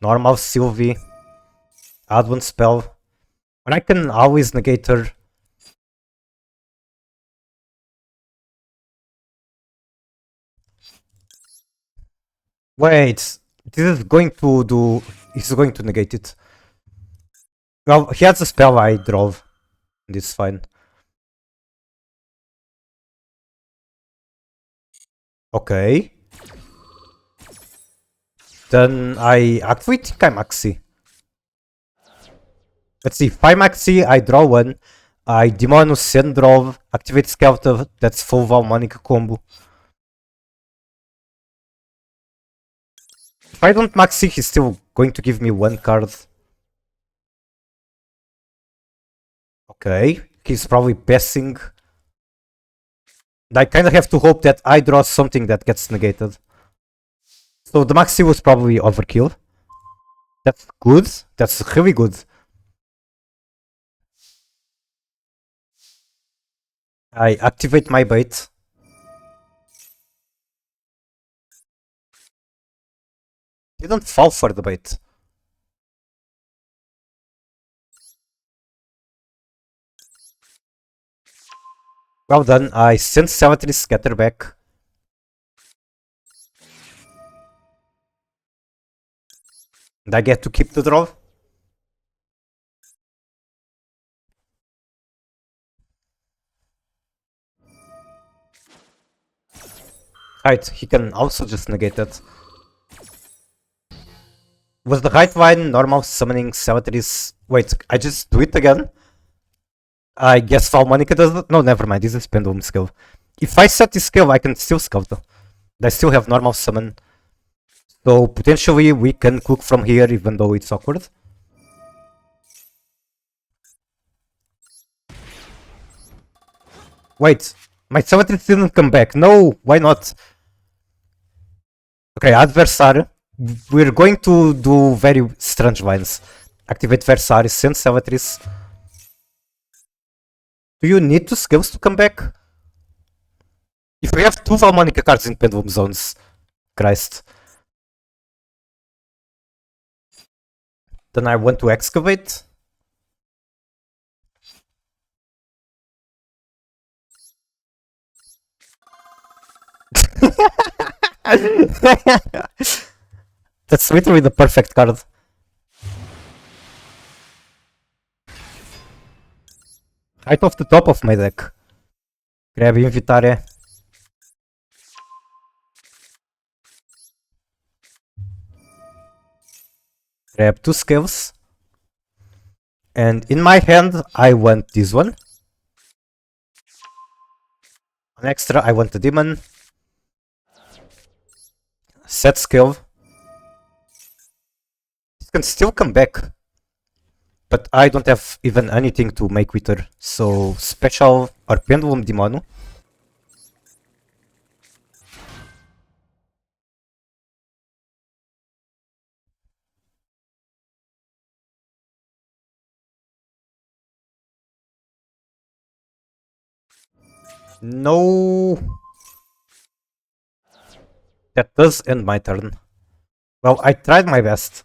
Normal Sylvie. Add one spell. But I can always negate her. Wait, this is going to do... He's going to negate it. Well, he has a spell I drove. And it's fine. Okay. Then I actually think I maxi. Let's see, if I maxi, I draw one. I Demonus Send draw, activate Skelter, that's full Valmonic combo. If I don't maxi, he's still going to give me one card. Okay, he's probably passing. I kinda have to hope that I draw something that gets negated. So the maxi was probably overkill. That's good, that's really good. I activate my bait. Didn't fall for the bait. Well done, I sent Cemetery Scatter back. And I get to keep the draw. Right, he can also just negate that. Was the right one normal summoning cemeteries? Wait, I just do it again? I guess Valmonica does it? No, never mind, this is Pendulum skill. If I set this skill, I can still scout though. I still have normal summon. So potentially we can cook from here even though it's awkward. Wait, my cemetery didn't come back. No, why not? Okay, add Versar. We're going to do very strange lines. Activate Versar, send Savatrice. Do you need two skills to come back? If we have two Valmonica cards in Pendulum Zones, Christ. Then I want to excavate. That's literally the perfect card. Right off the top of my deck. Grab Invitare. Grab two skills. And in my hand, I want this one. An extra, I want the demon. Set skill. It can still come back. But I don't have even anything to make with her. So, special or Pendulum Demono. No. That does end my turn. Well, I tried my best.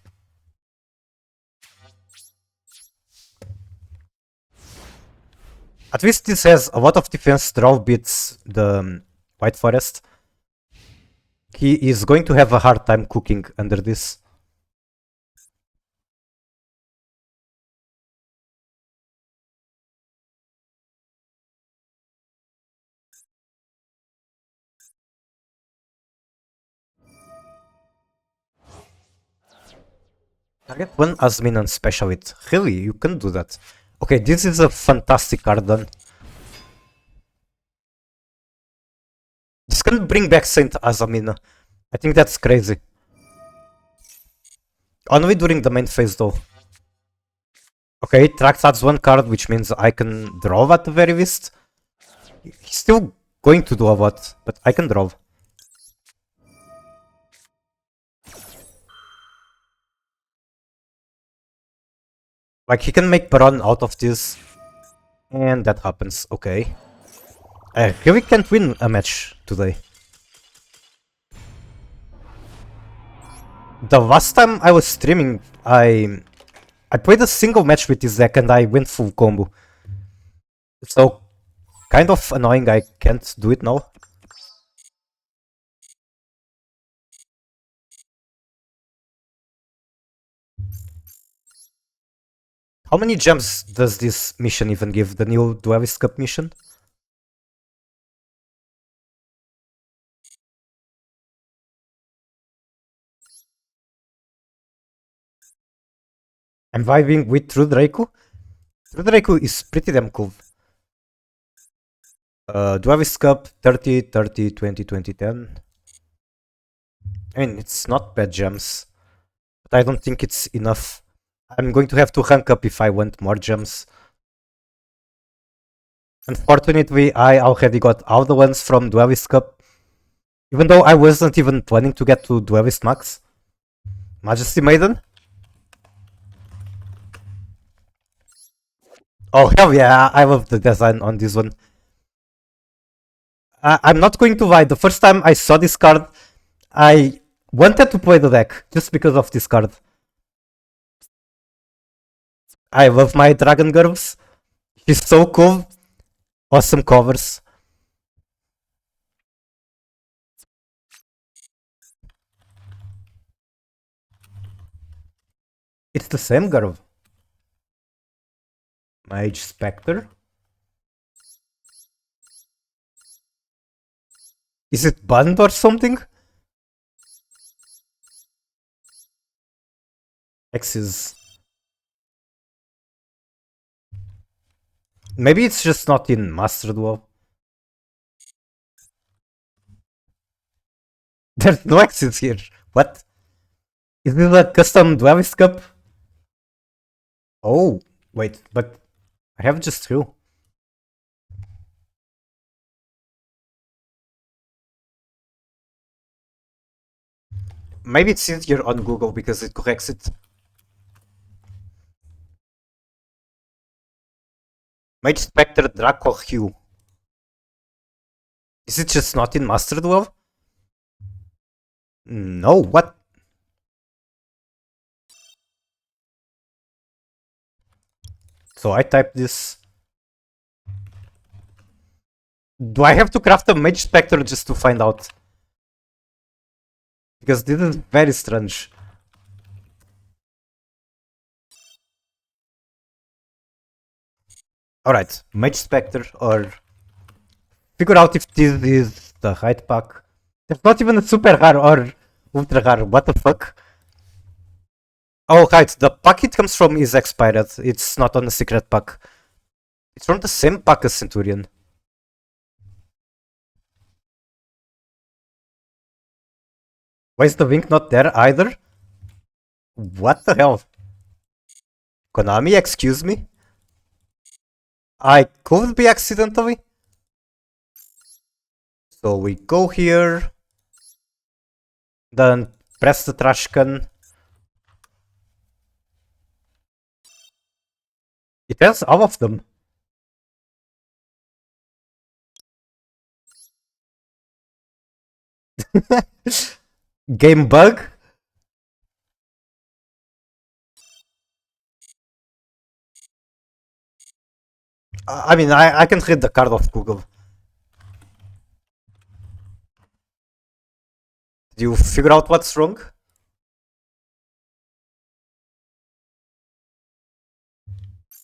At least this has a lot of defense. Draw beats the White Forest. He is going to have a hard time cooking under this. Target one Azamina and special it. Really, you can do that. Okay, this is a fantastic card then. This can bring back Saint Azamina. I think that's crazy. Only during the main phase though. Okay, Trax adds one card, which means I can draw at the very least. He's still going to do a lot, but I can draw. Like, he can make Baron out of this. And that happens, okay. I really can't win a match today. The last time I was streaming, I played a single match with this deck and I went full combo. So, kind of annoying I can't do it now. How many gems does this mission even give? The new Duelist Cup mission? I'm vibing with True Draco. True Draco is pretty damn cool. Duelist Cup 30, 30, 20, 20, 10. I mean, it's not bad gems. But I don't think it's enough. I'm going to have to rank up if I want more gems. Unfortunately, I already got all the ones from Duelist Cup. Even though I wasn't even planning to get to Duelist Max. Majesty Maiden? Oh hell yeah, I love the design on this one. I'm not going to lie, the first time I saw this card, I wanted to play the deck just because of this card. I love my Dragon Girls. She's so cool. Awesome covers. It's the same girl. Mage Spectre. Is it banned or something? X's. Maybe it's just not in Master Duel. There's no X's here. What? Is this a custom Duelist Cup? Oh, wait, but I have just two. Maybe it's easier on Google because it corrects it. Mage Spectre Draco Hue. Is it just not in Master Duel? No, what? So I type this. Do I have to craft a Mage Spectre just to find out? Because this is very strange. Alright, Mage Spectre, or figure out if this is the right pack. There's not even a super rare or ultra rare, what the fuck? Oh right, the pack it comes from is expired, it's not on the secret pack. It's from the same pack as Centurion. Why is the Wink not there either? What the hell? Konami, excuse me? I could be accidentally. So we go here. Then press the trash can. It has all of them. Game bug? I mean, I can read the card of Google. Did you figure out what's wrong?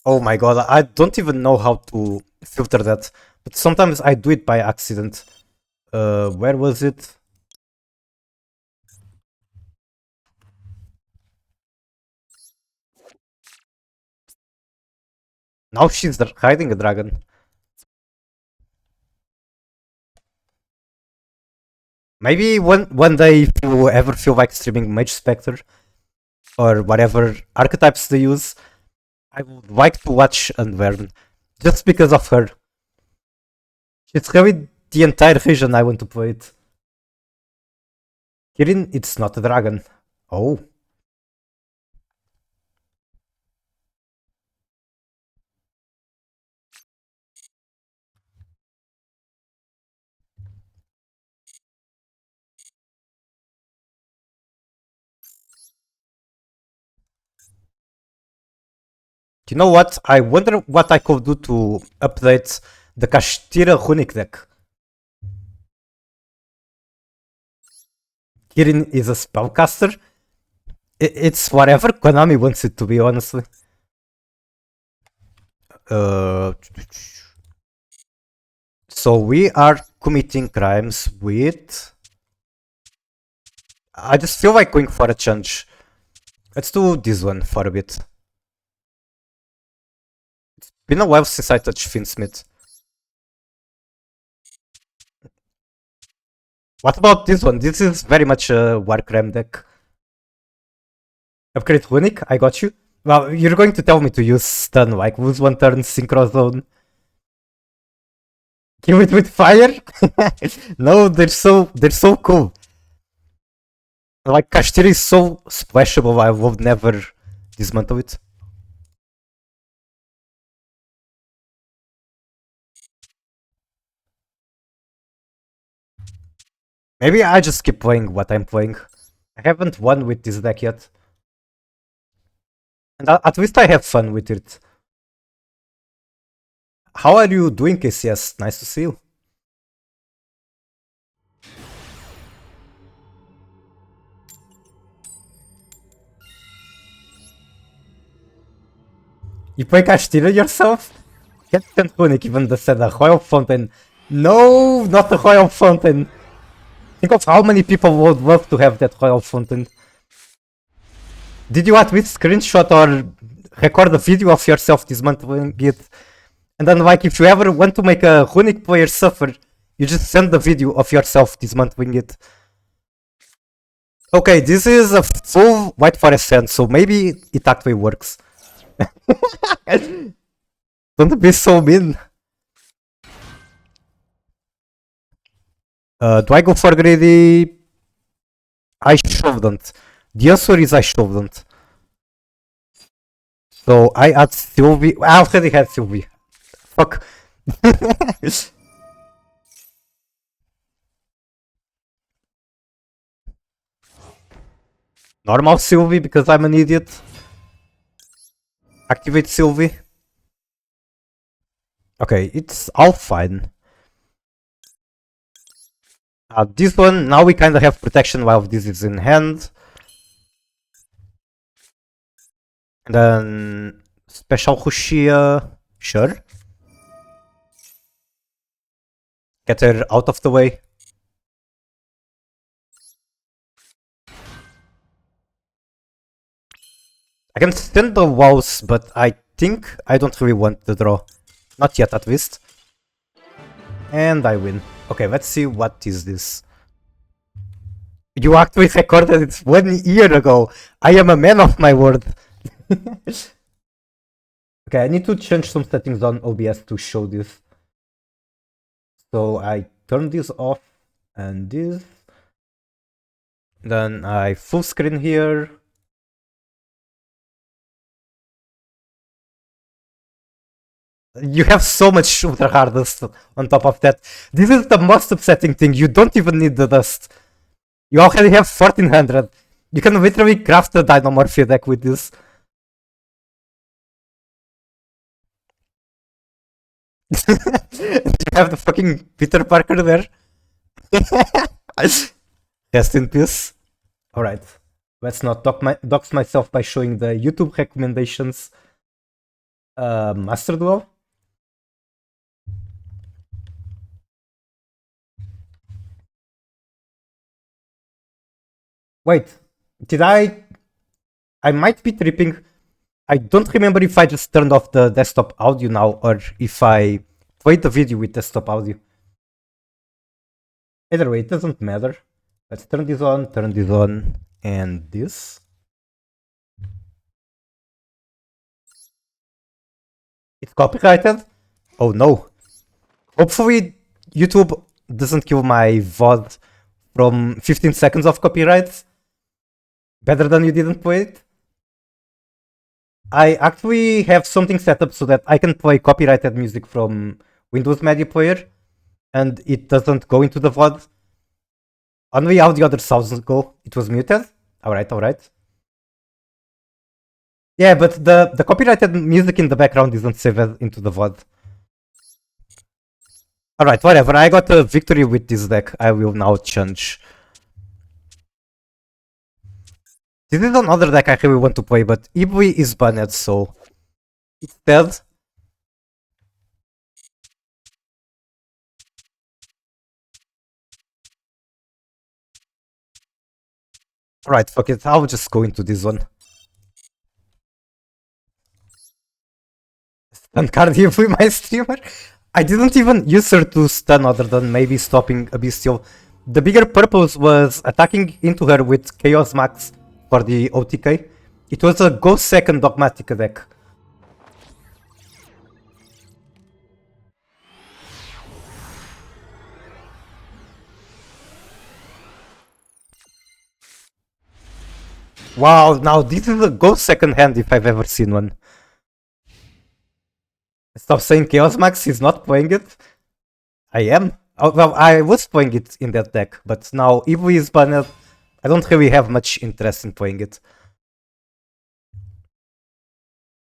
Oh my god, I don't even know how to filter that. But sometimes I do it by accident. Where was it? Now she's hiding a dragon. Maybe one day if you ever feel like streaming Mage Spectre or whatever archetypes they use, I would like to watch Unlearn just because of her. It's really the entire region I want to play it. Kirin, it's not a dragon. Oh. You know what? I wonder what I could do to update the Kashtira Runic deck. Kirin is a spellcaster. It's whatever Konami wants it to be, honestly. So we are committing crimes with... I just feel like going for a change. Let's do this one for a bit. It's been a while since I touched Finsmith. What about this one? This is very much a Warcram deck. Upgrade Runic, I got you. Well, you're going to tell me to use stun, like lose one turn, synchro zone. Kill it with fire? No, they're so cool. Like Kashtira is so splashable, I would never dismantle it. Maybe I just keep playing what I'm playing. I haven't won with this deck yet. And at least I have fun with it. How are you doing, KCS? Nice to see you. You play Kashtira yourself? Captain Runic even said a Royal Fountain. No, not a Royal Fountain. Think of how many people would love to have that Royal Fountain. Did you at least screenshot or record a video of yourself dismantling it? And then, like, if you ever want to make a Runic player suffer, you just send the video of yourself dismantling it. Okay, this is a full White Forest sand, so maybe it actually works. Don't be so mean. Do I go for greedy? I shouldn't. The answer is I shouldn't. So I add Sylvie. I already had Sylvie. Fuck. Normal Sylvie because I'm an idiot. Activate Sylvie. Okay, it's all fine. This one, now we kind of have protection while this is in hand. And then Special Hushia, sure. Get her out of the way. I can send the walls, but I think I don't really want the draw. Not yet, at least. And I win. Okay, let's see what is this. You actually recorded it 1 year ago. I am a man of my word. Okay, I need to change some settings on OBS to show this. So I turn this off and this. Then I full screen here. You have so much ultra hard dust on top of that. This is the most upsetting thing. You don't even need the dust. You already have 1400. You can literally craft a Dynamorphia deck with this. You have the fucking Peter Parker there. Rest in peace. Alright. Let's not dox myself by showing the YouTube recommendations. Master Duel. Wait, did I might be tripping. I don't remember if I just turned off the desktop audio now or if I played the video with desktop audio. Either way, it doesn't matter. Let's turn this on, and this. It's copyrighted? Oh no. Hopefully YouTube doesn't kill my VOD from 15 seconds of copyright. Better than you didn't play it. I actually have something set up so that I can play copyrighted music from Windows Media Player and it doesn't go into the VOD. Only how the other sounds go. It was muted. Alright. Yeah, but the copyrighted music in the background isn't saved into the VOD. Alright, whatever. I got a victory with this deck. I will now change. This is another deck I really want to play, but Ibui is banned, so it's dead. Alright, fuck it. I'll just go into this one. Stun card Ibui, my streamer. I didn't even use her to stun other than maybe stopping a Bestial. The bigger purpose was attacking into her with Chaos Max for the OTK. It was a go second dogmatic deck. Wow, now this is a go second hand if I've ever seen one. Stop saying Chaos Max, he's not playing it. I am. Oh, well, I was playing it in that deck, but now Eevee is banned. I don't really have much interest in playing it.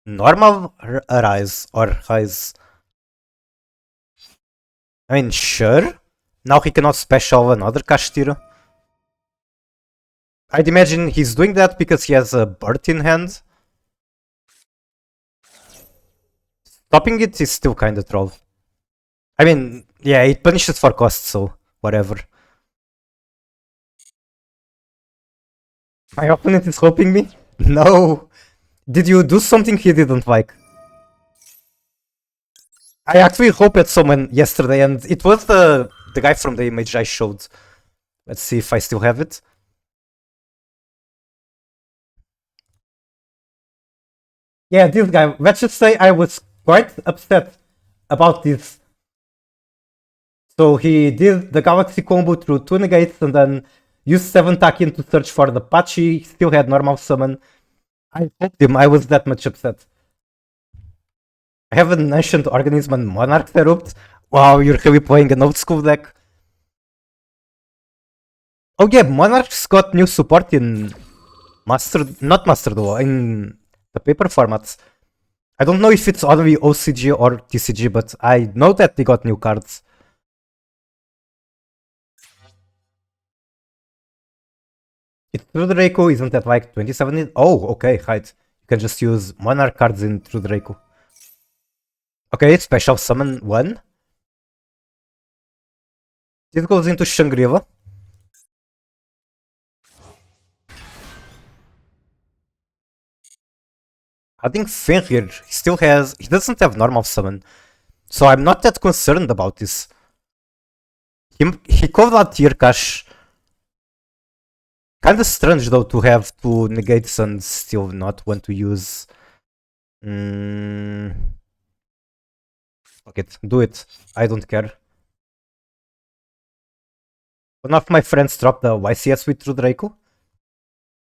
Normal Rise or Rise. I mean, sure. Now he cannot special another Kashtira. I'd imagine he's doing that because he has a bird in hand. Stopping it is still kinda troll. I mean, yeah, it punishes for cost, so whatever. My opponent is hoping me? No! Did you do something he didn't like? I actually hoped at someone yesterday, and it was the guy from the image I showed. Let's see if I still have it. Yeah, this guy. Let's just say I was quite upset about this. So he did the Galaxy combo through 2 negates and then Used 7 Takian to search for the Pachi, still had normal summon. I hoped him, I was that much upset. I have an Ancient Organism and Monarch Erupt. Wow, you're really playing an old school deck. Oh yeah, Monarch's got new support in not Master Duel, in the paper formats. I don't know if it's only OCG or TCG, but I know that they got new cards. It's True Draco, isn't that like 2017? Oh, okay, right. You can just use Monarch cards in True Draco. Okay, Special Summon 1. This goes into Shangri-La. I think Fenrir still has... He doesn't have normal summon. So I'm not that concerned about this. He called out Tirkash. Kinda strange though to have two negates and still not want to use... Fuck it, do it. I don't care. One of my friends dropped the YCS with True Draco.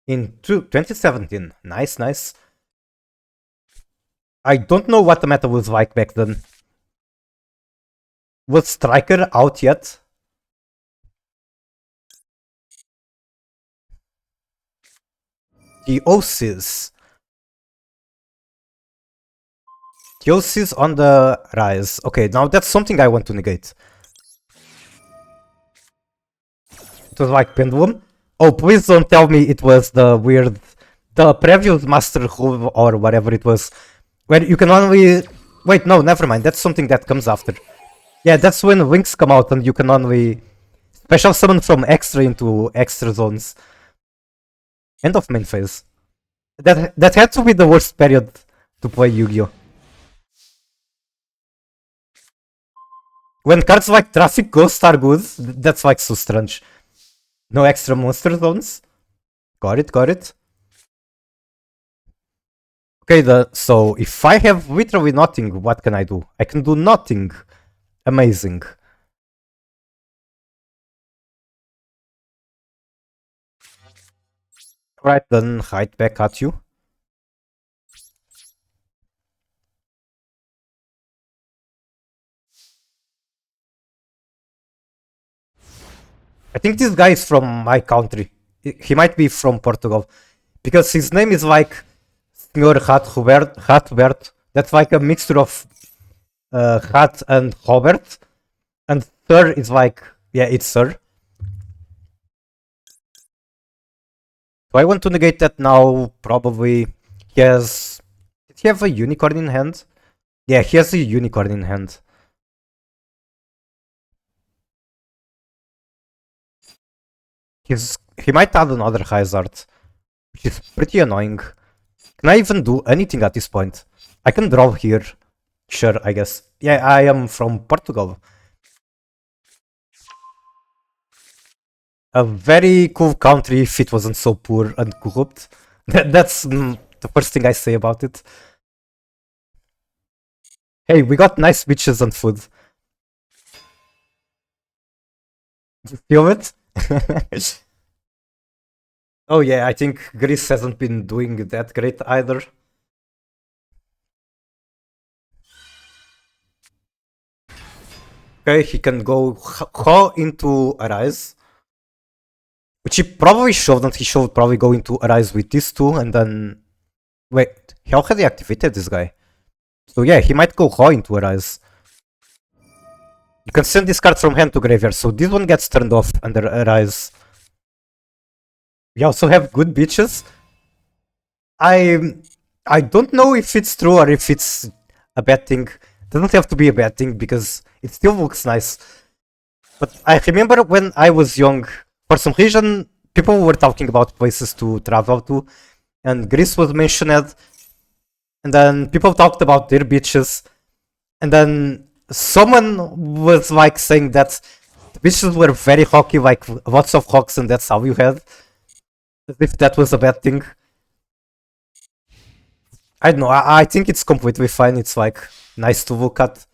In 2017. Nice, nice. I don't know what the meta was like back then. Was Striker out yet? Theosis. Theosis on the rise. Okay, now that's something I want to negate. It was like Pendulum. Oh, please don't tell me it was the weird... The previous Master Hoof or whatever it was. Where you can only... Wait, no, never mind. That's something that comes after. Yeah, that's when Wings come out and you can only... Special summon from extra into extra zones. End of main phase. That had to be the worst period to play Yu-Gi-Oh! When cards like Traffic Ghost are good, that's like so strange. No extra monster zones. Got it, got it. Okay, so if I have literally nothing, what can I do? I can do nothing. Amazing. Right then, right back at you. I think this guy is from my country. He might be from Portugal. Because his name is like Senhor Ratbert. That's like a mixture of Rat and Robert. And Sir is like, yeah, it's Sir. Do I want to negate that now? Probably. He has... Did he have a unicorn in hand? Yeah, he has a unicorn in hand. He might add another Hazard, which is pretty annoying. Can I even do anything at this point? I can draw here. Sure, I guess. Yeah, I am from Portugal. A very cool country if it wasn't so poor and corrupt. That's the first thing I say about it. Hey, we got nice beaches and food. You feel it? Oh yeah, I think Greece hasn't been doing that great either. Okay, he can go Ho into Arise. Which he probably shouldn't. He should probably go into Arise with these two and then... Wait, how had he activated this guy? So yeah, he might go Ho into Arise. You can send this card from hand to graveyard, so this one gets turned off under Arise. We also have good beaches. I don't know if it's true or if it's a bad thing. It doesn't have to be a bad thing because it still looks nice. But I remember when I was young, for some reason, people were talking about places to travel to, and Greece was mentioned, and then people talked about their beaches, and then someone was like saying that the beaches were very hockey, like lots of hawks, and that's how you had. As if that was a bad thing. I don't know, I think it's completely fine, it's like nice to look at.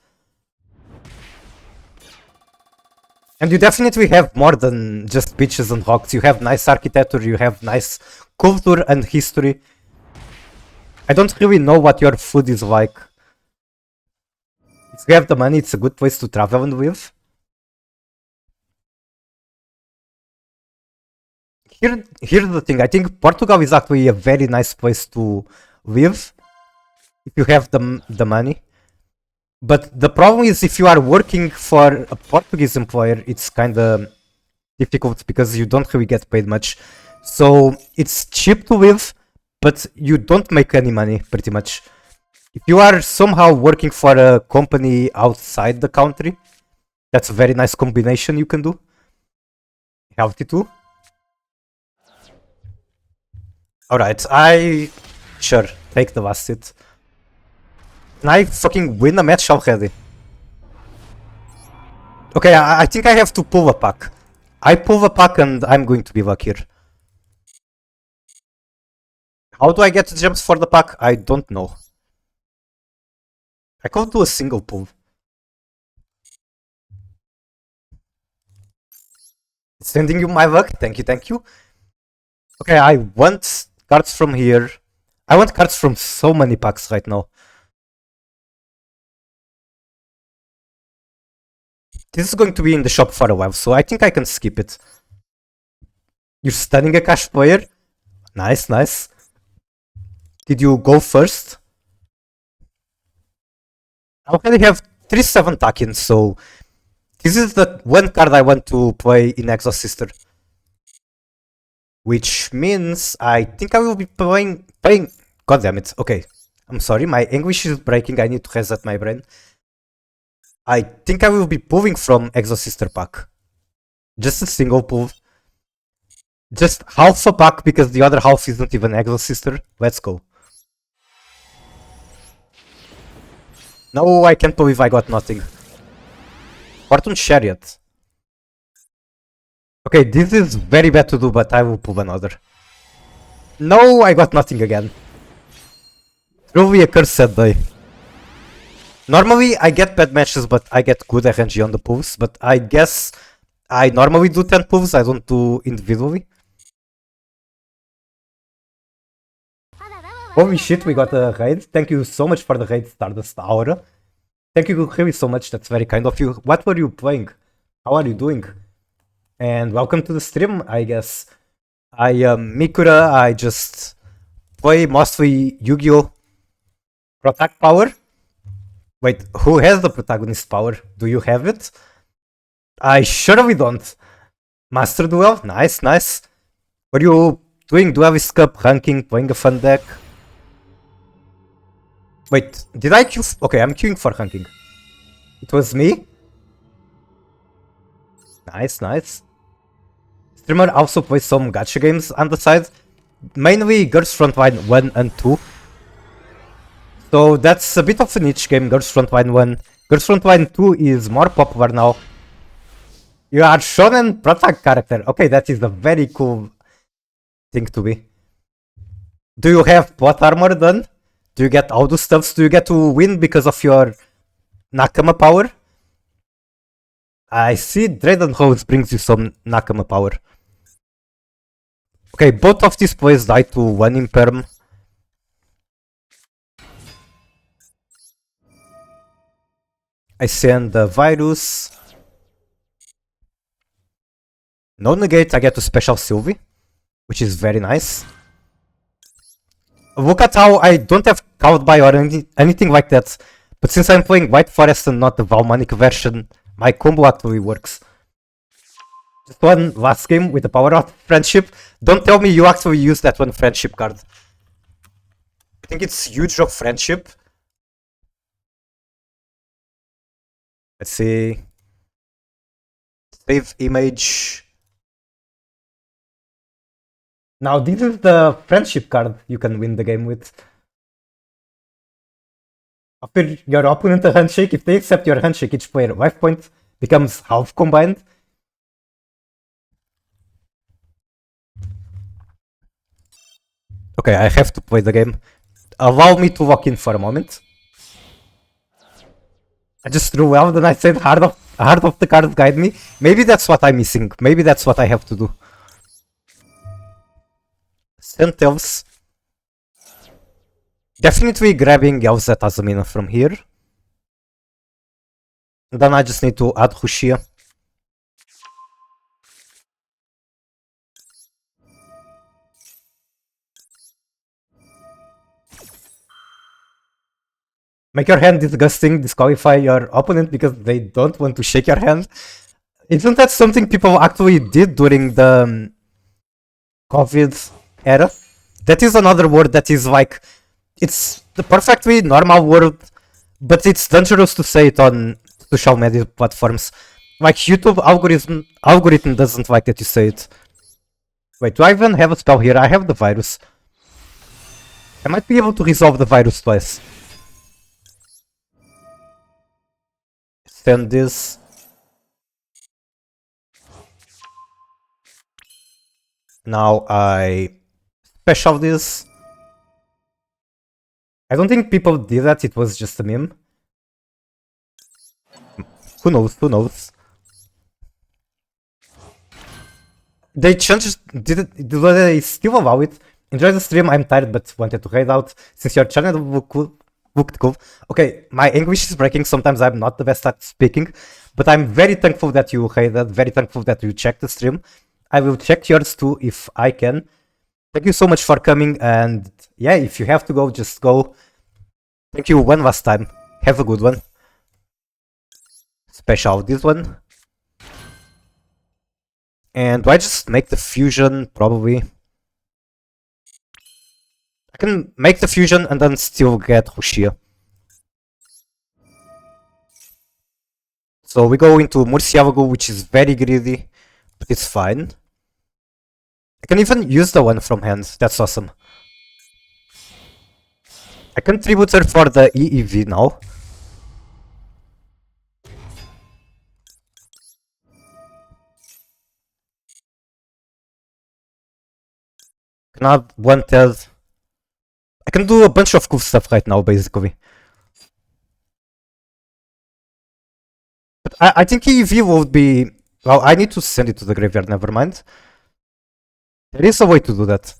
And you definitely have more than just beaches and rocks. You have nice architecture, you have nice culture and history. I don't really know what your food is like. If you have the money, it's a good place to travel and live. Here's the thing. I think Portugal is actually a very nice place to live if you have the money. But the problem is if you are working for a Portuguese employer, it's kind of difficult because you don't really get paid much. So it's cheap to live, but you don't make any money pretty much. If you are somehow working for a company outside the country, that's a very nice combination you can do. Healthy too. Alright, sure, take the last hit. Can I fucking win a match already? Okay, I think I have to pull a pack. I pull a pack and I'm going to be luckier. How do I get the gems for the pack? I don't know. I can't do a single pull. Sending you my luck. Thank you, thank you. Okay, I want cards from here. I want cards from so many packs right now. This is going to be in the shop for a while, so I think I can skip it. You're stunning a cash player? Nice, nice. Did you go first? I already have 3-7 tokens, so this is the one card I want to play in Exosister. Which means I think I will be playing... God damn it, okay. I'm sorry, my English is breaking, I need to reset my brain. I think I will be pulling from Exosister pack. Just a single pull. Just half a pack because the other half isn't even Exosister. Let's go. No, I can't believe I got nothing. Fortune Chariot. Okay, this is very bad to do, but I will pull another. No, I got nothing again. Truly a cursed day. Normally, I get bad matches, but I get good RNG on the pulls. But I guess I normally do 10 pulls, I don't do individually. Holy shit, we got a raid. Thank you so much for the raid, Stardust Aura. Thank you really so much, that's very kind of you. What were you playing? How are you doing? And welcome to the stream, I guess. I am Mikura, I just play mostly Yu-Gi-Oh! Protect power. Wait, who has the protagonist power? Do you have it? I surely don't. Master Duel? Nice, nice. Were you doing Duelist Cup, ranking, playing a fun deck? Wait, did I queue? Okay, I'm queuing for ranking. It was me? Nice, nice. Streamer also plays some gacha games on the side. Mainly Girls Frontline 1 and 2. So that's a bit of a niche game, Girls Frontline 1. Girls Frontline 2 is more popular now. You are shonen protag character. Okay, that is a very cool thing to be. Do you have plot armor done? Do you get all those stuffs? Do you get to win because of your Nakama power? I see Draden Rose brings you some Nakama power. Okay, both of these plays die to 1 Imperm. I send the virus. No negate, I get to special Sylvie, which is very nice. Look at how I don't have Cowed-by or anything like that, but since I'm playing White Forest and not the Valmanic version, my combo actually works. Just one last game with the power of Friendship. Don't tell me you actually use that one Friendship card. I think it's huge of Friendship. Let's see. Save image. Now this is the Friendship card you can win the game with. After your opponent a handshake, if they accept your handshake, each player life point becomes half combined. Okay, I have to play the game. Allow me to walk in for a moment. I just threw out and I said hard of Heart of the cards guide me. Maybe that's what I'm missing. Maybe that's what I have to do. Sent elves. Definitely grabbing elves at Azamina from here. Then I just need to add Hushia. Make your hand disgusting, disqualify your opponent because they don't want to shake your hand. Isn't that something people actually did during the COVID era? That is another word that is like, it's the perfectly normal word, but it's dangerous to say it on social media platforms. Like YouTube algorithm doesn't like that you say it. Wait, do I even have a spell here? I have the virus. I might be able to resolve the virus twice. Send this. Now I special this. I don't think people did that, it was just a meme. Who knows, who knows. They changed, did they still allow it? Enjoy the stream, I'm tired but wanted to raid out since your channel looked cool. Okay, my English is breaking, sometimes I'm not the best at speaking, but I'm very thankful that you raided, very thankful that you checked the stream. I will check yours too if I can. Thank you so much for coming, and yeah, if you have to go, just go. Thank you one last time. Have a good one. Special this one. And do I just make the fusion? Probably. I can make the fusion and then still get Hushia. So we go into Murcielago, which is very greedy, but it's fine. I can even use the one from hand. That's awesome. I can tribute her for the EEV now. Can add one tail. I can do a bunch of cool stuff right now, basically. But I think EEV would be... Well, I need to send it to the graveyard, never mind. There is a way to do that.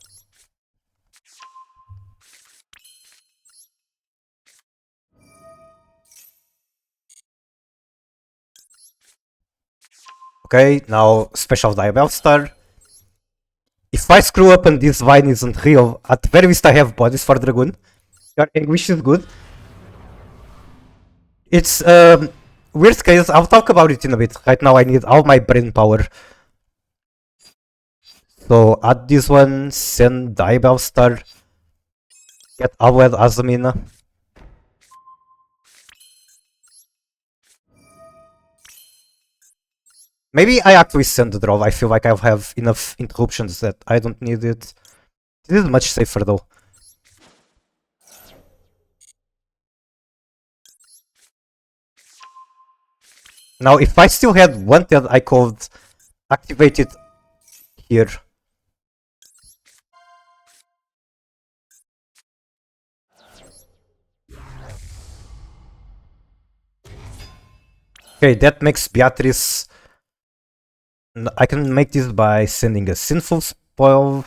Okay, now special Diabell Star. If I screw up and this vine isn't real, at the very least I have bodies for Dragoon. Your English is good. It's weird case, I'll talk about it in a bit. Right now I need all my brain power. So add this one, send Diabell Star, get Awed Azamina. Maybe I actually send the draw. I feel like I have enough interruptions that I don't need it. This is much safer though. Now if I still had one tail, I could activate it here. Okay, that makes Beatrice... I can make this by sending a Sinful Spoil.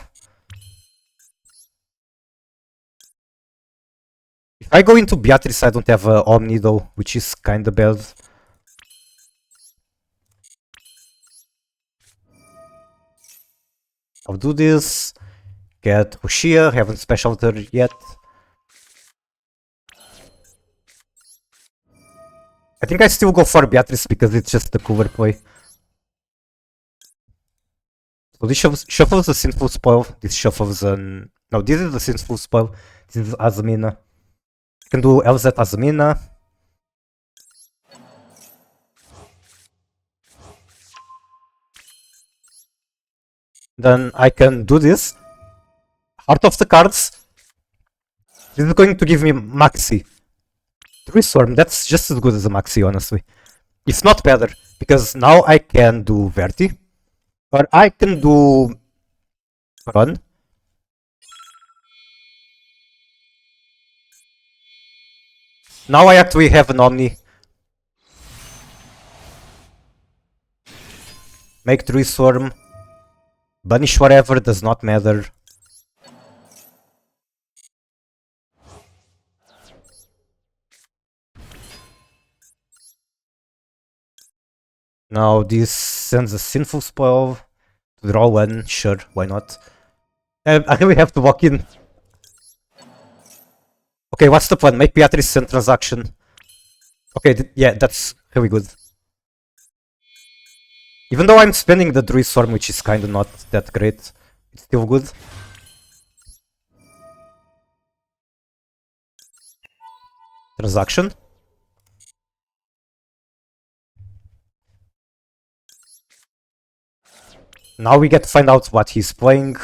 If I go into Beatrice, I don't have Omni though, which is kinda bad. I'll do this. Get Hushia, haven't specialed her yet. I think I still go for Beatrice because it's just the cooler play. So this shuffles a Sinful Spoil, this shuffles an... No, this is the Sinful Spoil, this is Azamina. I can do LZ Azamina. Then I can do this. Heart of the cards. This is going to give me Maxi. True Storm, that's just as good as a Maxi, honestly. If not better, because now I can do Verti. Or I can do Run. Now I actually have an Omni. Make Tree Swarm. Banish whatever, does not matter. Now this sends a Sinful Spoil to draw one, sure, why not? I really have to walk in. Okay, what's the plan? Make Beatrice send transaction. Okay, yeah, that's really good. Even though I'm spending the Druid Storm, which is kinda not that great, it's still good. Transaction. Now we get to find out what he's playing.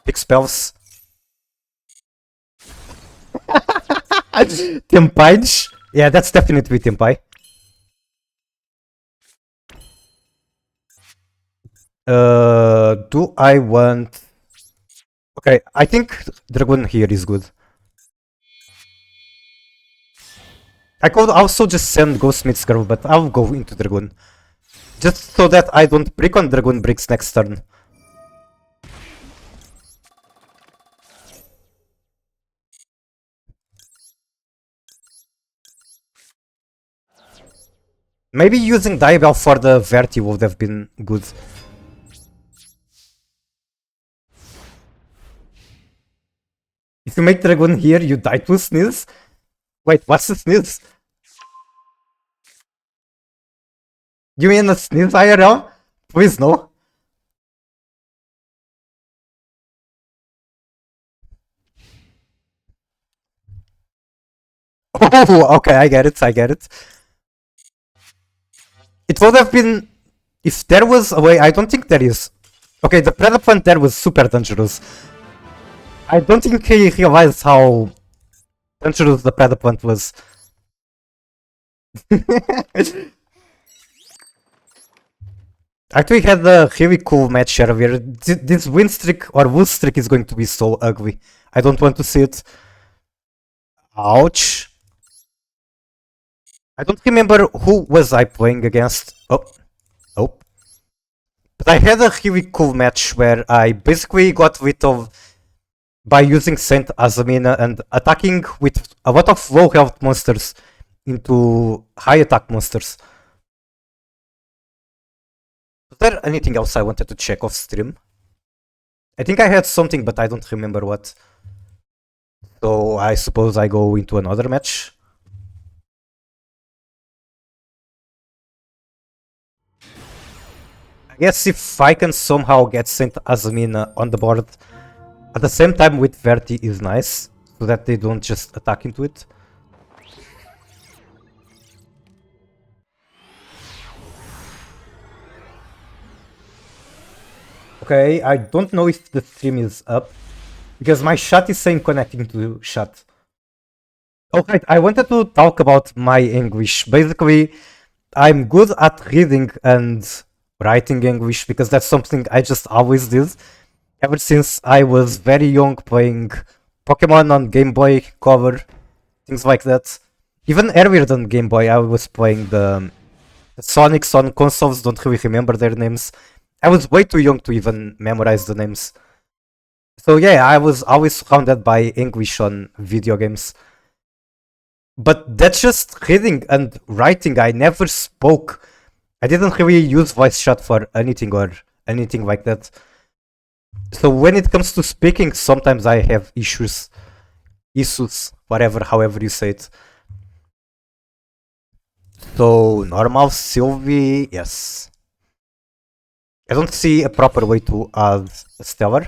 Pick spells. Tempai? Yeah, that's definitely Tempai. Do I want... Okay, I think Dragoon here is good. I could also just send Ghostsmith's Girl, but I'll go into Dragoon. Just so that I don't brick on Dragoon bricks next turn. Maybe using Diabell for the Verti would have been good. If you make Dragoon here, you die to Sneeze? Wait, what's the Sneeze? You mean a Sneeze IRL? Please no. Oh, okay, I get it, I get it. It would have been... If there was a way, I don't think there is. Okay, the Predaplant there was super dangerous. I don't think he realized how dangerous the Predaplant was. Actually had a really cool match earlier. This win streak or lose streak is going to be so ugly. I don't want to see it. Ouch. I don't remember who was I playing against. Oh. Oh. But I had a really cool match where I basically got rid of by using Saint Azamina and attacking with a lot of low health monsters into high attack monsters. Was there anything else I wanted to check off stream? I think I had something, but I don't remember what. So I suppose I go into another match. I guess if I can somehow get Saint Azamina on the board at the same time with Verti is nice, so that they don't just attack into it. Okay, I don't know if the stream is up, because my chat is saying connecting to chat. Okay, I wanted to talk about my English. Basically, I'm good at reading and writing English, because that's something I just always did. Ever since I was very young playing Pokemon on Game Boy Color, things like that. Even earlier than Game Boy, I was playing the Sonics on consoles, don't really remember their names. I was way too young to even memorize the names. So yeah, I was always surrounded by English on video games. But that's just reading and writing. I never spoke. I didn't really use voice chat for anything or anything like that. So when it comes to speaking, sometimes I have issues. Issues, whatever, however you say it. So normal Sylvie, yes. I don't see a proper way to add a Stellar.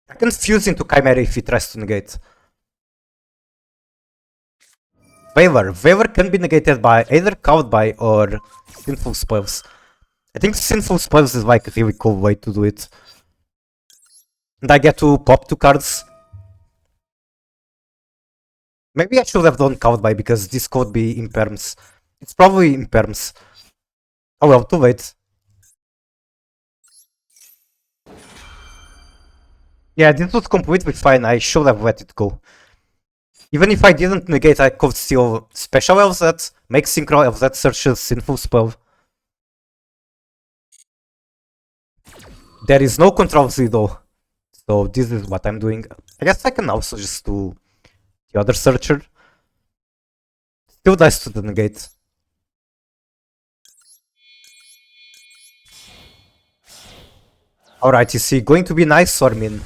I can fuse into Chimera if he tries to negate. Favor can be negated by either Cowed by or Sinful Spoils. I think Sinful Spoils is like a really cool way to do it. And I get to pop 2 cards. Maybe I should have done Cowed by because this could be imperms. It's probably imperms. Oh well, too late. Yeah, this was completely fine. I should have let it go. Even if I didn't negate, I could still special elves that, make synchro elves that searches sinful spell. There is no controversy though, so this is what I'm doing. I guess I can also just do the other searcher. Still dies to the negate. Alright, is he going to be nice or mean?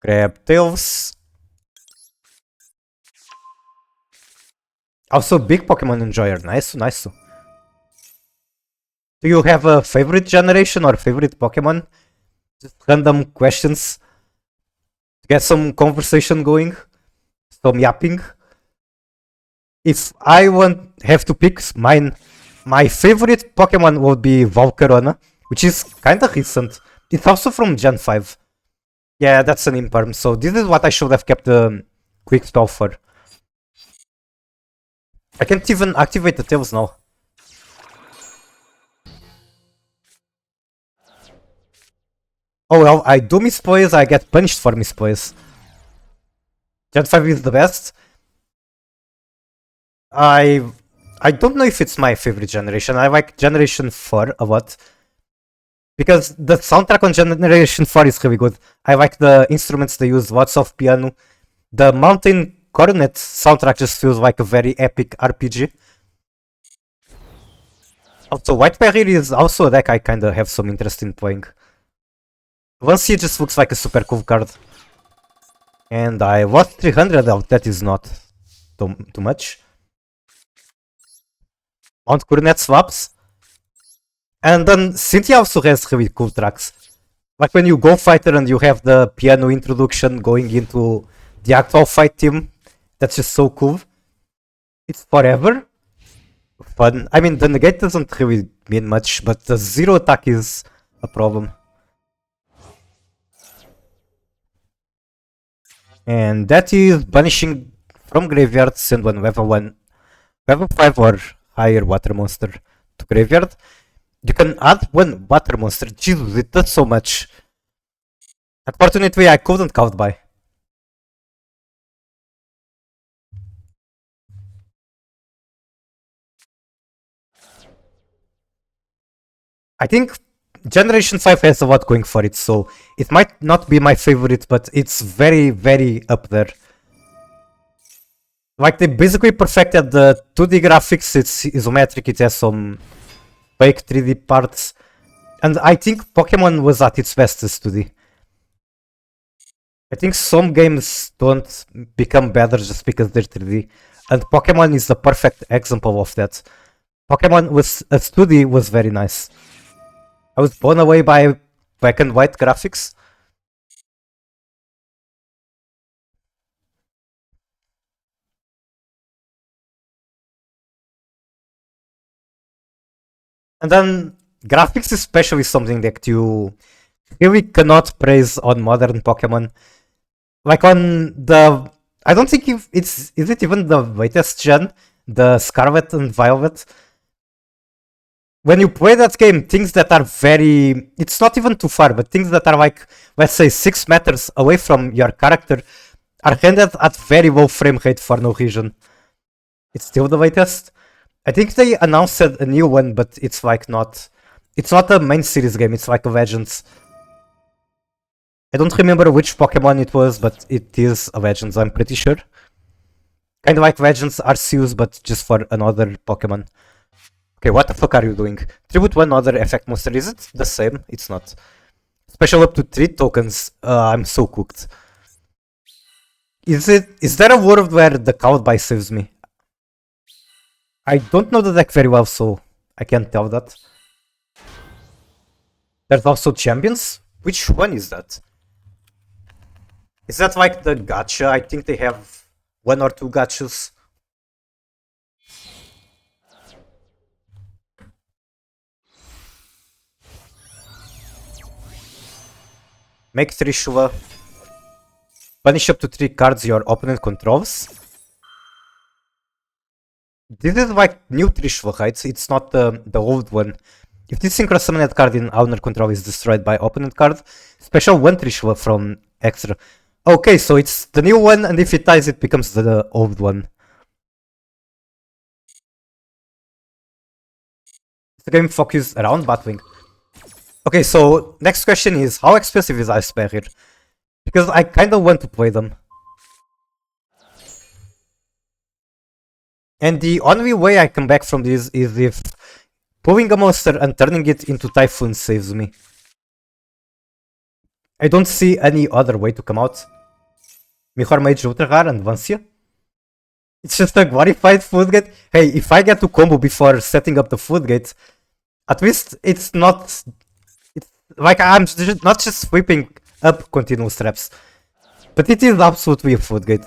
Grab tails. Also, big Pokemon enjoyer. Nice, nice. Do you have a favorite generation or favorite Pokemon? Just random questions to get some conversation going, some yapping. If I have to pick mine, my favorite Pokemon would be Volcarona, which is kinda recent. It's also from Gen 5. Yeah, that's an imperm, so this is what I should have kept the quick spell for. I can't even activate the tails now. Oh well, I do misplays, I get punished for misplays. Gen 5 is the best. I don't know if it's my favorite generation. I like Generation 4 a lot. Because the soundtrack on Generation 4 is really good. I like the instruments they use, lots of piano. The Mountain Coronet soundtrack just feels like a very epic RPG. Also, White Barrier is also a deck I kinda have some interest in playing. Once he just looks like a super cool card. And I lost 300 out, that is not too much. Mount Coronet swaps. And then Cynthia also has really cool tracks. Like when you go fighter and you have the piano introduction going into the actual fight team. That's just so cool. It's forever fun. I mean, the negate doesn't really mean much, but the zero attack is a problem. And that is banishing from graveyard, send one level 5 or higher water monster to graveyard. You can add one water monster. Jesus, it does so much. Unfortunately, I couldn't count by. I think Generation 5 has a lot going for it, so it might not be my favorite, but it's very, very up there. Like, they basically perfected the 2D graphics, it's isometric, it has some fake 3D parts. And I think Pokemon was at its best as 2D. I think some games don't become better just because they're 3D. And Pokemon is the perfect example of that. Pokemon as 2D was very nice. I was blown away by black and white graphics. And then graphics especially something that you really cannot praise on modern Pokemon. Like on the... I don't think if it's... Is it even the latest gen? The Scarlet and Violet? When you play that game, things that are very... It's not even too far, but things that are like, let's say 6 meters away from your character are rendered at very low frame rate for no reason. It's still the latest. I think they announced a new one, but it's like not... It's not a main series game, it's like a Legends. I don't remember which Pokemon it was, but it is a Legends, I'm pretty sure. Kinda like Legends Arceus, but just for another Pokemon. Okay, what the fuck are you doing? Tribute one other effect monster, is it the same? It's not. Special up to 3 tokens, I'm so cooked. Is there a world where the Cowlby saves me? I don't know the deck very well, so I can't tell that. There's also champions? Which one is that? Is that like the gacha? I think they have 1 or 2 gachas. Make 3 Shula. Punish up to 3 cards your opponent controls. This is like new Trishula, right? It's not the old one. If this synchro summoned card in owner control is destroyed by opponent card, special 1 ritual from extra. Okay, so it's the new one, and if it dies, it becomes the old one. The game focused around Batwing. Okay, so next question is, how expensive is Ice Barrier? Because I kinda want to play them. And the only way I come back from this is if pulling a monster and turning it into Typhoon saves me. I don't see any other way to come out. Mejor Mage Ultra Rare and Vancia. It's just a glorified food gate. Hey, if I get to combo before setting up the food gate, at least it's not... It's like I'm not just sweeping up continuous traps. But it is absolutely a food gate.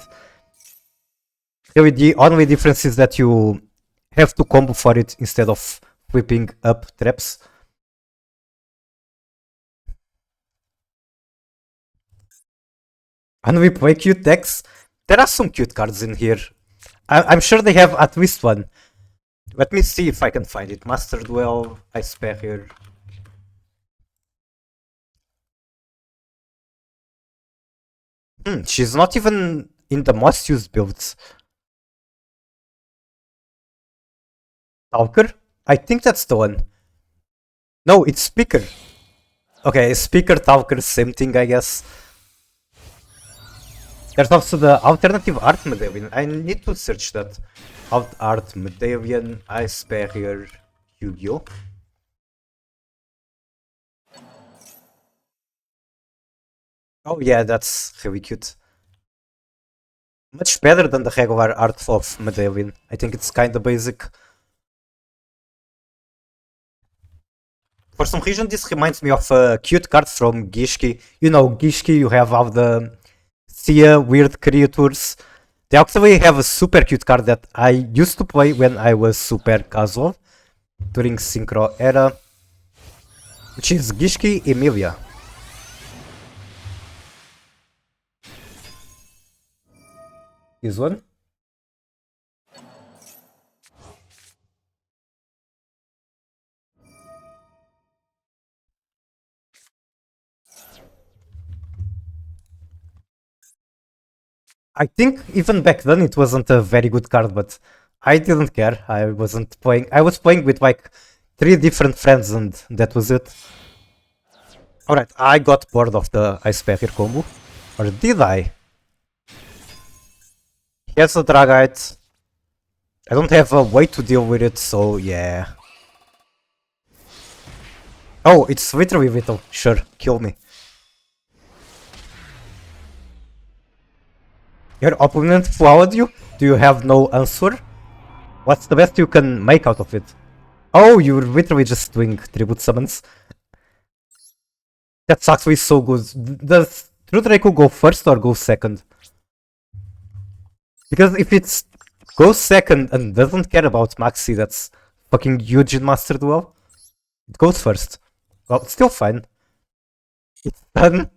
Really, the only difference is that you have to combo for it instead of whipping up traps. And we play cute decks. There are some cute cards in here. I'm sure they have at least one. Let me see if I can find it. Master Duel, Ice Barrier. She's not even in the most used builds. Talker? I think that's the one. No, it's Speaker. Okay, Speaker, Talker, same thing, I guess. There's also the alternative art medallion. I need to search that. Art medallion, Ice Barrier, Yu-Gi-Oh! Oh yeah, that's really cute. Much better than the regular art of medallion. I think it's kinda basic. For some reason, this reminds me of a cute card from Gishki. You know, Gishki, you have all the Sia weird creatures. They actually have a super cute card that I used to play when I was super casual during Synchro era, which is Gishki Emilia. This one? I think even back then it wasn't a very good card, but I didn't care. I wasn't playing. I was playing with like 3 different friends, and that was it. Alright, I got bored of the Ice Barrier combo. Or did I? Here's a Dragite. I don't have a way to deal with it, so yeah. Oh, it's literally Vital. Sure, kill me. Your opponent flawed you? Do you have no answer? What's the best you can make out of it? Oh, you're literally just doing tribute summons. That's actually so good. Does True Draco go first or go second? Because if it's goes second and doesn't care about Maxi, that's fucking huge in Master Duel. It goes first. Well, it's still fine. It's done.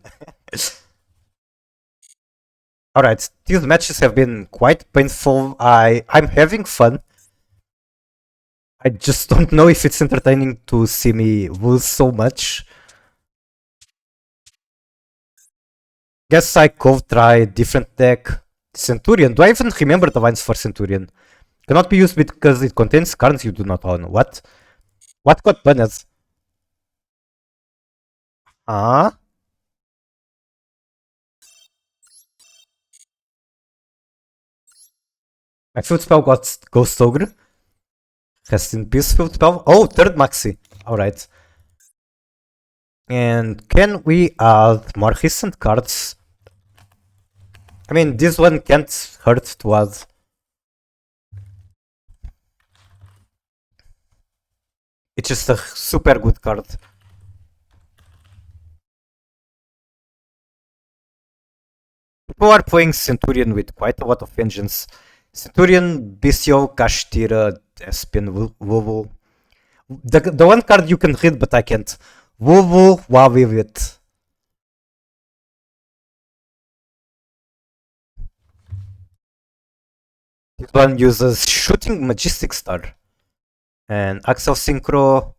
Alright, these matches have been quite painful. I'm having fun. I just don't know if it's entertaining to see me lose so much. Guess I could try different deck. Centurion. Do I even remember the lines for Centurion? Cannot be used because it contains cards you do not own. What? What got banned? Ah? My field spell got Ghost Ogre. Rest in peace, field spell. Oh, third Maxi. Alright. And can we add more recent cards? I mean, this one can't hurt to add. It's just a super good card. People are playing Centurion with quite a lot of engines. Centurion, Bestial, Kashtira, Espin, Wuvu. The one card you can read, but I can't. Wuvu, Wawivit. This one uses Shooting Majestic Star. And Axel Synchro.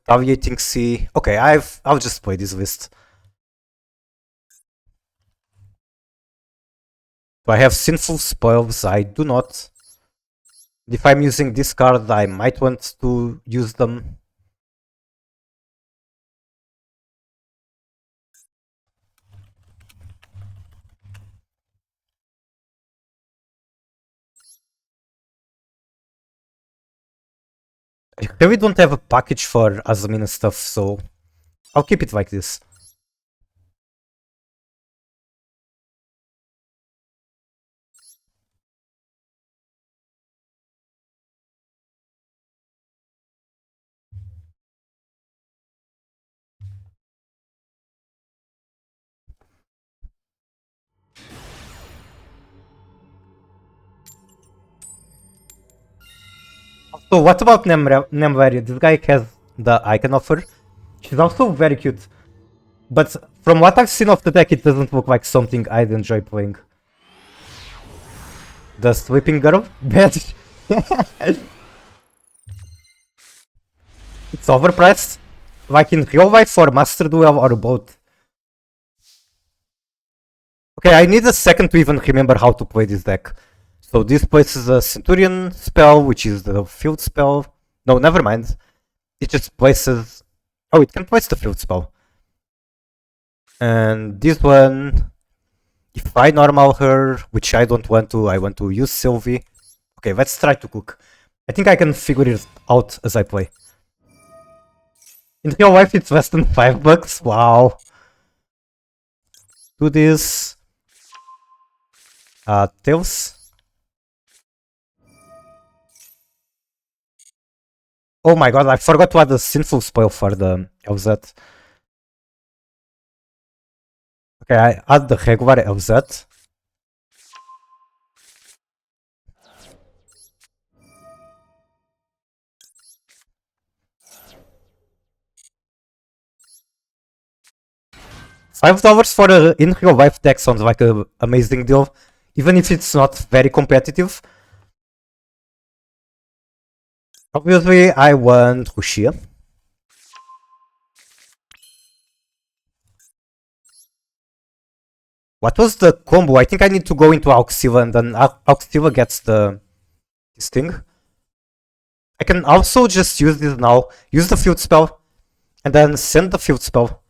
Retaliating Sea. Okay, I'll just play this list. Do I have Sinful Spoils? I do not. If I'm using this card, I might want to use them. I really don't have a package for Azamina stuff, so I'll keep it like this. So what about Nemvari? This guy has the icon offer. She's also very cute. But from what I've seen of the deck, it doesn't look like something I'd enjoy playing. The Sleeping Girl? Bad. It's overpriced. Like in real life or Master Duel or both. Okay, I need a second to even remember how to play this deck. So this places a Centurion spell, which is the field spell. No, never mind. It just places... Oh, it can place the field spell. And this one... If I normal her, which I don't want to, I want to use Sylvie. Okay, let's try to cook. I think I can figure it out as I play. In real life, it's less than $5. Wow. Do this. Tails. Oh my god, I forgot to add a Sinful Spoil for the LZ. Okay, I add the regular LZ. $5 for a in real life deck sounds like an amazing deal, even if it's not very competitive. Obviously, I want Rushia. What was the combo? I think I need to go into Auxila and then Auxila gets this thing. I can also just use this now, use the field spell, and then send the field spell.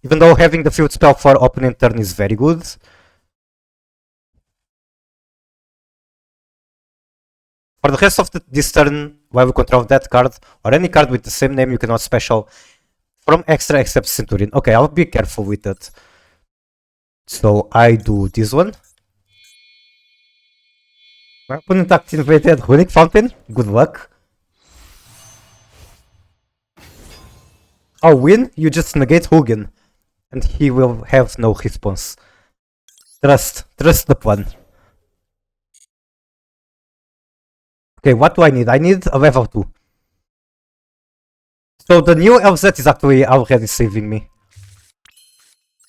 Even though having the field spell for opponent turn is very good. For the rest of this turn, while we control that card, or any card with the same name, you cannot special from extra except Centurion. Okay, I'll be careful with that. So I do this one. My opponent activated Gooning Fountain. Good luck. I'll win, you just negate Hugin. And he will have no response. Trust the plan. Okay, what do I need? I need a level 2. So the new LZ is actually already saving me.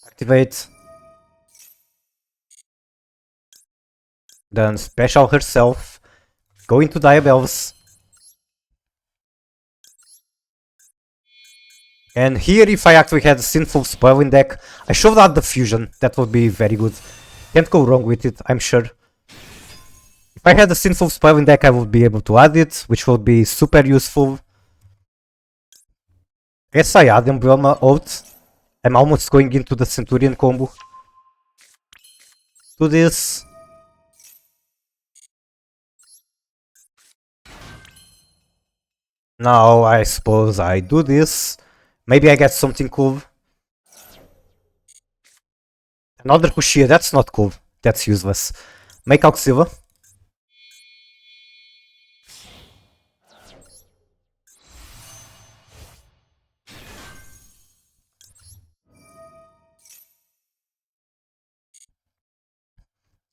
Activate. Then special herself. Go into Diabells. And here, if I actually had a Sinful Spoil in deck, I should add the Fusion. That would be very good. Can't go wrong with it, I'm sure. If I had a Sinful Spoil in deck, I would be able to add it, which would be super useful. Yes, I add Emblema Oath. I'm almost going into the Centurion combo. Do this. Now, I suppose I do this. Maybe I get something cool. Another Kushia, that's not cool. That's useless. Make Auxila.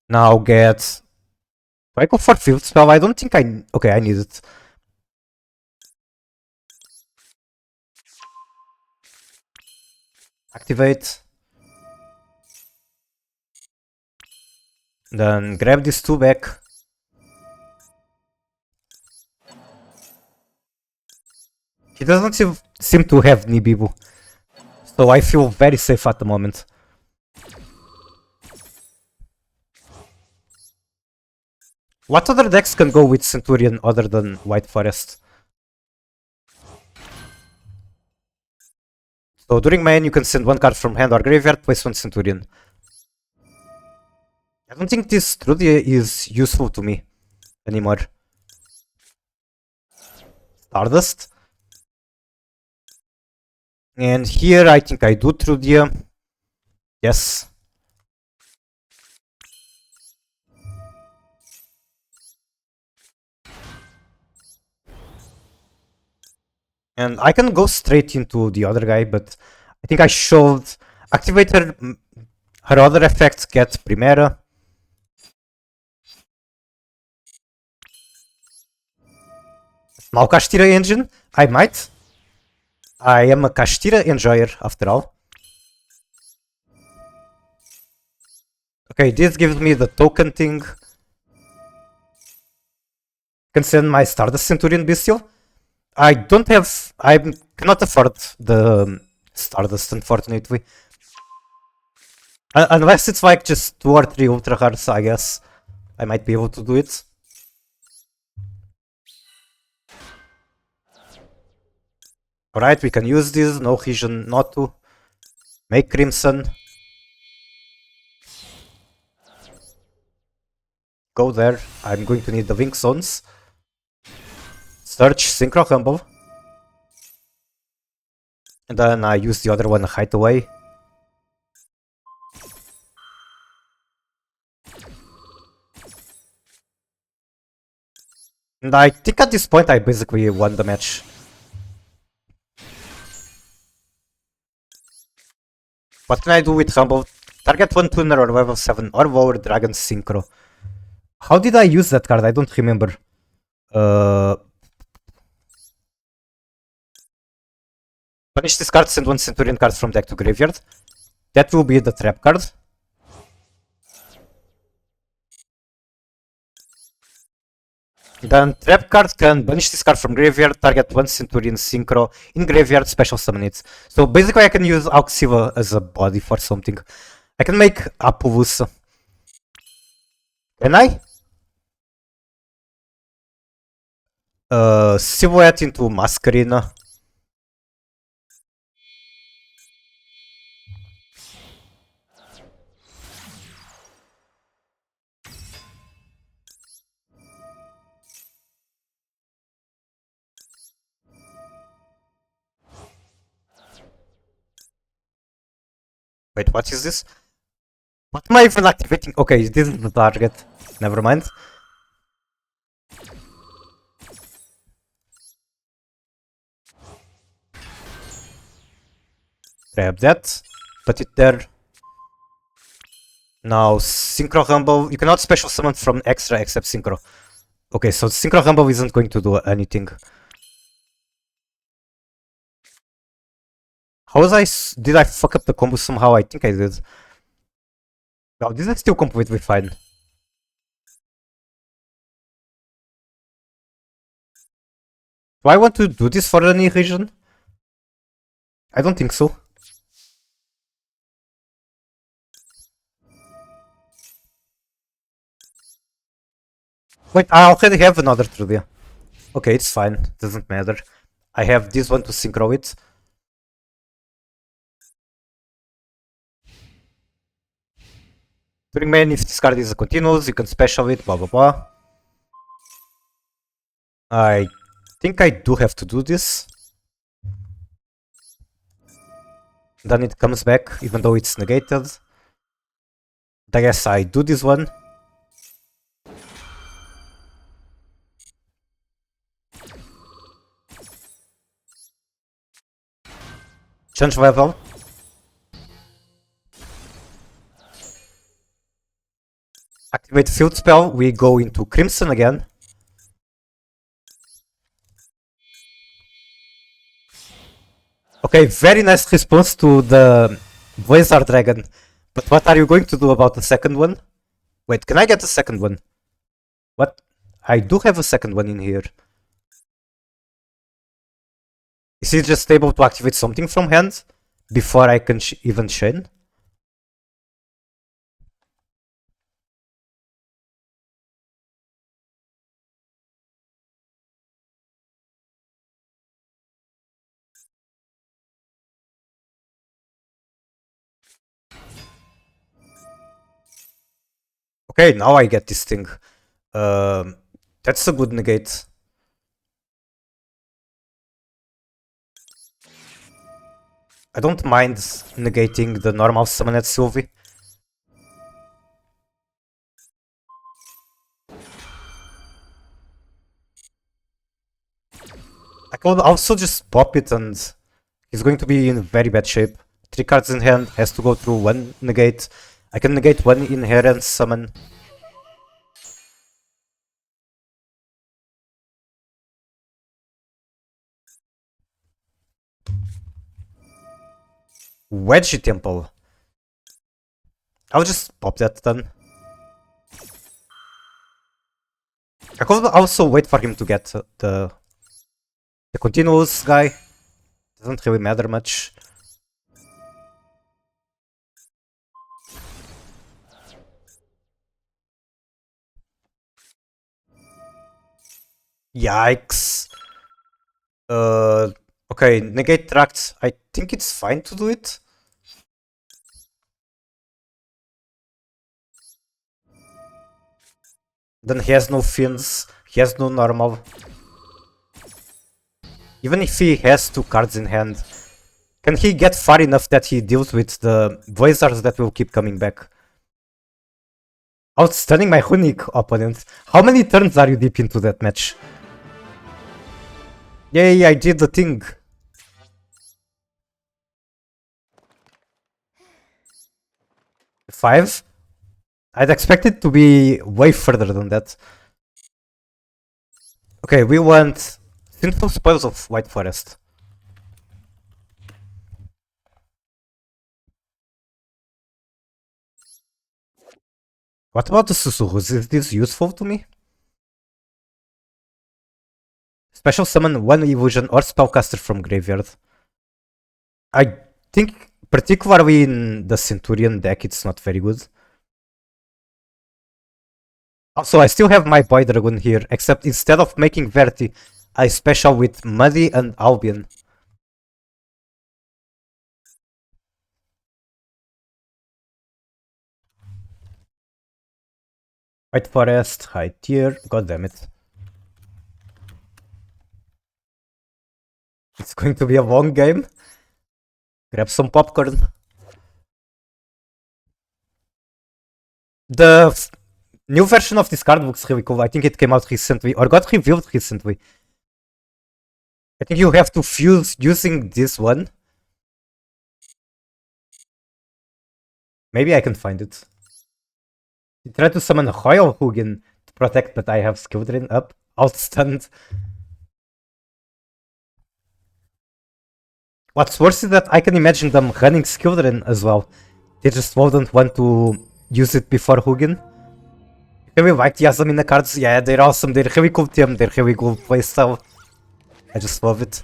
Now get... Do I go for Field Spell? I don't think I... Okay, I need it. Activate. Then grab these two back. He doesn't seem to have Nibibu. So I feel very safe at the moment. What other decks can go with Centurion other than White Forest? So during main you can send one card from hand or graveyard, place one Centurion. I don't think this truly is useful to me anymore. Stardust. And here I think I do Trudia. Yes. And I can go straight into the other guy, but I think I should activate her other effects, get Primera. Now Castira engine, I might. I am a Castira enjoyer after all. Okay, this gives me the token thing. Can send my Stardust Centurion Bestial. I don't have. I cannot afford the Stardust, unfortunately. Unless it's like just 2 or 3 ultra cards, I guess I might be able to do it. Alright, we can use this, no reason not to. Make Crimson. Go there, I'm going to need the Wing Zones. Search, Synchro Humble. And then I use the other one, Hideaway. And I think at this point I basically won the match. What can I do with Humble? Target 1 tuner or level 7 or lower Dragon Synchro. How did I use that card? I don't remember. Punish this card, send one Centurion card from deck to graveyard. That will be the trap card. Then trap card can banish this card from graveyard, target one Centurion Synchro in graveyard, special summon it. So basically I can use Auxiva as a body for something. I can make Apuvus. Can I? Silhouette into Masquerina. Wait, what is this? What am I even activating? Okay, this is the target. Never mind. Grab that. Put it there. Now, Synchro Rumble. You cannot special summon from extra except Synchro. Okay, so Synchro Rumble isn't going to do anything. How was I? Did I fuck up the combo somehow? I think I did. Wow, this is still completely fine. Do I want to do this for any reason? I don't think so. Wait, I already have another Trudia. Okay, it's fine. Doesn't matter. I have this one to synchro it. During main, if this card is a continuous, you can special it, blah blah blah. I think I do have to do this. Then it comes back, even though it's negated. I guess I do this one. Change level. Activate field spell, we go into Crimson again. Okay, very nice response to the Blizzard Dragon. But what are you going to do about the second one? Wait, can I get the second one? What? I do have a second one in here. Is he just able to activate something from hand before I can even chain? Okay, now I get this thing. That's a good negate. I don't mind negating the normal summon at Sylvie. I could also just pop it and he's going to be in very bad shape. 3 cards in hand, has to go through 1 negate. I can negate 1 inherent summon. Wedgie Temple. I'll just pop that then. I could also wait for him to get the continuous guy. Doesn't really matter much. Yikes. Okay, negate tract. I think it's fine to do it. Then he has no fins, he has no normal. Even if he has 2 cards in hand, can he get far enough that he deals with the Voizars that will keep coming back? Outstunning my Runic opponent. How many turns are you deep into that match? Yay, I did the thing. Five? I'd expect it to be way further than that. Okay, we want Sinful Spoils of White Forest. What about the Susurrus? Is this useful to me? Special summon 1 illusion or spellcaster from graveyard. I think, particularly in the Centurion deck, it's not very good. Also, I still have my Boy Dragon here, except instead of making Verti, I special with Muddy and Albion. White Forest, high tier, god damn it. It's going to be a long game. Grab some popcorn. The new version of this card looks really cool. I think it came out recently, or got revealed recently. I think you have to fuse using this one. Maybe I can find it. I tried to summon a Royal Hugin to protect, but I have Skill Drain up. Outstunned. What's worse is that I can imagine them running Skill Drain as well. They just wouldn't want to use it before Hugin. I really like the Azamina cards. Yeah, they're awesome. They're really cool team. They're really cool playstyle. I just love it.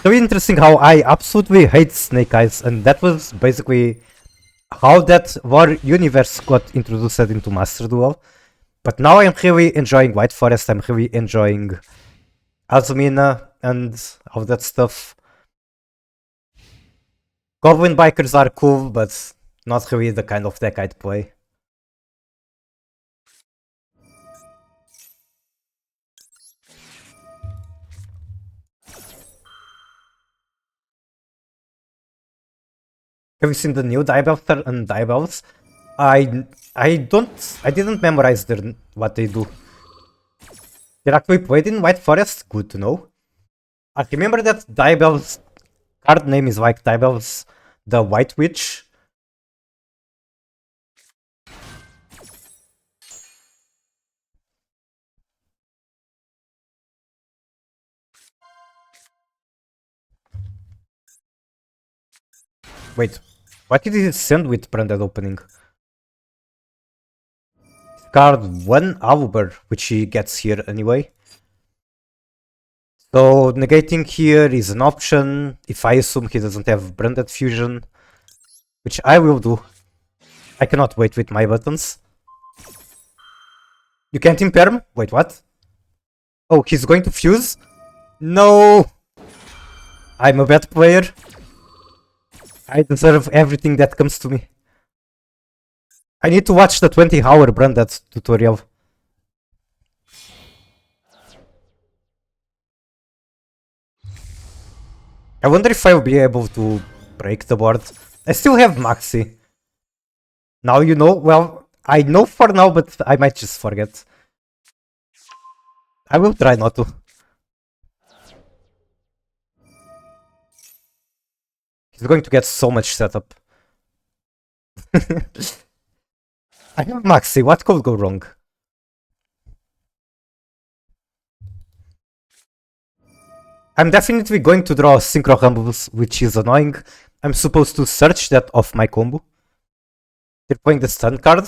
Really interesting how I absolutely hate Snake Eyes, and that was basically how that War universe got introduced into Master Duel. But now I'm really enjoying White Forest. I'm really enjoying Azamina and all that stuff. Goblin Bikers are cool, but not really the kind of deck I'd play. Have you seen the new Diabelster and Diabels? I didn't memorize what they do. They're actually played in White Forest? Good to know. I remember that Diabel's card name is like Diabel's the White Witch. Wait, what did it send with branded opening? Card 1 Auber, which he gets here anyway. So negating here is an option if I assume he doesn't have branded fusion, which I will do. I cannot wait with my buttons. You can't impair him? Wait, what? Oh, he's going to fuse? No! I'm a bad player. I deserve everything that comes to me. I need to watch the 20-hour branded tutorial. I wonder if I'll be able to break the board. I still have Maxi. Now you know, well, I know for now, but I might just forget. I will try not to. He's going to get so much setup. I have Maxi, what could go wrong? I'm definitely going to draw Synchro Rumbles, which is annoying. I'm supposed to search that off my combo. They're playing the stun card?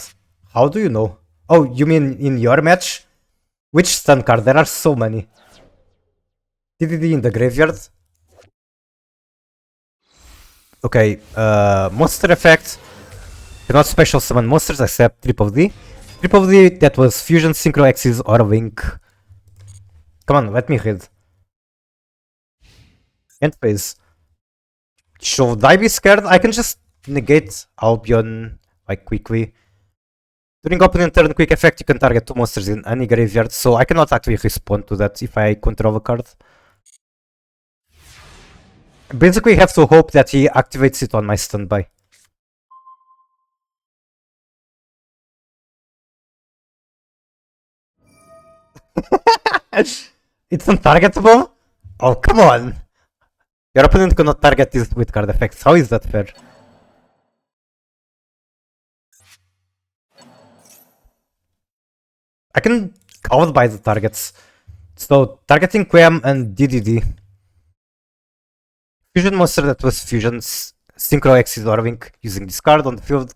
How do you know? Oh, you mean in your match? Which stun card? There are so many. TDD in the graveyard. Okay, monster effect. Cannot special summon monsters except Triple D. Triple D, that was Fusion, Synchro, Axis, or Wink. Come on, let me read. End phase. Should I be scared? I can just negate Albion, like, quickly. During opponent turn quick effect, you can target 2 monsters in any graveyard, so I cannot actually respond to that if I control a card. Basically, have to hope that he activates it on my standby. It's untargetable? Oh, come on! Your opponent cannot target this with card effects. How is that fair? I can count by the targets. So, targeting Quam and DDD. Fusion monster that was Fusion's Synchro Axis or Wink using this card on the field.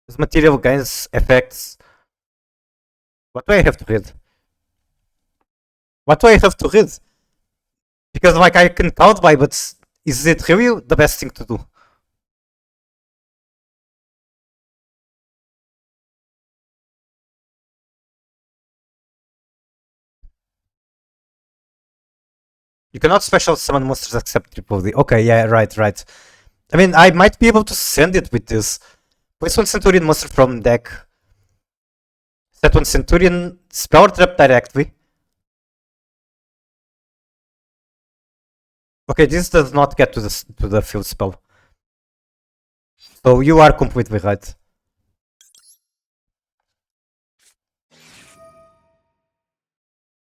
This material gains effects. What do I have to read? What do I have to read? Because, like, I can count by, but is it really the best thing to do? You cannot special summon monsters except Triple D. Okay, yeah, right. I mean, I might be able to send it with this. Place one Centurion monster from deck. Set one Centurion spell trap directly. Okay, this does not get to the field spell. So you are completely right.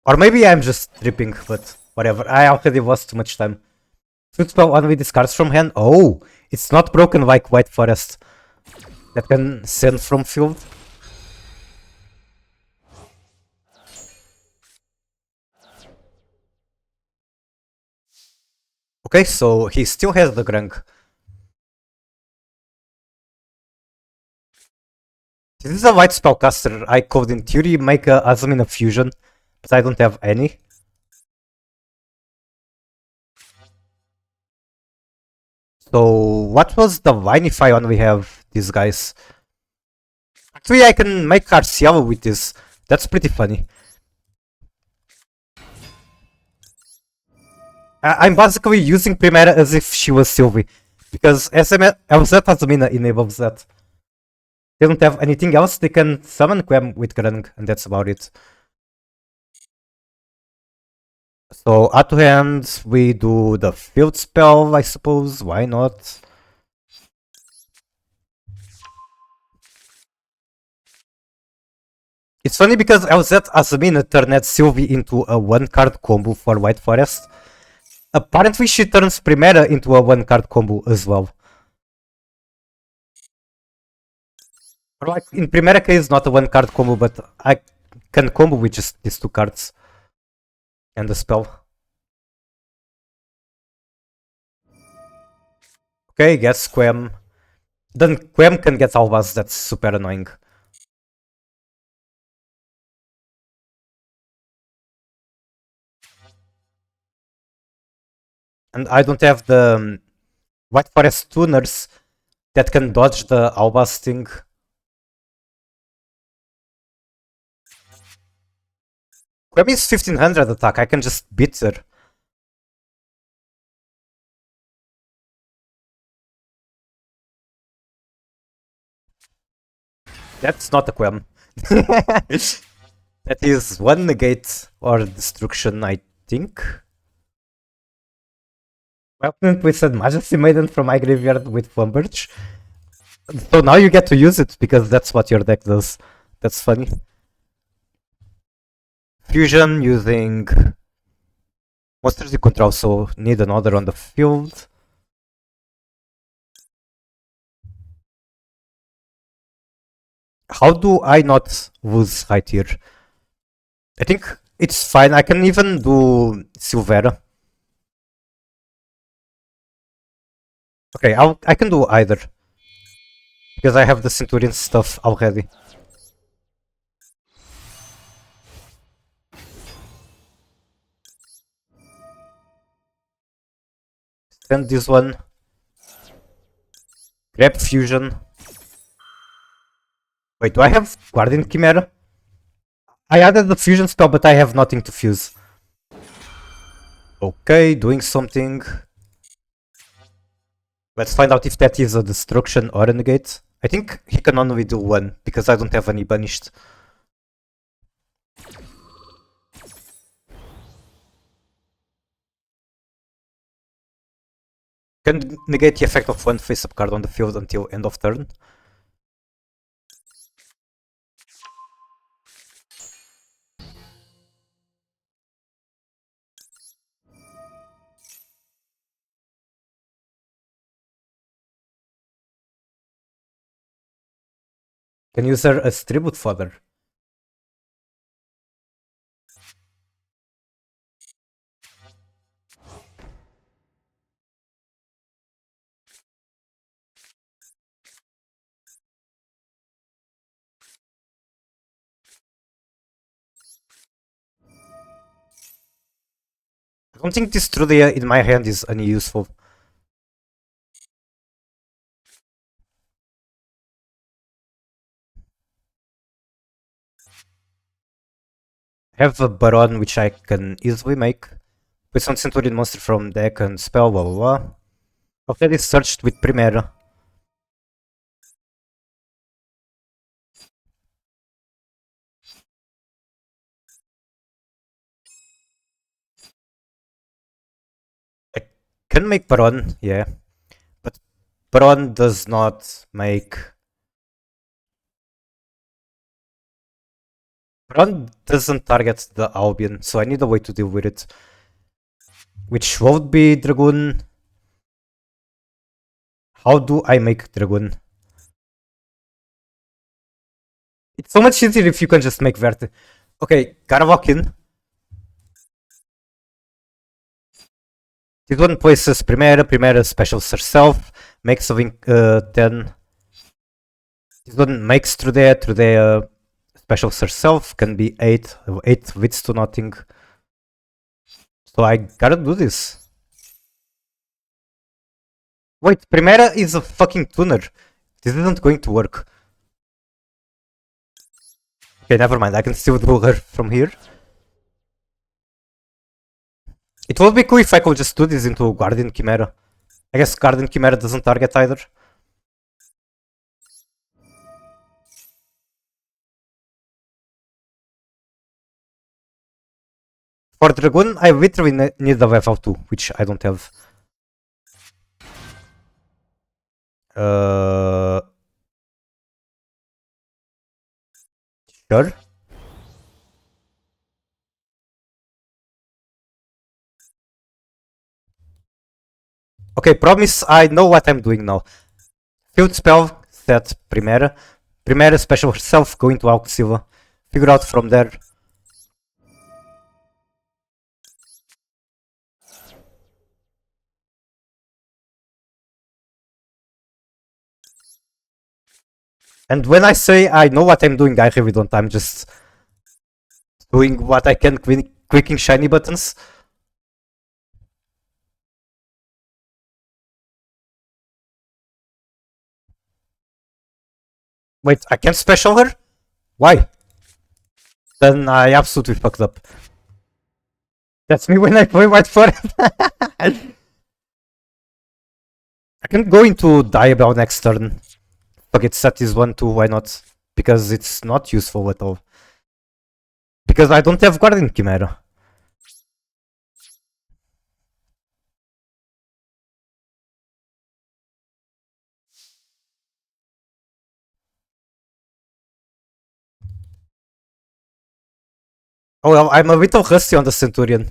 Or maybe I'm just tripping, but whatever. I already lost too much time. Field spell only discards from hand. Oh, it's not broken like White Forest. That can send from field. Okay, so he still has the Grung. This is a white spellcaster. I could in theory make a Azamina fusion, but I don't have any. So what was the line if I only have these guys? Actually, I can make Arciel with this. That's pretty funny. I'm basically using Primera as if she was Sylvie. Because LZ Azamina enables that. They don't have anything else, they can summon Quem with Grung, and that's about it. So at hand, we do the field spell, I suppose, why not? It's funny because LZ Azamina turned Sylvie into a one-card combo for White Forest. Apparently she turns Primera into a one-card combo as well. Or like, in Primera case, not a one-card combo, but I can combo with just these 2 cards. And the spell. Okay, gets Quem. Then Quem can get Albaz, that's super annoying. And I don't have the White Forest tuners that can dodge the Albas thing. Quemi's 1500 attack, I can just beat her. That's not a Quem. That is one negate or destruction, I think. Welcome with a Majesty Maiden from my graveyard with Flumberge. So now you get to use it because that's what your deck does. That's funny. Fusion using monsters you control, so need another on the field. How do I not lose height here? I think it's fine. I can even do Silvera. Okay, I can do either. Because I have the Centurion stuff already. Send this one. Grab Fusion. Wait, do I have Guardian Chimera? I added the Fusion spell, but I have nothing to fuse. Okay, doing something. Let's find out if that is a destruction or a negate. I think he can only do one, because I don't have any banished. Can negate the effect of one face-up card on the field until end of turn. Can use her as tribute fodder. I don't think this Trudia in my hand is any useful. I have a Baron which I can easily make. With some Centurion monster from deck and spell, blah blah blah. Already searched with Primera. I can make Baron, yeah. But Baron does not make... Baron doesn't target the Albion, so I need a way to deal with it. Which won't be Dragoon. How do I make Dragoon? It's so much easier if you can just make Verte. Okay, gotta walk in. This one places Primera, Primera specials herself, makes something 10. This one makes Trudea specials herself, can be 8, 8 wits to nothing. So I gotta do this. Wait, Primera is a fucking tuner. This isn't going to work. Okay, never mind, I can still do her from here. It would be cool if I could just do this into Guardian Chimera. I guess Guardian Chimera doesn't target either. For Dragoon, I literally need a level 2, which I don't have. Sure. Okay, promise I know what I'm doing now. Field spell, set Primera. Primera special herself, go into Auxilla. Figure out from there. And when I say I know what I'm doing, I really don't. I'm just doing what I can, clicking shiny buttons. Wait, I can't special her? Why? Then I absolutely fucked up. That's me when I play White Forest. I can go into Diabell next turn. Fuck it, set this one too, why not? Because it's not useful at all. Because I don't have Guardian Chimera. Oh well, I'm a little rusty on the Centurion.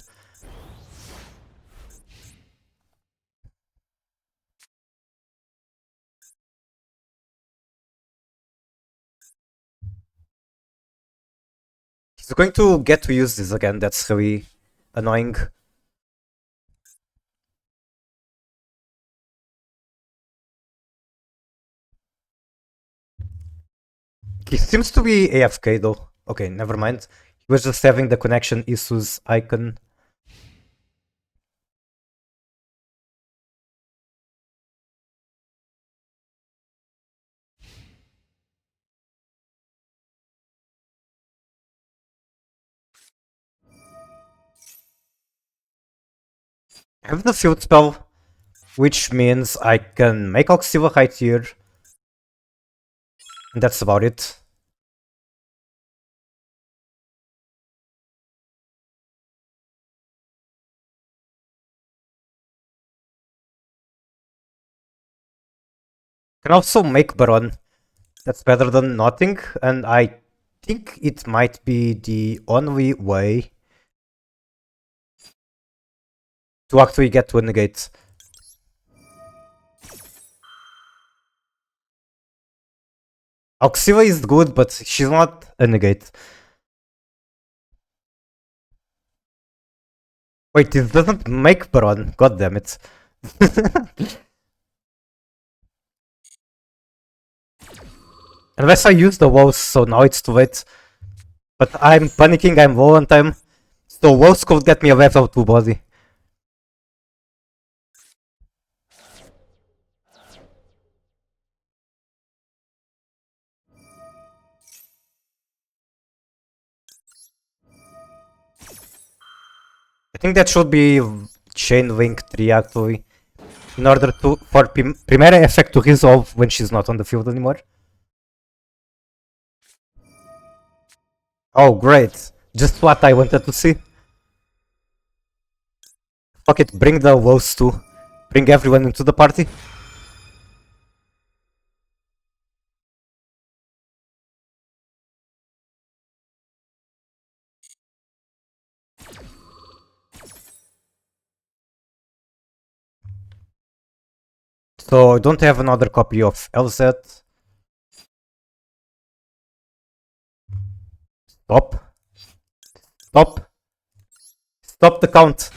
He's going to get to use this again, that's really annoying. He seems to be AFK though. Okay, never mind. He was just having the connection issues icon. I have the field spell, which means I can make Oxiva right here. And that's about it. Can also make Baron. That's better than nothing, and I think it might be the only way to actually get to a negate. Oxiva is good, but she's not a negate. Wait, it doesn't make Baron. God damn it. Unless I use the walls, so now it's too late. But I'm panicking, I'm low on time. So walls could get me a level 2 body. I think that should be Chain Link 3 actually. In order to for Primera effect to resolve when she's not on the field anymore. Oh great. Just what I wanted to see. Fuck it, bring the woes too. Bring everyone into the party. So I don't have another copy of LZ. Stop. Stop. Stop the count.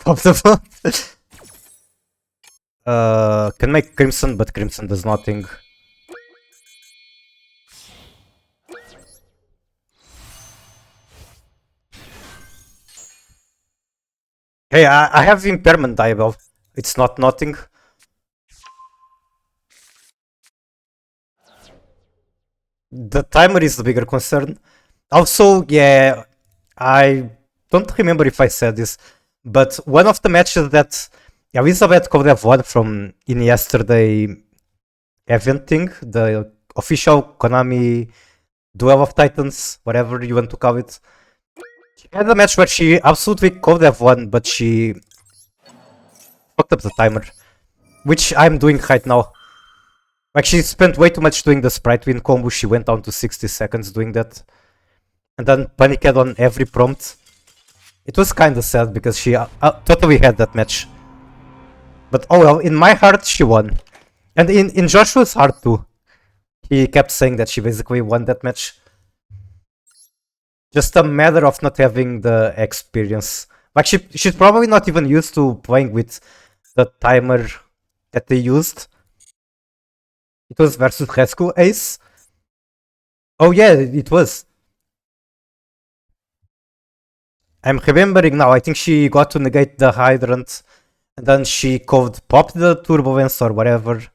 Stop the vote. Can make Crimson, but Crimson does nothing. Hey, I have Impairment Diabell. It's not nothing. The timer is the bigger concern. Also, yeah, I don't remember if I said this, but one of the matches that Elizabeth could have won from in yesterday eventing, the official Konami Duel of Titans, whatever you want to call it. She had a match where she absolutely could have won, but she fucked up the timer, which I'm doing right now. Like, she spent way too much doing the sprite win combo, she went down to 60 seconds doing that. And then panicked on every prompt. It was kinda sad because she totally had that match. But oh well, in my heart she won. And in Joshua's heart too. He kept saying that she basically won that match. Just a matter of not having the experience. Like, she's probably not even used to playing with the timer that they used. It was versus Rescue Ace. Oh yeah, it was. I'm remembering now. I think she got to negate the hydrant, and then she could pop the turbulence or whatever. It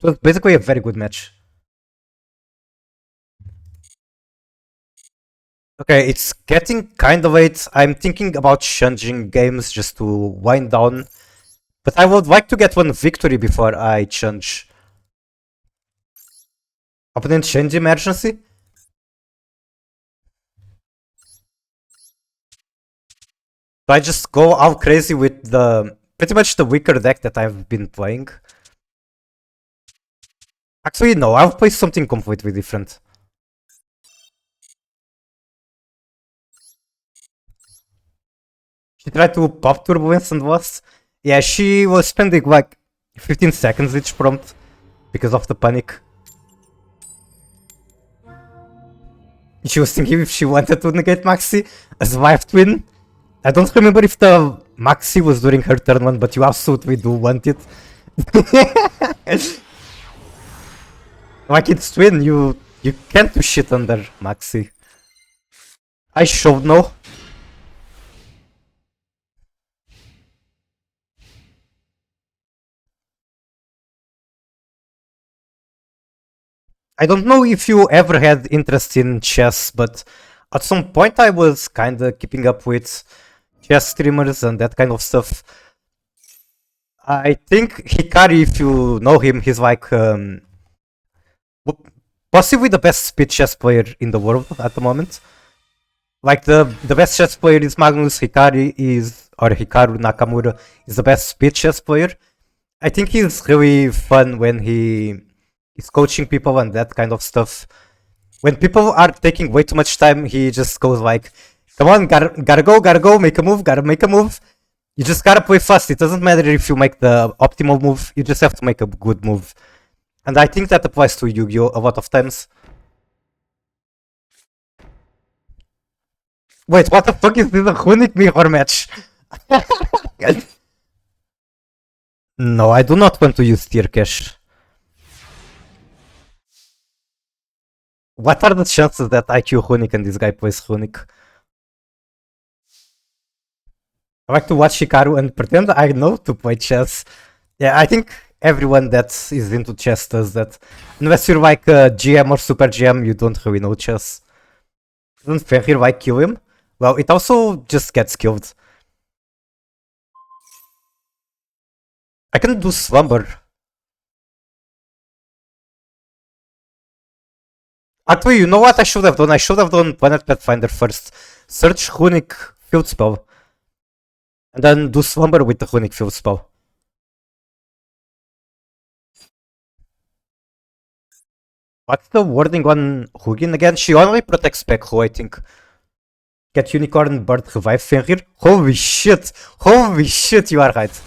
was basically a very good match. Okay, it's getting kind of late. I'm thinking about changing games just to wind down. But I would like to get one victory before I change. Opponent change emergency? So I just go all crazy with the pretty much the weaker deck that I've been playing. Actually, no, I'll play something completely different. She tried to pop turbulence and lost. Yeah, she was spending like 15 seconds each prompt because of the panic. She was thinking if she wanted to negate Maxi as a life twin. I don't remember if the Maxi was during her turn one, but you absolutely do want it. Like it's twin, you can't do shit under Maxi. I should know. I don't know if you ever had interest in chess, but at some point I was kinda keeping up with chess streamers and that kind of stuff. I think Hikari, if you know him, he's like possibly the best speed chess player in the world at the moment. Like the best chess player is Magnus, Hikari is or Hikaru Nakamura is the best speed chess player. I think he's really fun when he is coaching people and that kind of stuff. When people are taking way too much time, he just goes like, "Come on, gotta go, make a move, gotta make a move." You just gotta play fast. It doesn't matter if you make the optimal move. You just have to make a good move. And I think that applies to Yu-Gi-Oh a lot of times. Wait, what the fuck is this a Runic mirror match? No, I do not want to use tier cash. What are the chances that I kill Runic and this guy plays Runic? I like to watch Hikaru and pretend I know to play chess. Yeah, I think everyone that is into chess does that. Unless you're like a GM or super GM, you don't really know chess. Doesn't Fenrir like kill him? Well, it also just gets killed. I can do Slumber. Actually, you know what I should have done? I should have done Planet Pathfinder first. Search Runic Field Spell. And then do Slumber with the Runic Field Spell. What's the wording on Hugin again? She only protects Pekho, I think. Get Unicorn Bird Revive Fenrir. Holy shit! Holy shit, you are right.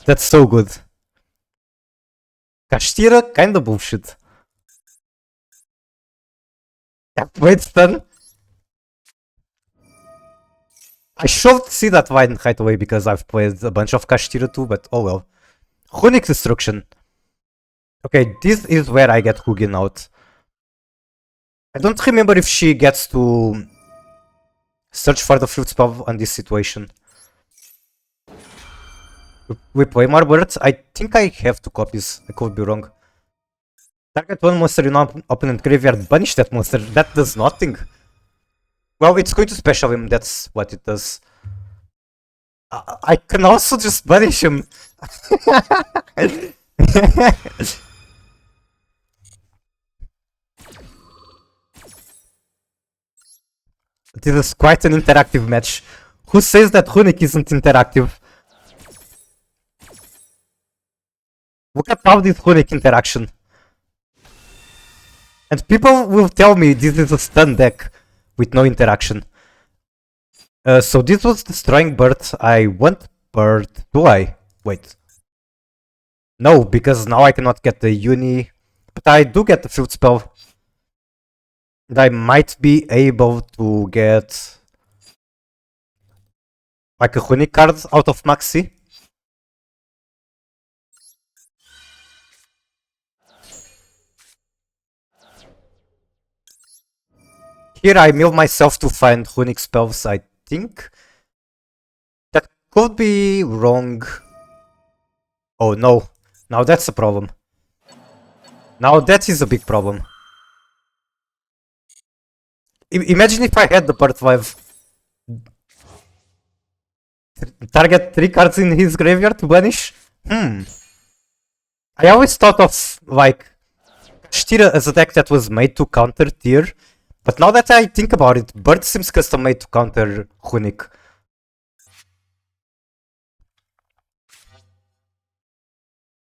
That's so good. Kastira, kinda bullshit. Wait, stun. I should see that line right away because I've played a bunch of Kastira too, but oh well. Runic Destruction. Okay, this is where I get Hugin out. I don't remember if she gets to search for the fruit spell on this situation. We play more birds? I think I have 2 copies. I could be wrong. Target one monster in opponent graveyard. Banish that monster. That does nothing. Well, it's going to special him. That's what it does. I can also just banish him. This is quite an interactive match. Who says that Runic isn't interactive? Look at all this Runic interaction. And people will tell me this is a stun deck with no interaction. So this was destroying bird. I want bird. Do I? Wait. No, because now I cannot get the uni. But I do get the field spell. And I might be able to get like a Runic card out of Maxi. Here I mill myself to find runic spells, I think. That could be wrong. Oh no, now that's a problem. Now that is a big problem. Imagine if I had the Bird Vibe. Target 3 cards in his graveyard to banish? I always thought of, like, Kashtira as a deck that was made to counter Tier. But now that I think about it, Bird seems custom made to counter Runic.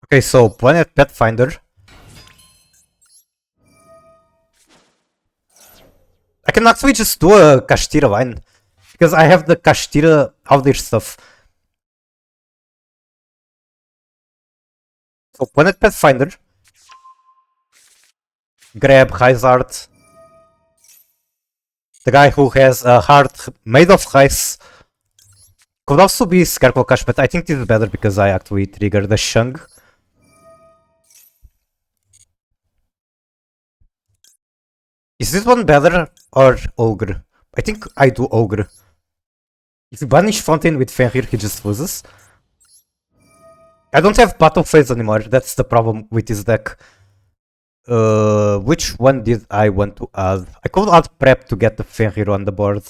Okay, so Planet Pathfinder. I can actually just do a Kashtira line. Because I have the Kashtira Avdir stuff. So Planet Pathfinder. Grab Hazard. The guy who has a heart made of ice. Could also be Scarecrow Cash, but I think this is better because I actually trigger the Shung. Is this one better or Ogre? I think I do Ogre. If you banish Fountain with Fenrir, he just loses. I don't have Battle Phase anymore, that's the problem with this deck. Which one did I want to add? I could add Prep to get the Fenrir on the board.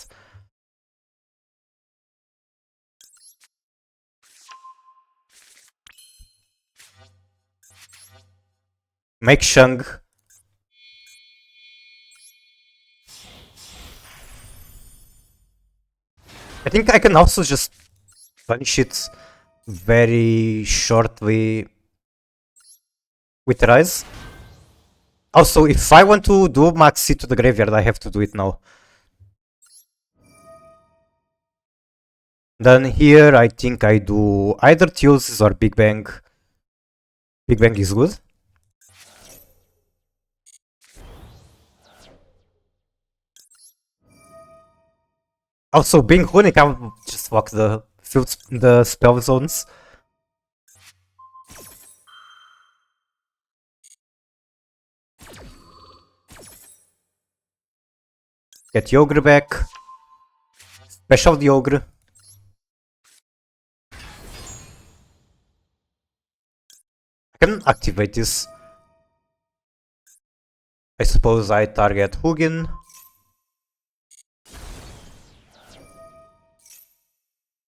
Make Shung. I think I can also just punish it very shortly with Rise. Also, if I want to do Maxi to the graveyard, I have to do it now. Then here, I think I do either Tules or Big Bang. Big Bang is good. Also, being Runic, I'll just walk the fields, the spell zones. Get the Ogre back. Special the Ogre. I can activate this. I suppose I target Hugin.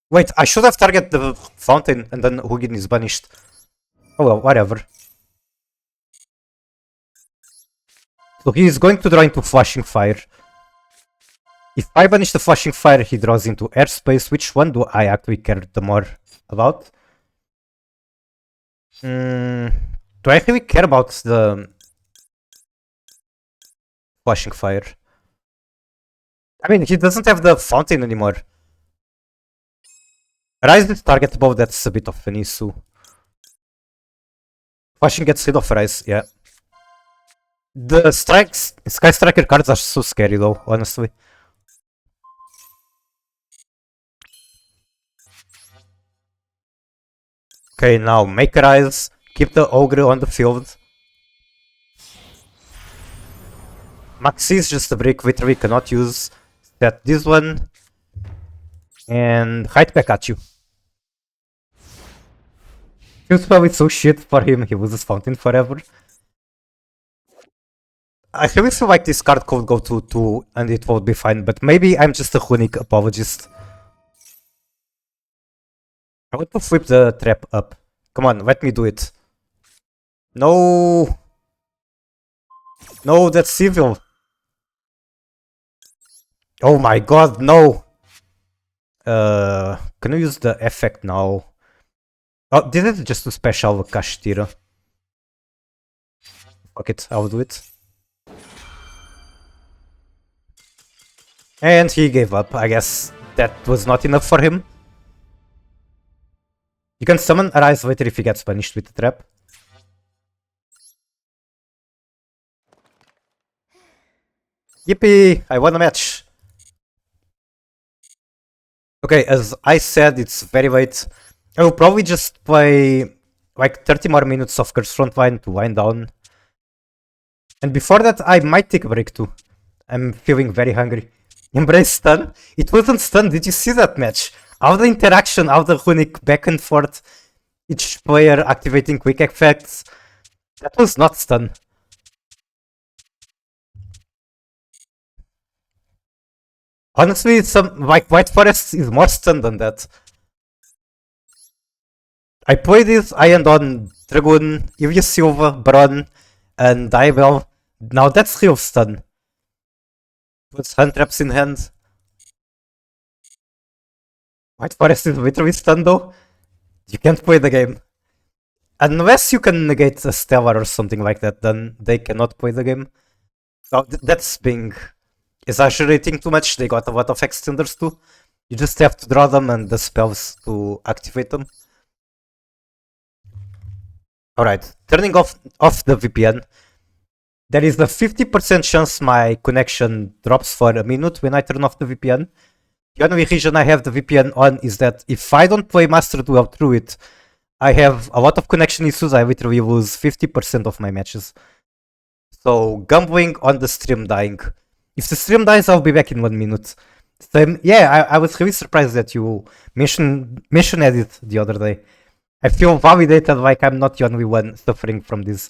Wait, I should have targeted the fountain and then Hugin is banished. Oh well, whatever. So he is going to draw into Flashing Fire. If I banish the Flashing Fire, he draws into Airspace. Which one do I actually care the more about? Do I really care about the Flashing Fire? I mean, he doesn't have the fountain anymore. Rise is targetable, that's a bit of an issue. Flashing gets rid of Rise, yeah. The Sky Striker cards are so scary though, honestly. Okay, now make Rise, keep the Ogre on the field. Maxi is just a brick which we cannot use. Set this one. And hide back at you. Feels probably so shit for him, he loses Fountain forever. I really feel like this card could go to 2 and it would be fine, but maybe I'm just a Runic apologist. I want to flip the trap up. Come on, let me do it. No! No, that's evil! Oh my god, no! Can I use the effect now? Oh, this is just a special Kashtira. Fuck it, I'll do it. And he gave up, I guess that was not enough for him. You can summon Arise later if he gets punished with the trap. Yippee! I won a match! Okay, as I said, it's very late. I will probably just play like 30 more minutes of Curse Frontline to wind down. And before that, I might take a break too. I'm feeling very hungry. Embrace stun. It wasn't stun. Did you see that match? All the interaction, all the runic back and forth, each player activating quick effects. That was not stun. Honestly, some like White Forest is more stun than that. I play this, I end on Dragoon, Ilya Silva, Bron, and Diabel. Now that's real stun. Puts hand traps in hand. White Forest is literally stun though. You can't play the game. Unless you can negate a Stellar or something like that, then they cannot play the game. So that's being exaggerating too much. They got a lot of extenders too. You just have to draw them and the spells to activate them. Alright, turning off the VPN. There is a 50% chance my connection drops for a minute when I turn off the VPN. The only reason I have the VPN on is that if I don't play Master Duel through it, I have a lot of connection issues. I literally lose 50% of my matches. So, gambling on the stream dying. If the stream dies, I'll be back in 1 minute. Same, yeah, I was really surprised that you mentioned it the other day. I feel validated, like I'm not the only one suffering from this.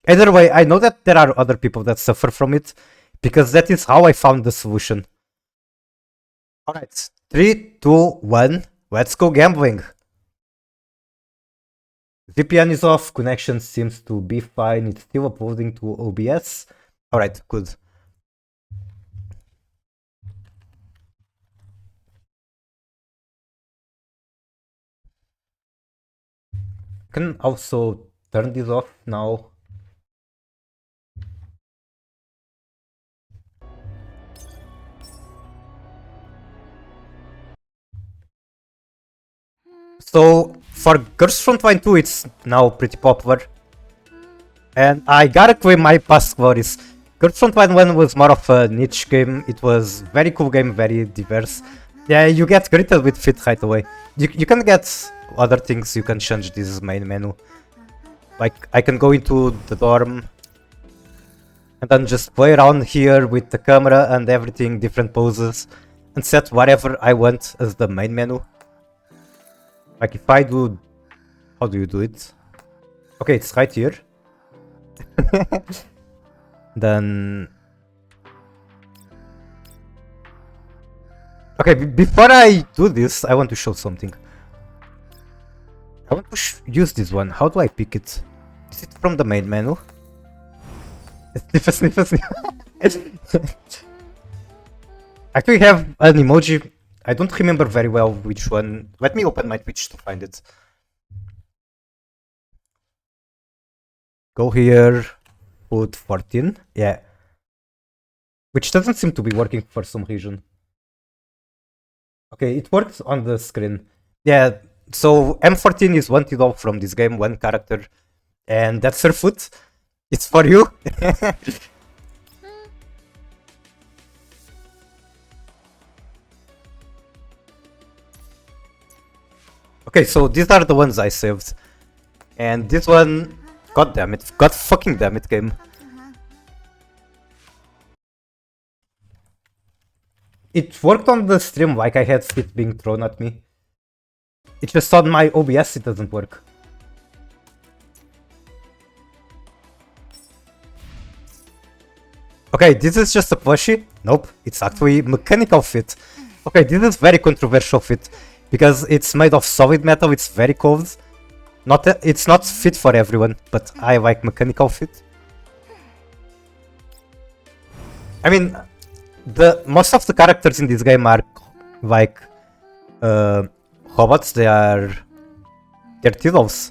Either way, I know that there are other people that suffer from it, because that is how I found the solution. Alright, 3, 2, 1, let's go gambling. VPN is off, connection seems to be fine, it's still uploading to OBS. Alright, good. Can also turn this off now. So for Girls Frontline 2 it's now pretty popular. And I gotta claim my past glories. Girls Frontline 1 was more of a niche game. It was very cool game, very diverse. Yeah, you get greeted with fit right away. You can get other things, you can change this main menu. Like, I can go into the dorm and then just play around here with the camera and everything, different poses, and set whatever I want as the main menu. Like if I do... How do you do it? Okay, it's right here. Then... Okay, before I do this, I want to show something. I want to use this one. How do I pick it? Is it from the main menu? Sniff. Actually have an emoji. I don't remember very well which one. Let me open my Twitch to find it. Go here, put 14. Yeah. Which doesn't seem to be working for some reason. Okay, it works on the screen. Yeah, so M14 is wanted off from this game, one character. And that's her foot. It's for you. Okay, so these are the ones I saved. And this one... God damn it. God fucking damn it, game. It worked on the stream like I had shit being thrown at me. It's just on my OBS it doesn't work. Okay, this is just a plushie. Nope, it's actually mechanical fit. Okay, this is very controversial fit. Because it's made of solid metal, it's very cold. It's not fit for everyone, but I like mechanical fit. I mean, most of the characters in this game are like robots. They're Tilos.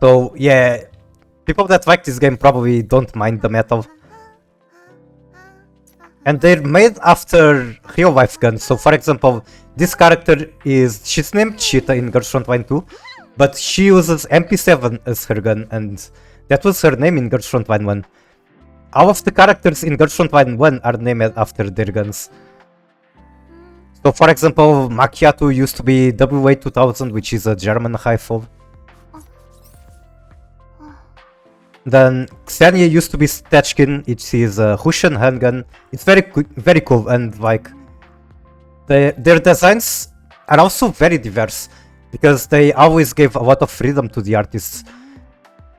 So yeah, people that like this game probably don't mind the metal. And they're made after real life guns. So for example, this character she's named Cheetah in Girls Frontline 2, but she uses MP7 as her gun, and that was her name in Girls Frontline 1. All of the characters in Girls Frontline 1 are named after their guns. So for example, Macchiato used to be WA2000, which is a German rifle. Then Xenia used to be Stechkin, it is a Russian handgun. It's very cool, and like their designs are also very diverse because they always gave a lot of freedom to the artists.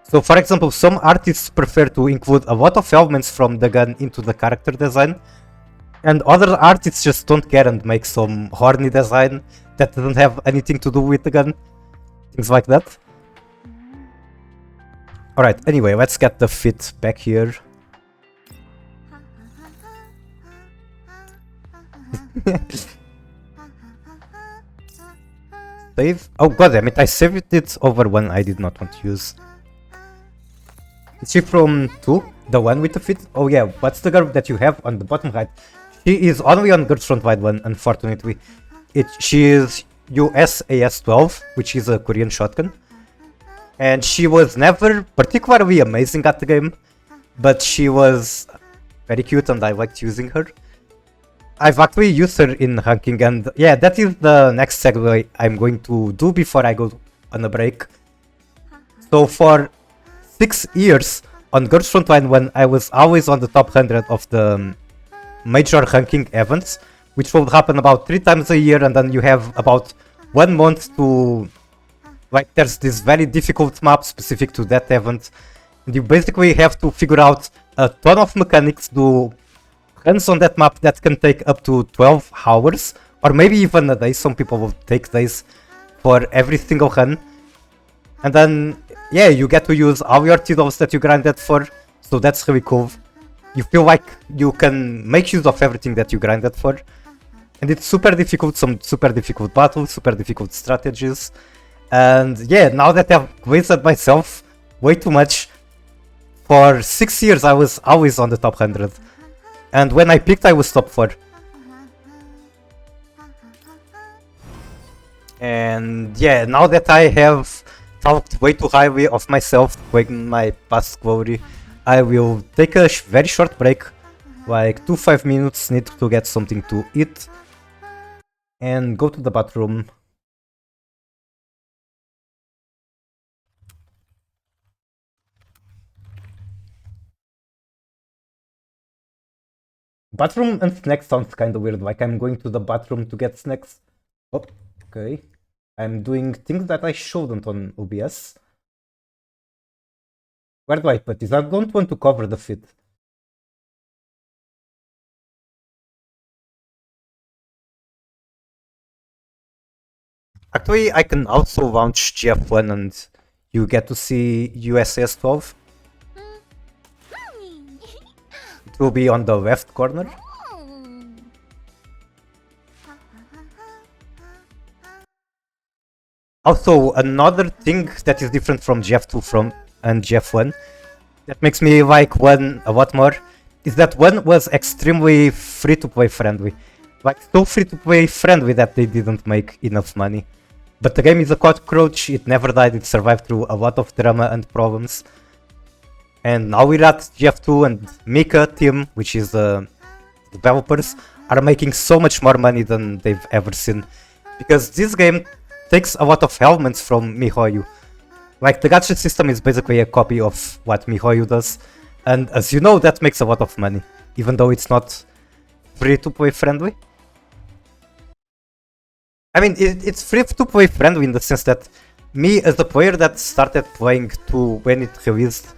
So for example, some artists prefer to include a lot of elements from the gun into the character design, and other artists just don't care and make some horny design that doesn't have anything to do with the gun. Things like that. Alright, anyway, let's get the fit back here. Save? Oh god damn it, I saved it over one I did not want to use. Is she from 2? The one with the fit? Oh yeah, what's the girl that you have on the bottom right? She is only on Girls Front Wide 1, unfortunately. She is USAS 12, which is a Korean shotgun. And she was never particularly amazing at the game, but she was very cute and I liked using her. I've actually used her in ranking, and yeah, that is the next segue I'm going to do before I go on a break. So for 6 years on Girls Frontline 1, I was always on the top 100 of the major ranking events, which will happen about 3 times a year, and then you have about 1 month to... Like, there's this very difficult map specific to that event, and you basically have to figure out a ton of mechanics, do runs on that map that can take up to 12 hours, or maybe even a day. Some people will take days for every single run. And then, yeah, you get to use all your titles that you grinded for, so that's really cool. You feel like you can make use of everything that you grinded for. And it's super difficult, some super difficult battles, super difficult strategies. And yeah, now that I've wasted myself way too much, for 6 years I was always on the top 100. And when I picked, I was top 4. And yeah, now that I have talked way too highly of myself, in my past glory, I will take a very short break, like 2-5 minutes, need to get something to eat, and go to the bathroom. Bathroom and snacks sounds kinda weird, like I'm going to the bathroom to get snacks. Oh, okay. I'm doing things that I shouldn't on OBS. Where do I put this? I don't want to cover the fit. Actually, I can also launch GF1 and you get to see USS 12. It will be on the left corner. Also, another thing that is different from GF2 and GF1 that makes me like 1 a lot more is that 1 was extremely free-to-play friendly. Like, so free-to-play friendly that they didn't make enough money. But the game is a cockroach, it never died, it survived through a lot of drama and problems. And now we're at GF2 and Mika team, which is the developers, are making so much more money than they've ever seen. Because this game takes a lot of elements from MiHoYo. Like, the gacha system is basically a copy of what MiHoYo does. And as you know, that makes a lot of money, even though it's not free-to-play friendly. I mean, it's free-to-play friendly in the sense that me, as the player that started playing 2 when it released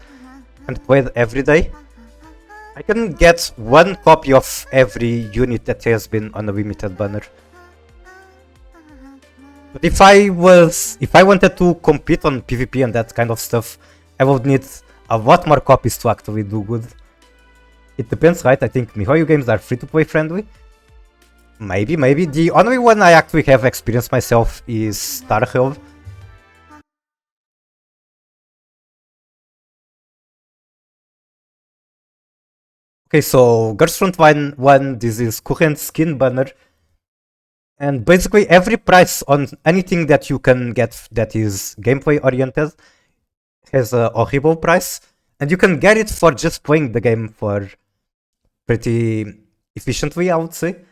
and played every day, I can get 1 copy of every unit that has been on a limited banner. But if I wanted to compete on PvP and that kind of stuff, I would need a lot more copies to actually do good. It depends, right? I think MiHoYo games are free-to-play friendly. Maybe. The only one I actually have experienced myself is Starhill. Okay, so Girls Front 1, this is current skin banner. And basically every price on anything that you can get that is gameplay oriented has a horrible price. And you can get it for just playing the game for pretty efficiently, I would say.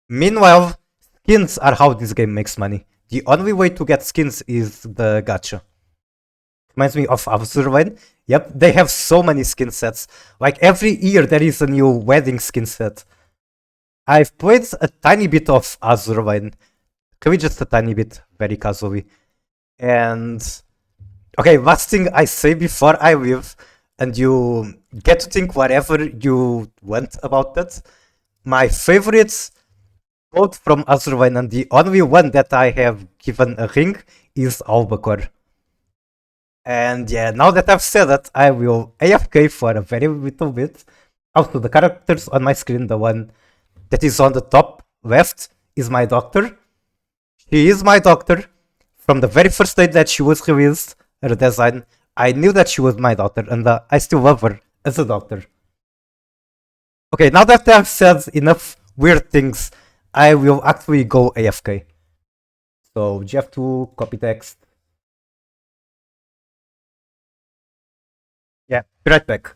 Meanwhile, skins are how this game makes money. The only way to get skins is the gacha. reminds me of Azurvine. Yep, they have so many skin sets. Like every year there is a new wedding skin set. I've played a tiny bit of Azurvine. Maybe just a tiny bit, very casually. And okay, last thing I say before I leave, and you get to think whatever you want about that. My favorite quote from Azurvine, and the only one that I have given a ring, is Albacore. And yeah, now that I've said that, I will AFK for a very little bit. Also, the characters on my screen, the one that is on the top left, is my doctor. She is my doctor. From the very first day that she was released, her design, I knew that she was my daughter, and I still love her as a doctor. Okay, now that I've said enough weird things, I will actually go AFK. So, you have to copy text. Yeah, be right back.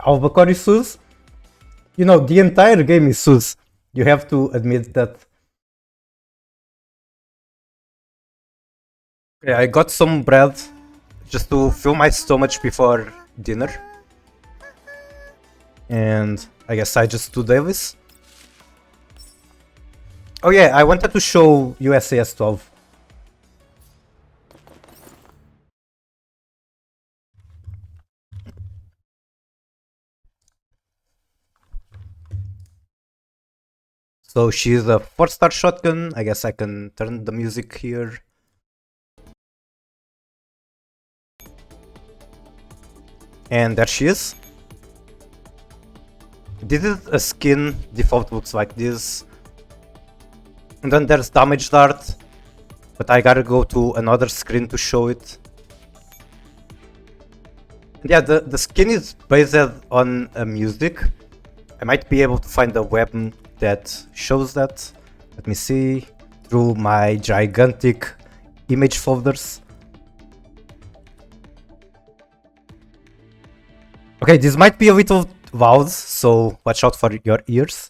Albacore is sus. You know, the entire game is sus. You have to admit that. Okay, I got some bread just to fill my stomach before dinner. And I guess I just do Davis. Oh yeah, I wanted to show USAS 12. So she's a 4-star shotgun. I guess I can turn the music here. And there she is. This is a skin, default looks like this. And then there's damage dart, but I gotta go to another screen to show it. And yeah, the skin is based on music. I might be able to find a weapon that shows that. Let me see through my gigantic image folders. Okay, this might be a little loud, so watch out for your ears.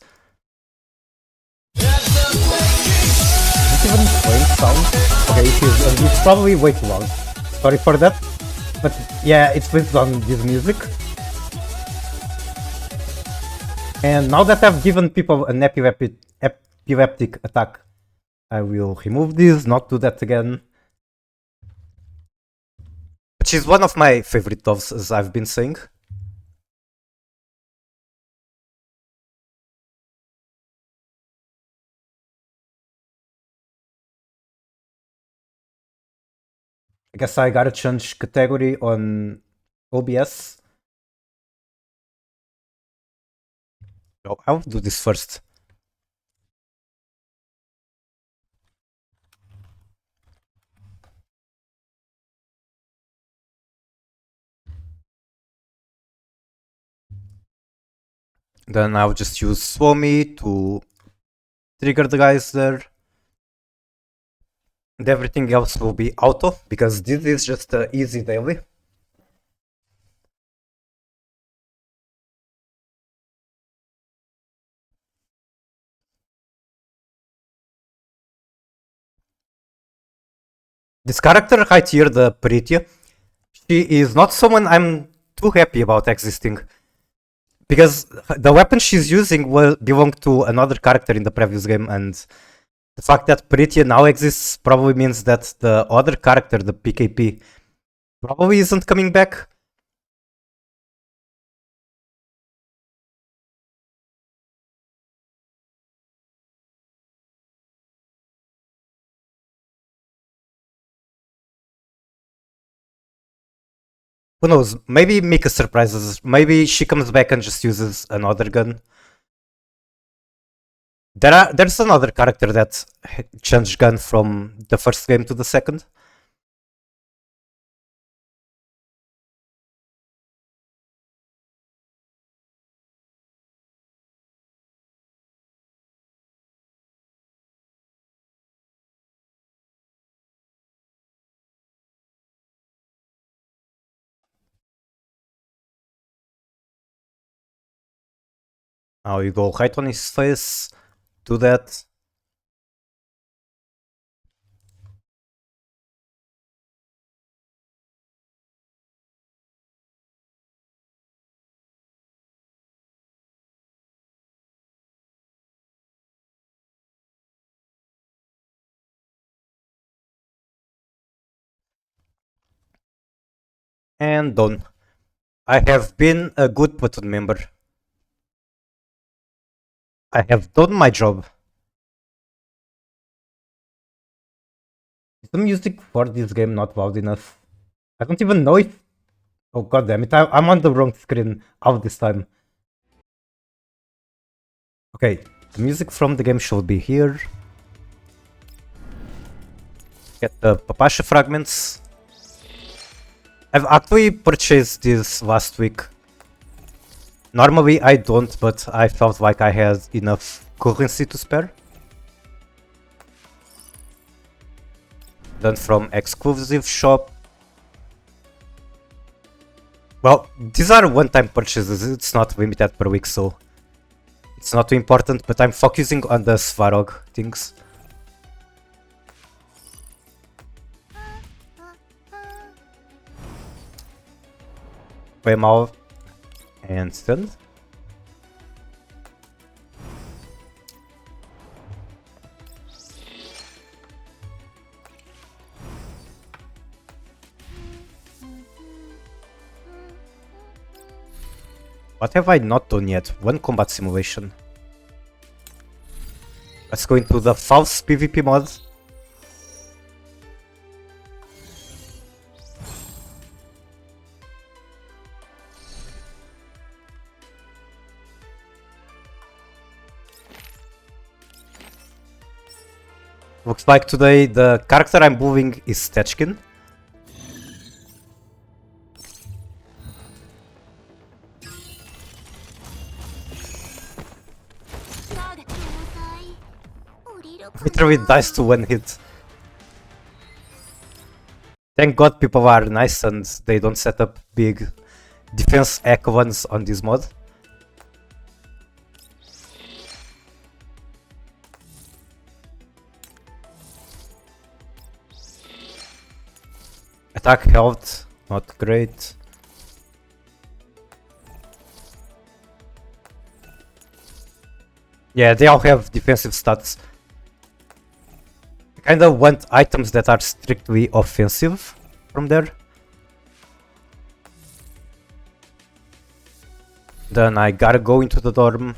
Is it even playing sound? Okay, it's probably way too loud. Sorry for that. But yeah, it's based on this music. And now that I've given people an epileptic attack, I will remove this, not do that again. But she's one of my favorite doves, as I've been saying. I guess I gotta change category on OBS. Oh, I'll do this first. Then I'll just use Swami to trigger the guys there. And everything else will be auto, because this is just an easy daily. This character right here, the Pretty, she is not someone I'm too happy about existing. Because the weapon she's using will belong to another character in the previous game, and the fact that Pretty now exists probably means that the other character, the PKP, probably isn't coming back. Who knows? Maybe Mika surprises us. Maybe she comes back and just uses another gun. There's another character that changed gun from the first game to the second. Now you go right on his face, do that. And done. I have been a good platoon member. I have done my job. Is the music for this game not loud enough? I don't even know if... Oh god damn it, I'm on the wrong screen all this time. Okay, the music from the game should be here. Get the Papasha fragments. I've actually purchased this last week. Normally I don't, but I felt like I had enough currency to spare. Then from exclusive shop. Well, these are one-time purchases, it's not limited per week, so it's not too important, but I'm focusing on the Svarog things. Flame out and stunned. What have I not done yet? One combat simulation. Let's go into the false PvP mod. Looks like today the character I'm moving is Stechkin. Literally dies to one hit. Thank god people are nice and they don't set up big defense echo ones on this mod. Attack health, not great. Yeah, they all have defensive stats. I kinda want items that are strictly offensive from there. Then I gotta go into the dorm.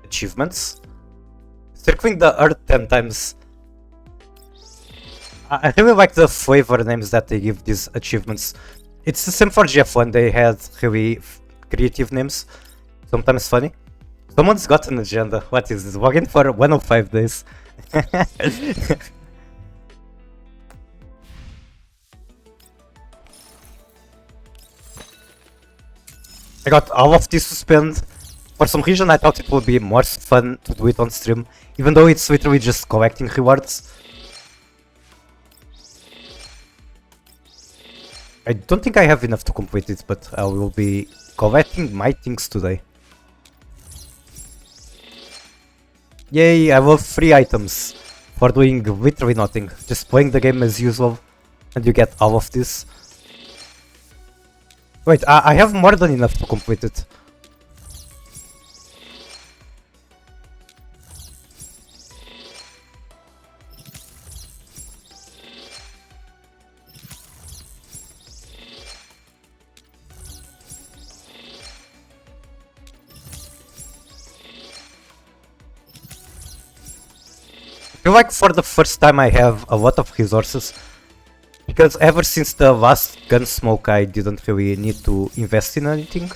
Achievements. Circling the earth 10 times. I really like the flavor names that they give these achievements. It's the same for GF1, they had really creative names. Sometimes funny. Someone's got an agenda. What is this? Login for 105 days. I got all of this to spend. For some reason I thought it would be more fun to do it on stream, even though it's literally just collecting rewards. I don't think I have enough to complete it, but I will be collecting my things today. Yay, I have 3 items for doing literally nothing, just playing the game as usual, and you get all of this. Wait, I have more than enough to complete it. I feel like for the first time I have a lot of resources, because ever since the last Gunsmoke I didn't really need to invest in anything.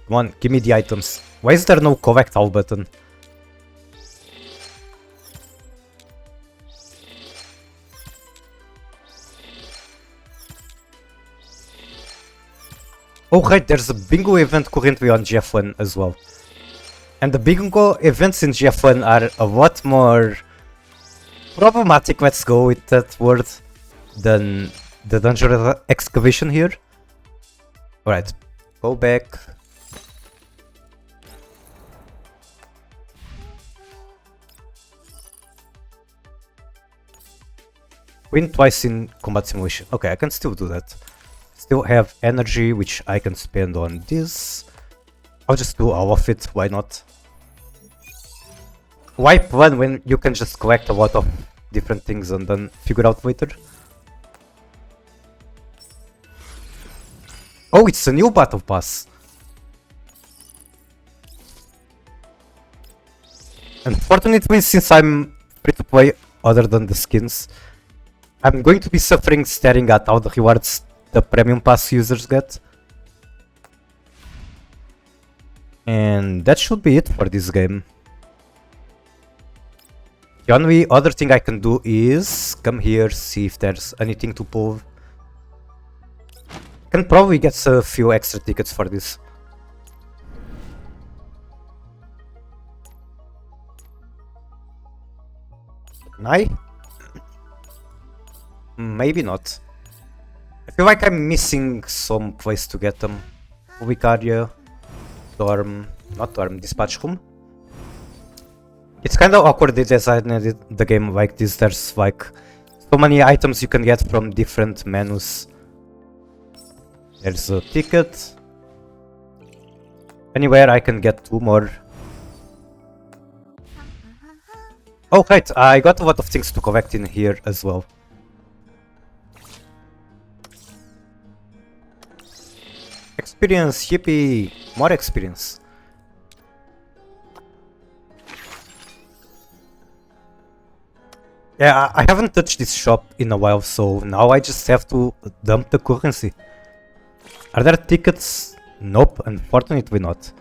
Come on, give me the items. Why is there no collect all button? Oh right, there's a bingo event currently on GF1 as well. And the bingo events in GF1 are a lot more problematic, let's go with that word, than the dungeon excavation here. Alright, go back. Win twice in combat simulation. Okay, I can still do that. Still have energy, which I can spend on this. I'll just do all of it, why not? Why plan when you can just collect a lot of different things and then figure out later? Oh, it's a new battle pass! Unfortunately, since I'm free to play other than the skins, I'm going to be suffering staring at all the rewards the premium pass users get. And that should be it for this game. The only other thing I can do is come here, see if there's anything to pull. Can probably get a few extra tickets for this. Nai? Maybe not. I feel like I'm missing some place to get them. Vicaria. dorm, not dorm, dispatch room. It's kind of awkward they designed the game like this. There's like so many items you can get from different menus. There's a ticket. Anywhere I can get 2 more. Oh right, I got a lot of things to collect in here as well. Experience, yippee! More experience. Yeah, I haven't touched this shop in a while, so now I just have to dump the currency. Are there tickets? Nope, unfortunately not.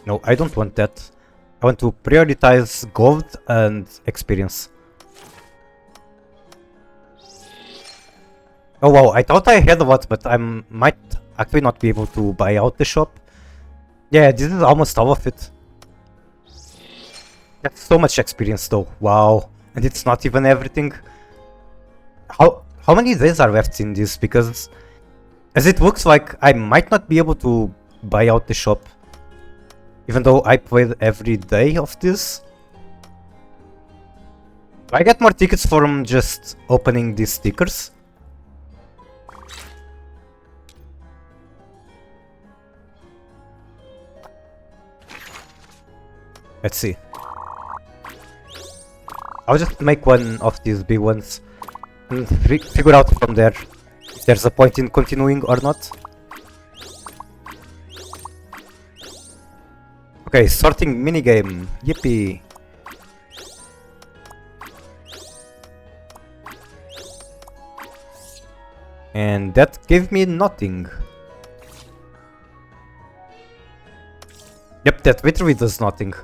No, I don't want that. I want to prioritize gold and experience. Oh wow, I thought I had a lot, but I might actually not be able to buy out the shop. Yeah, this is almost all of it. That's so much experience though, wow. And it's not even everything. How many days are left in this? Because as it looks like I might not be able to buy out the shop. Even though I played every day of this. Do I get more tickets from just opening these stickers? Let's see. I'll just make one of these big ones and figure out from there if there's a point in continuing or not. Okay, sorting minigame. Yippee. And that gave me nothing. Yep, that literally does nothing.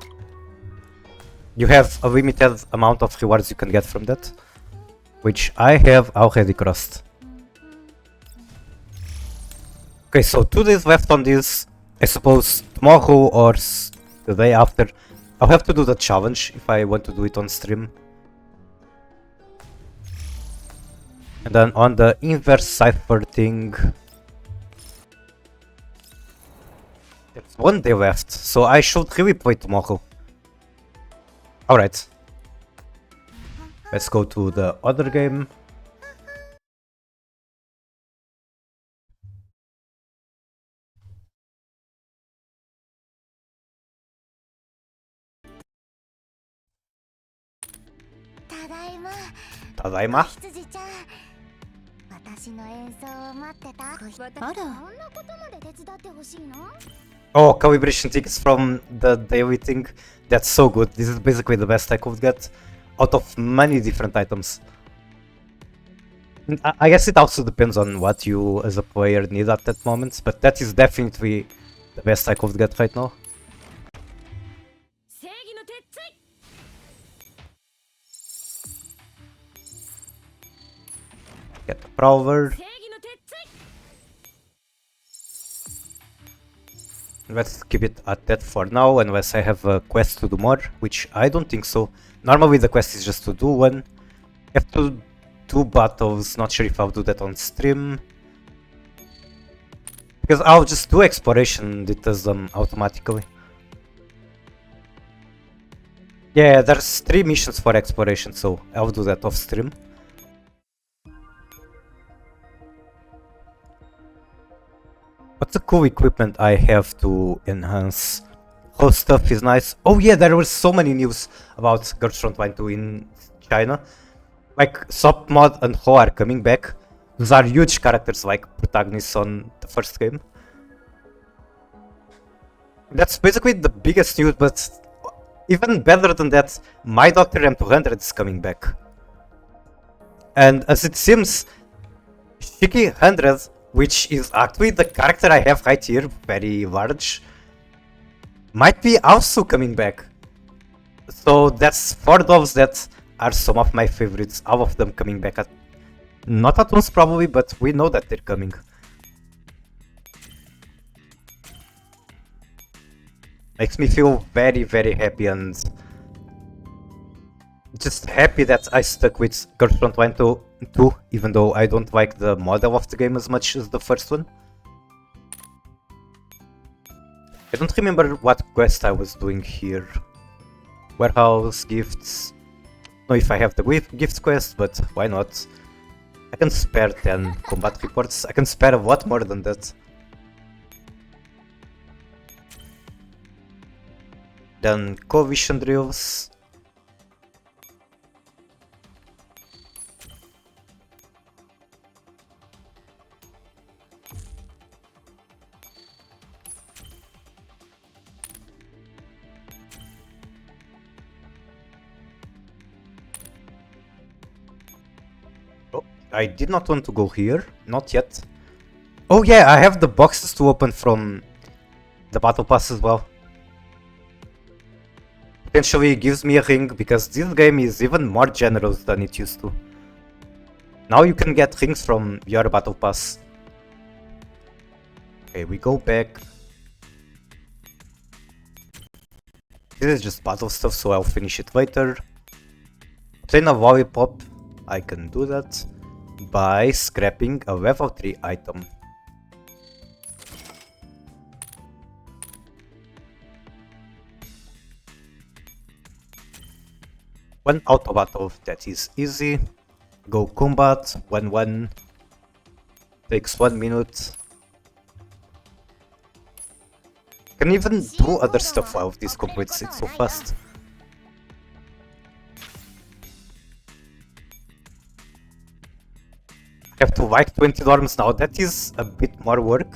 You have a limited amount of rewards you can get from that, which I have already crossed. Okay, so 2 days left on this. I suppose tomorrow or the day after I'll have to do the challenge if I want to do it on stream. And then on the inverse cipher thing, there's 1 day left, so I should really play tomorrow. Alright. Let's go to the other game. Tadaima. Oh, calibration tickets from the daily thing. That's so good. This is basically the best I could get out of many different items. I guess it also depends on what you as a player need at that moment, but that is definitely the best I could get right now. Get the Prowler. Let's keep it at that for now, unless I have a quest to do more, which I don't think so. Normally the quest is just to do one. I have to do battles, not sure if I'll do that on stream. Because I'll just do exploration, it does them automatically. Yeah, there's 3 missions for exploration, so I'll do that off stream. What's the cool equipment I have to enhance? Whole stuff is nice. Oh yeah, there was so many news about Girls Frontline 2 in China. Like, Sop Mod and Ho are coming back. Those are huge characters, like protagonists on the first game. That's basically the biggest news, but even better than that, My Doctor M200 is coming back. And as it seems, Shiki 100, which is actually the character I have right here, very large, might be also coming back. So that's 4 dolls that are some of my favorites, all of them coming back at... Not at once probably, but we know that they're coming. Makes me feel very, very happy and just happy that I stuck with Girls Front 1 to 2, even though I don't like the model of the game as much as the first one. I don't remember what quest I was doing here. Warehouse, gifts. I don't know if I have the gift quest, but why not? I can spare 10 combat reports. I can spare a lot more than that. Then coalition drills. Oh, I did not want to go here, not yet. Oh yeah, I have the boxes to open from the battle pass as well. Potentially gives me a ring, because this game is even more generous than it used to. Now you can get rings from your battle pass. Okay, we go back. This is just battle stuff, so I'll finish it later. Obtain a lollipop. I can do that by scrapping a level 3 item. One auto battle, that is easy. Go combat, 1-1. Takes 1 minute. Can even do other stuff while this completes it so fast. I have to like 20 dorms now, that is a bit more work.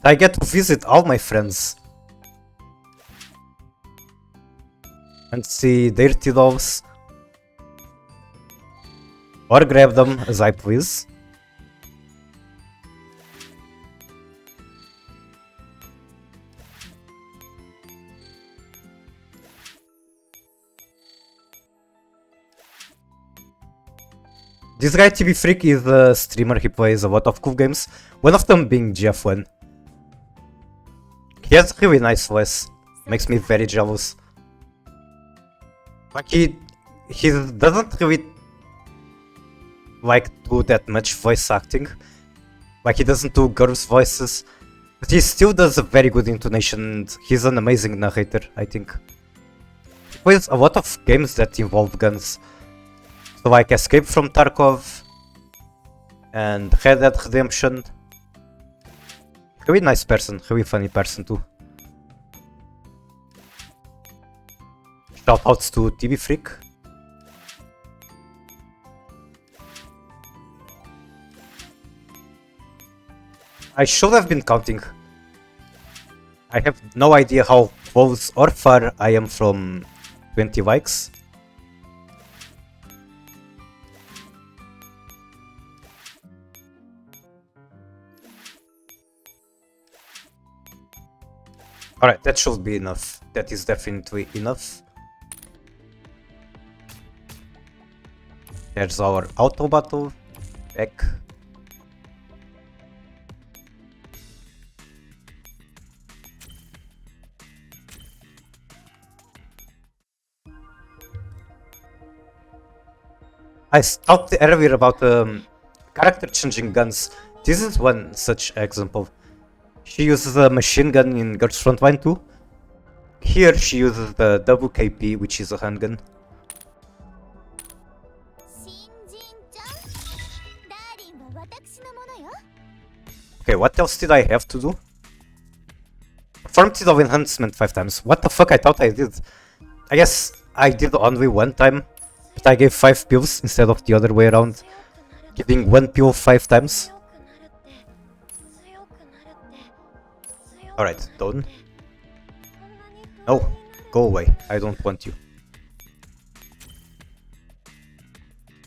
I get to visit all my friends and see dirty dolls, or grab them as I please. This guy TV Freak is a streamer, he plays a lot of cool games, one of them being GF1. He has really nice voice, makes me very jealous. Like he doesn't really like do that much voice acting, like he doesn't do girls' voices, but he still does a very good intonation and he's an amazing narrator, I think. He plays a lot of games that involve guns. So like Escape from Tarkov and Red Dead Redemption. Really nice person, really funny person too. Shoutouts to TV Freak. I should have been counting. I have no idea how close or far I am from 20 likes. Alright, that should be enough. That is definitely enough. There's our auto battle. Back. I talked earlier about character changing guns. This is one such example. She uses a machine gun in Girls Front 1 too. Here she uses the WKP, which is a handgun. Okay, what else did I have to do? Perform Tidal Enhancement 5 times. What the fuck, I thought I did. I guess I did only one time, but I gave 5 pills instead of the other way around, giving 1 pill 5 times. Alright, done. No, go away, I don't want you.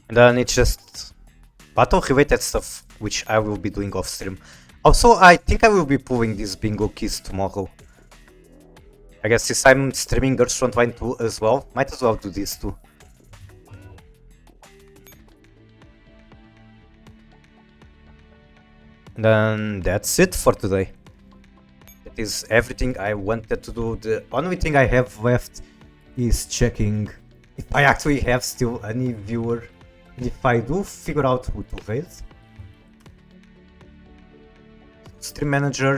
And then it's just battle related stuff, which I will be doing off stream. Also, I think I will be pulling these bingo keys tomorrow. I guess since I'm streaming Girls Front 1 2 as well, might as well do these too. And then that's it for today. That is everything I wanted to do. The only thing I have left is checking if I actually have still any viewer. And if I do figure out who to raise. Stream manager,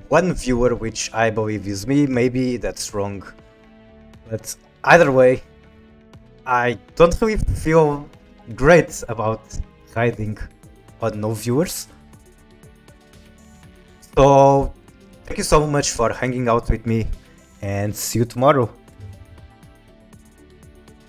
one viewer, which I believe is me. Maybe that's wrong. But either way, I don't really feel great about hiding on no viewers. So thank you so much for hanging out with me and see you tomorrow.